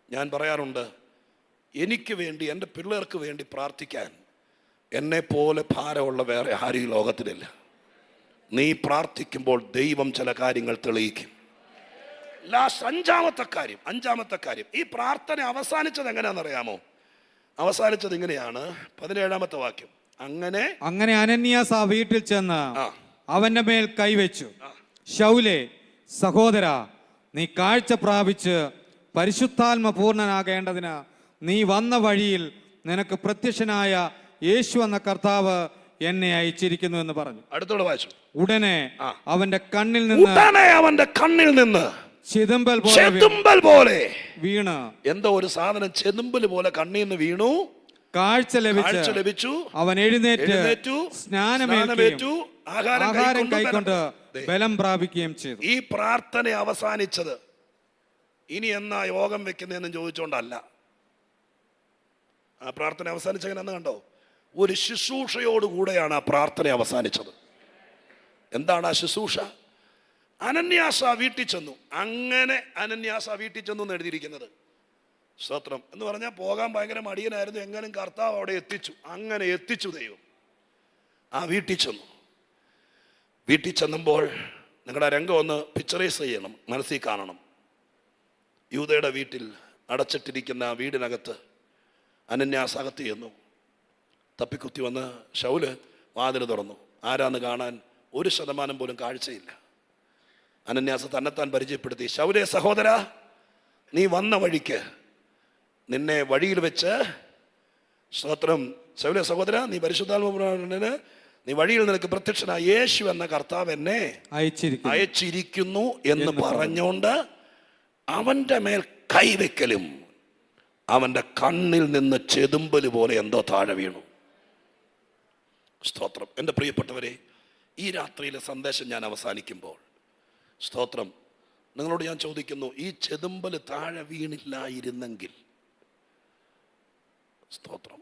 ഞാൻ പറയാറുണ്ട്, എനിക്ക് വേണ്ടി, എൻ്റെ പിള്ളേർക്ക് വേണ്ടി പ്രാർത്ഥിക്കാൻ എന്നെപ്പോലെ ഭാരമുള്ള വേറെ ആരും ഈ ലോകത്തിലില്ല. നീ പ്രാർത്ഥിക്കുമ്പോൾ ദൈവം ചില കാര്യങ്ങൾ തെളിയിക്കും. അഞ്ചാമത്തെ കാര്യം, ഈ പ്രാർത്ഥന അവസാനിച്ചത് എങ്ങനെയാണെന്നറിയാമോ? അവസാനിച്ചത് ഇങ്ങനെയാണ്, 17-ാമത്തെ വാക്യം. അങ്ങനെ അനന്യാസ് ആ വീട്ടിൽ ചെന്ന് അവന്റെ മേൽ കൈവച്ചു. ശൗലേ, സഹോദര, നീ കാഴ്ച പ്രാപിച്ച് പരിശുദ്ധാത്മ പൂർണ്ണനാകേണ്ടതിന് നീ വന്ന വഴിയിൽ നിനക്ക് പ്രത്യക്ഷനായ യേശു എന്ന കർത്താവ് എന്നെ അയച്ചിരിക്കുന്നു എന്ന് പറഞ്ഞു. അടുത്തോടെ വായിച്ചു. ഉടനെ അവന്റെ കണ്ണിൽ നിന്ന് ചെതുമ്പൽ പോലെ വീണ്, എന്തോ ഒരു സാധനം ചെതുമ്പൽ പോലെ കണ്ണിൽ നിന്ന് വീണു. കാഴ്ച ലഭിച്ചു. അവൻ എഴുന്നേറ്റു സ്നാനമേറ്റു ആഹാരം കൈക്കൊണ്ട് ബലം പ്രാപിക്കുകയും ചെയ്തു. ഈ പ്രാർത്ഥന അവസാനിച്ചത് ഇനി എന്നാ യോഗം വെക്കുന്നതെന്ന് ചോദിച്ചോണ്ടല്ല. ആ പ്രാർത്ഥന അവസാനിച്ചെന്ന് കണ്ടോ? ഒരു ശുശ്രൂഷയോടുകൂടെയാണ് ആ പ്രാർത്ഥന അവസാനിച്ചത്. എന്താണ് ആ ശുശ്രൂഷ? അനന്യാസ വീട്ടിൽ ചെന്നു. അങ്ങനെ അനന്യാസ വീട്ടിൽ ചെന്നു എന്ന് എഴുതിയിരിക്കുന്നത്. സ്തോത്രം. എന്ന് പറഞ്ഞാൽ പോകാൻ ഭയങ്കര മടിയനായിരുന്നു. എങ്ങനെയും കർത്താവ് അവിടെ എത്തിച്ചു. അങ്ങനെ എത്തിച്ചു ദൈവം. ആ വീട്ടിൽ ചെന്നു. വീട്ടിൽ ചെന്നുമ്പോൾ നിങ്ങളുടെ രംഗം ഒന്ന് പിക്ചറൈസ് ചെയ്യണം, മനസ്സിൽ കാണണം. യൂദയുടെ വീട്ടിൽ അടച്ചിട്ടിരിക്കുന്ന ആ വീടിനകത്ത് അനന്യാസ് അകത്ത് ചെന്നു. തപ്പിക്കുത്തി വന്ന് ശൗല് വാതിൽ തുറന്നു. ആരാന്ന് കാണാൻ 1% പോലും കാഴ്ചയില്ല. അനന്യാസ് തന്നെത്താൻ പരിചയപ്പെടുത്തി. ശൗലേ, സഹോദര, നീ വന്ന വഴിക്ക് നിന്നെ വഴിയിൽ വെച്ച്, സ്തോത്രം, ശൗലേ സഹോദര, നീ പരിശുദ്ധാത്മാവിന് നീ വഴിയിൽ നിനക്ക് പ്രത്യക്ഷനായ യേശു എന്ന കർത്താവ് എന്നെ അയച്ചിരിക്കുന്നു എന്ന് പറഞ്ഞുകൊണ്ട് അവന്റെ മേൽ കൈവയ്ക്കലും അവന്റെ കണ്ണിൽ നിന്ന് ചെതുമ്പല് പോലെ എന്തോ താഴെ വീണു. സ്തോത്രം. എൻ്റെ പ്രിയപ്പെട്ടവരെ, ഈ രാത്രിയിലെ സന്ദേശം ഞാൻ അവസാനിക്കുമ്പോൾ, സ്തോത്രം, നിങ്ങളോട് ഞാൻ ചോദിക്കുന്നു, ഈ ചെതുമ്പല് താഴെ വീണില്ലായിരുന്നെങ്കിൽ, സ്തോത്രം,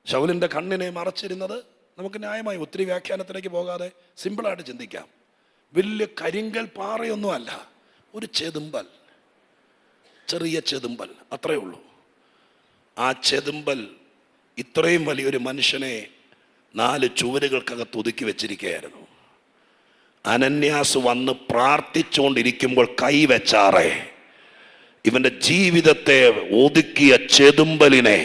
ശൗലിൻ്റെ കണ്ണിനെ മറച്ചിരുന്നത് നമുക്ക് ന്യായമായി ഒത്തിരി വ്യാഖ്യാനത്തിലേക്ക് പോകാതെ സിമ്പിളായിട്ട് ചിന്തിക്കാം. വലിയ കരിങ്കൽ പാറയൊന്നുമല്ല, ഒരു ചെതുമ്പൽ, ചെറിയ ചെതുമ്പൽ, അത്രയേ ഉള്ളൂ. ആ ചെതുമ്പൽ ഇത്രയും വലിയൊരു മനുഷ്യനെ 4 ചുവരുകൾക്കകത്ത് ഒതുക്കി വെച്ചിരിക്കുകയായിരുന്നു. അനന്യാസ് വന്ന് പ്രാർത്ഥിച്ചുകൊണ്ടിരിക്കുമ്പോൾ കൈവച്ചാറേ ഇവന്റെ ജീവിതത്തെ ഒതുക്കിയ ചെതുമ്പലിനെ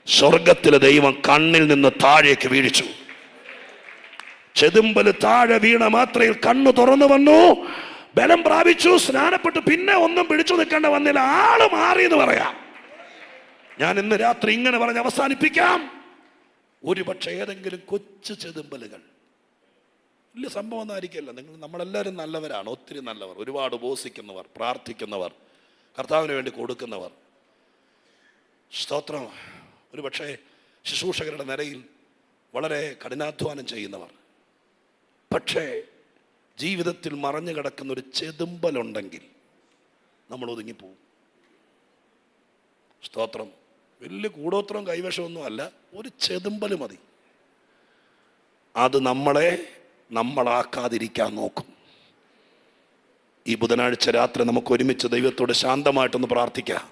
സ്വർഗത്തിലെ ദൈവം കണ്ണിൽ നിന്ന് താഴേക്ക് വീഴിച്ചു. ചെതുമ്പല് താഴെ വീണ മാത്രയിൽ കണ്ണു തുറന്നു വന്നു, ബലം പ്രാപിച്ചു, സ്നാനപ്പെട്ടു. പിന്നെ ഒന്നും പിടിച്ചു നിൽക്കേണ്ട വന്നില്ല, ആള് മാറി എന്ന് പറയാം. ഞാൻ ഇന്ന് രാത്രി ഇങ്ങനെ പറഞ്ഞ് അവസാനിപ്പിക്കാം. ഒരുപക്ഷെ ഏതെങ്കിലും കൊച്ചു ചെതുമ്പലുകൾ, വലിയ സംഭവം ഒന്നും ആയിരിക്കില്ല. നമ്മളെല്ലാവരും നല്ലവരാണ്, ഒത്തിരി നല്ലവർ, ഒരുപാട് ഉപവസിക്കുന്നവർ, പ്രാർത്ഥിക്കുന്നവർ, കർത്താവിന് വേണ്ടി കൊടുക്കുന്നവർ, സ്തോത്രം, ഒരുപക്ഷെ ശുശ്രൂഷകരുടെ നിരയിൽ വളരെ കഠിനാധ്വാനം ചെയ്യുന്നവർ. പക്ഷേ ജീവിതത്തിൽ മറഞ്ഞു കിടക്കുന്ന ഒരു ചെതുമ്പലുണ്ടെങ്കിൽ നമ്മൾ ഒതുങ്ങിപ്പോവും. സ്തോത്രം. വലിയ കൂടോത്രം കൈവശമൊന്നും അല്ല, ഒരു ചെതുമ്പൽ മതി. അത് നമ്മളാക്കാതിരിക്കാൻ നോക്കും. ഈ ബുധനാഴ്ച രാത്രി നമുക്ക് ഒരുമിച്ച് ദൈവത്തോട് ശാന്തമായിട്ടൊന്ന് പ്രാർത്ഥിക്കാം.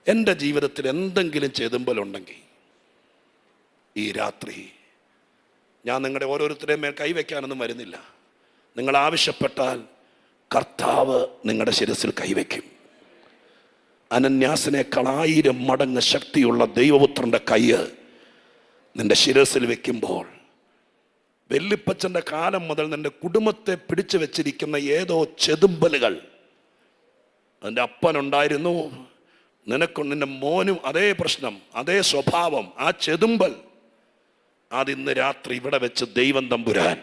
എൻ്റെ ജീവിതത്തിൽ എന്തെങ്കിലും ചെതുമ്പലുണ്ടെങ്കിൽ ഈ രാത്രി ഞാൻ നിങ്ങളുടെ ഓരോരുത്തരുടെയും മേൽ കൈവയ്ക്കാനൊന്നും വരുന്നില്ല. നിങ്ങൾ ആവശ്യപ്പെട്ടാൽ കർത്താവ് നിങ്ങളുടെ ശിരസിൽ കൈവയ്ക്കും. അനന്യാസിനേക്കാൾ 1000 മടങ്ങ് ശക്തിയുള്ള ദൈവപുത്രന്റെ കയ്യ് നിന്റെ ശിരസിൽ വെക്കുമ്പോൾ, വെല്ലിപ്പച്ചൻ്റെ കാലം മുതൽ നിന്റെ കുടുംബത്തെ പിടിച്ചു വെച്ചിരിക്കുന്ന ഏതോ ചെതുമ്പലുകൾ, അതിൻ്റെ അപ്പനുണ്ടായിരുന്നു, നിനക്കും നിന്റെ മോനും അതേ പ്രശ്നം, അതേ സ്വഭാവം, ആ ചെതുമ്പൽ, അതിന്ന് രാത്രി ഇവിടെ വെച്ച് ദൈവം തമ്പുരാൻ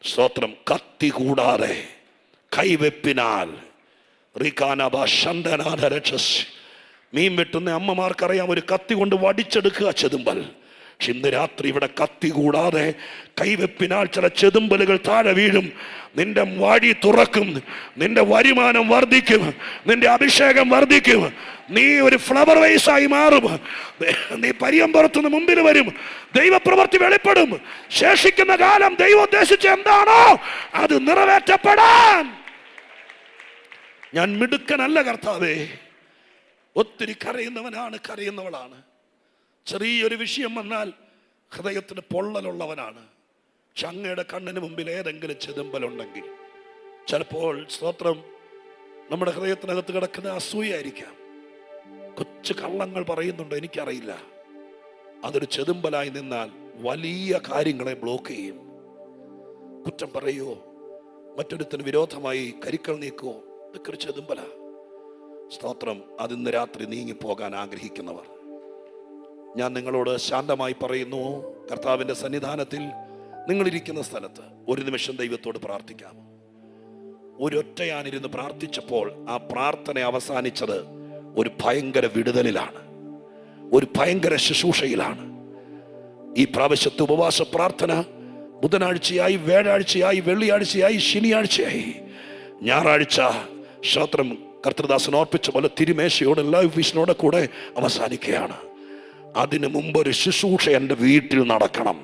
സ്തോത്രം കത്തി കൂടാതെ കൈവെപ്പിനാൽ മീൻ വെട്ടുന്ന അമ്മമാർക്കറിയാം, ഒരു കത്തി കൊണ്ട് വടിച്ചെടുക്കുക ചെതുമ്പൽ. പക്ഷെ ഇന്ന് രാത്രി ഇവിടെ കത്തി കൂടാതെ കൈവെപ്പിനാൽ ചില ചെതുമ്പലുകൾ താഴെ വീഴും. നിന്റെ വഴി തുറക്കും, നിന്റെ വരുമാനം വർദ്ധിക്കും, നിന്റെ അഭിഷേകം വർദ്ധിക്കും. നീ ഒരു ഫ്ലവർ വൈസായി മാറും. നീ പരിയമ്പുറത്തുനിന്ന് മുമ്പിൽ വരും. ദൈവപ്രവൃത്തി വെളിപ്പെടും. ശേഷിക്കുന്ന കാലം ദൈവം ഉദ്ദേശിച്ച എന്താണോ അത് നിറവേറ്റപ്പെടാൻ. ഞാൻ മിടുക്കനല്ല കർത്താവേ, ഒത്തിരി കരയുന്നവളാണ്. ചെറിയൊരു വിഷയം വന്നാൽ ഹൃദയത്തിന് പൊള്ളലുള്ളവനാണ്. പക്ഷെ അങ്ങയുടെ കണ്ണിന് മുമ്പിൽ ഏതെങ്കിലും ചെതുമ്പലുണ്ടെങ്കിൽ ചിലപ്പോൾ സ്തോത്രം നമ്മുടെ ഹൃദയത്തിനകത്ത് കിടക്കുന്ന അസൂയായിരിക്കാം. കൊച്ചു കള്ളങ്ങൾ പറയുന്നുണ്ടോ എനിക്കറിയില്ല. അതൊരു ചെതുമ്പലായി നിന്നാൽ വലിയ കാര്യങ്ങളെ ബ്ലോക്ക് ചെയ്യും. കുറ്റം പറയുവോ, മറ്റൊരുത്തിന് വിരോധമായി കരിക്കൽ നീക്കുവോ, ഇതൊക്കെ ഒരു ചെതുമ്പല. സ്തോത്രം. അതിന്ന് രാത്രി നീങ്ങിപ്പോകാൻ ആഗ്രഹിക്കുന്നവർ, ഞാൻ നിങ്ങളോട് ശാന്തമായി പറയുന്നു, കർത്താവിൻ്റെ സന്നിധാനത്തിൽ നിങ്ങളിരിക്കുന്ന സ്ഥലത്ത് ഒരു നിമിഷം ദൈവത്തോട് പ്രാർത്ഥിക്കാമോ? ഒരൊറ്റയാനിരുന്ന് പ്രാർത്ഥിച്ചപ്പോൾ ആ പ്രാർത്ഥന അവസാനിച്ചത് ഒരു ഭയങ്കര വിടുതലിലാണ്, ഒരു ഭയങ്കര ശുശ്രൂഷയിലാണ്. ഈ പ്രാവശ്യത്തെ ഉപവാസ പ്രാർത്ഥന ബുധനാഴ്ചയായി, വ്യാഴാഴ്ചയായി, വെള്ളിയാഴ്ചയായി, ശനിയാഴ്ചയായി, ഞായറാഴ്ച സ്തോത്രം കർത്തൃദാസൻ ഓർപ്പിച്ച പോലെ തിരുമേശയോട് ലൈവ് വിഷനോടെ കൂടെ അവസാനിക്കുകയാണ്. അതിനു മുമ്പ് ഒരു ശുശ്രൂഷ എൻ്റെ വീട്ടിൽ നടക്കണം,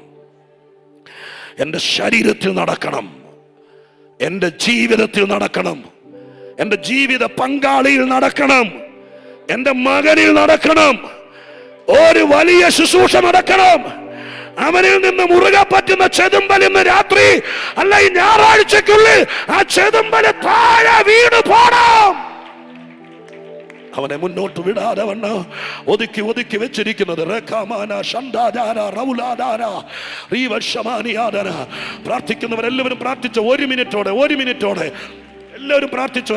എൻ്റെ ശരീരത്തിൽ നടക്കണം, എൻ്റെ ജീവിതത്തിൽ നടക്കണം, എൻ്റെ ജീവിത പങ്കാളിയിൽ നടക്കണം, എൻ്റെ മകനിൽ നടക്കണം. ഒരു വലിയ ശുശ്രൂഷ നടക്കണം. അവനിൽ നിന്ന് മുറുകെ പറ്റുന്ന ചെതുമ്പൽ ഇന്ന് രാത്രി അല്ല ഈ ഞായറാഴ്ചക്കുള്ളിൽ ആ ചെതുമ്പല് താഴെ വീണ് പോണം. അവനെ മുന്നോട്ട് വിടാതെ വണ്ണം ഒതുക്കി വെച്ചിരിക്കുന്നത് പ്രാർത്ഥിക്കുന്നവരെല്ലാവരും പ്രാർത്ഥിച്ചു. ഒരു മിനിറ്റോടെ എല്ലാവരും പ്രാർത്ഥിച്ചു.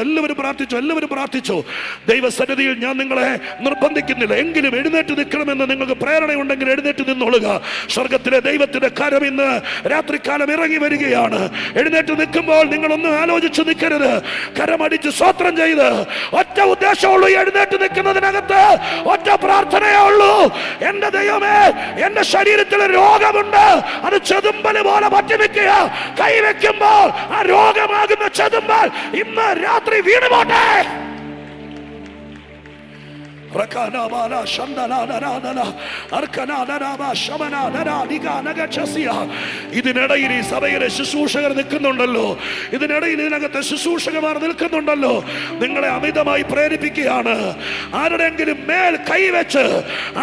ദൈവസന്നിധിയിൽ ഞാൻ നിങ്ങളെ നിർബന്ധിക്കുന്നില്ല, എങ്കിലും എഴുന്നേറ്റ് നിൽക്കണമെന്ന് നിങ്ങൾക്ക് പ്രേരണയുണ്ടെങ്കിൽ എഴുന്നേറ്റ് നിന്നോളുക. സ്വർഗത്തിലെ ദൈവത്തിന്റെ കരം ഇന്ന് രാത്രികാലം ഇറങ്ങി വരികയാണ്. എഴുന്നേറ്റ് നിൽക്കുമ്പോൾ നിങ്ങളൊന്നും ആലോചിച്ച് നിൽക്കരുത്. കരമടിച്ച് സ്തോത്രം ചെയ്ത് ഒറ്റ ഉദ്ദേശമുള്ളൂ. എഴുന്നേറ്റ് നിൽക്കുന്നതിനകത്ത് ഒറ്റ പ്രാർത്ഥനയേ ഉള്ളൂ. എന്റെ ദൈവമേ, എന്റെ ശരീരത്തിൽ രോഗമുണ്ട്, അത് ചെതുമ്പല് പോലെ പറ്റി നിൽക്കുക. കൈവെക്കുമ്പോൾ ആ രോഗമാകുന്ന ചെതുമ്പൽ ഇന്ന് രാത്രി വീണ് പോട്ടെ. ഇതിനിടയിൽ ഈ സഭയിലെ ശുശ്രൂഷകർ നിൽക്കുന്നുണ്ടല്ലോ, ഇതിനകത്ത് ശുശ്രൂഷകന്മാർ നിൽക്കുന്നുണ്ടല്ലോ. നിങ്ങളെ അമിതമായി പ്രേരിപ്പിക്കുകയാണ്. ആരുടെയെങ്കിലും മേൽ കൈവച്ച്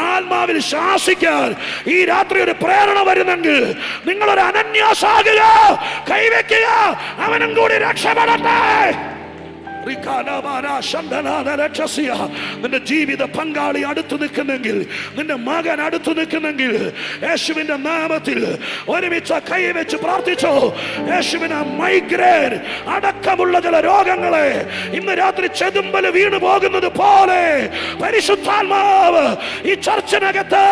ആത്മാവിൽ ശാസിക്കാൻ ഈ രാത്രി ഒരു പ്രേരണ വരുന്നെങ്കിൽ നിങ്ങളൊരു അനന്യാസാകുക, കൈവയ്ക്കുക, അവനും കൂടി രക്ഷപ്പെടട്ടെ. നിന്റെ ജീവിത പങ്കാളി അടുത്തു നിൽക്കുന്നെങ്കിൽ, നിന്റെ മകൻ അടുത്തു നിൽക്കുന്നെങ്കിൽ, യേശുവിന്റെ നാമത്തിൽ ഒരുമിച്ച് കൈവച്ച് പ്രാർത്ഥിച്ചോ. യേശുവിന് മൈഗ്രെയിൻ അടക്കമുള്ള ചില രോഗങ്ങളെ ഇന്ന് രാത്രി ചെതുമ്പല് വീണു പോകുന്നത് പോലെ പരിശുദ്ധാത്മാവ് ഈ ചർച്ചിനകത്ത്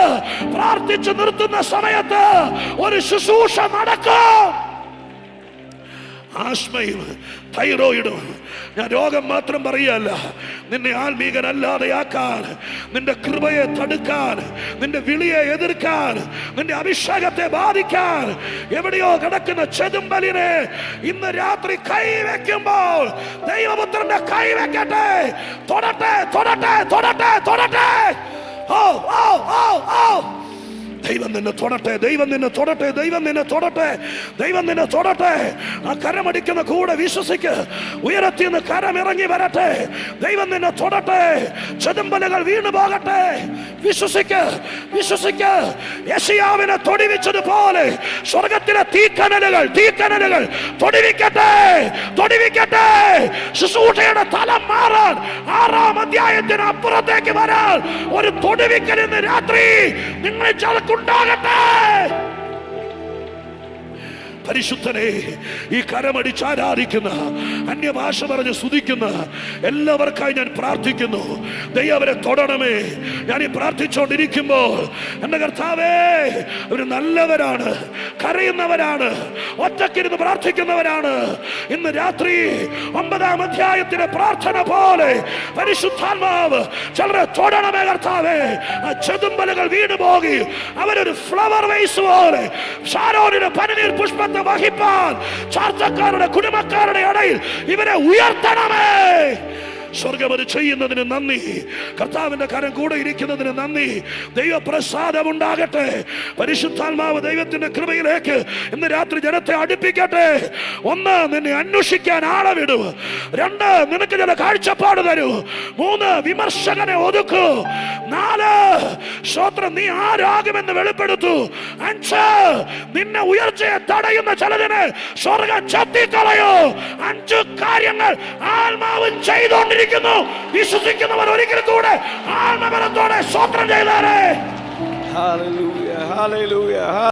പ്രാർത്ഥിച്ചു നിർത്തുന്ന സമയത്ത് ഒരു ശുശ്രൂഷ നടക്കും. ആസ്മയും തൈറോയിഡും ഞാൻ രോഗം മാത്രം പറയല്ല, നിന്നെ ആത്മീകനല്ലാതെയാക്കാൻ, നിന്റെ കൃപയെ തടുക്കാൻ, നിന്റെ വിളിയെ എതിർക്കാൻ, നിന്റെ അഭിഷേകത്തെ ബാധിക്കാൻ എവിടെയോ കിടക്കുന്ന ചെതുമ്പലിനെ ഇന്ന് രാത്രി കൈവെക്കുമ്പോൾ ദൈവപുത്രന്റെ കൈവെക്കട്ടെ. തൊടട്ടെ, തൊടട്ടെ, തൊടട്ടെ, തൊടട്ടെ. ഓ ഓ ഓ ഓ ദൈവം നിന്നെ തൊടട്ടെ, ദൈവം നിന്നെ തൊടട്ടെ, ദൈവം നിന്നെ തൊടട്ടെ, ദൈവം നിന്നെ തൊടട്ടെ. ആ കരമടിക്കുന്ന കൂടെ വിശ്വസിക്ക്. ഉയരത്തിൽ നിന്ന് കരമിറങ്ങി വരട്ടെ. ദൈവം നിന്നെ തൊടട്ടെ. ചെതുമ്പലുകൾ വീണു പോകട്ടെ. വിശ്വസിക്ക്, വിശ്വസിക്ക്. യെശയ്യാവിനെ തൊടിവിച്ചതുപോലെ സ്വർഗത്തിലെ തീക്കനലുകൾ തൊടിവിക്കട്ടെ, തൊടിവിക്കട്ടെ. ശുശ്രൂഷയുടെ തലം മാറാൻ 6-ാം അധ്യായത്തിന് അപ്പുറത്തേക്ക് വരാൻ ഒരു തൊടിവിക്കൽ ഇന്ന് രാത്രി നിങ്ങൾ ഉണ്ടാകട്ടെ. പരിശുദ്ധനെ, ഈ കരമടിച്ച് ആരാധിക്കുന്ന, അന്യഭാഷ പറഞ്ഞ് സ്തുതിക്കുന്ന എല്ലാവർക്കായി ഞാൻ പ്രാർത്ഥിക്കുന്നു. ദൈവം അവരെ തൊടണമേ. ഞാൻ ഈ പ്രാർത്ഥിച്ചുകൊണ്ടിരിക്കുമ്പോൾ എന്റെ കർത്താവേ, അവർ നല്ലവരാണ്, കരയുന്നവരാണ്, ഒറ്റക്കിരുന്ന് പ്രാർത്ഥിക്കുന്നവരാണ്. ഇന്ന് രാത്രി 9-ാം അധ്യായത്തിലെ പ്രാർത്ഥന പോലെ പരിശുദ്ധാത്മാവ് ചിലരെ തൊടണമേ കർത്താവേ. ആ ചെതുമ്പലുകൾ വീണു പോകി അവരൊരു ഫ്ലവർ വേസ് പോലെ ഷാരോനിന്റെ പനിനീർ പുഷ്പ വഹിപ്പാൻ ചാർച്ചക്കാരുടെ കുടുംബക്കാരുടെ ഇടയിൽ ഇവരെ ഉയർത്തണമേ. സ്വർഗം അത് ചെയ്യുന്നതിന് നന്ദി. കർത്താവിന്റെ കരം കൂടെ ഇരിക്കുന്നതിന് നന്ദി. ദൈവപ്രസാദം ഉണ്ടാകട്ടെ. പരിശുദ്ധാത്മാവ് ദൈവത്തിന്റെ കൃപയിലേക്ക് ഇന്ന് രാത്രി ജനത്തെ അടുപ്പിക്കട്ടെ. 1, നിന്നെ അന്വേഷിക്കാൻ ആളെ വിടൂ. 2, നിനക്ക് ചില കാഴ്ചപ്പാട് തരൂ. 3, വിമർശകനെ ഒതുക്കൂ. 4, സ്തോത്രം, നീ ആരാകുമെന്ന് വെളിപ്പെടുത്തൂ. 5, നിന്നെ ഉയർച്ചയെ തടയുന്ന ചിലതിനെ സ്വർഗം ചത്തിക്കളയൂ. 5 കാര്യങ്ങൾ ആത്മാവ് ചെയ്തുകൊണ്ടിരിക്കുന്നു. വിശ്വസിക്കുന്നവർ ഒരിക്കൽ കൂടെ ആത്മബലത്തോടെ സ്തോത്രം ചെയ്താലേ. Hallelujah, hallelujah.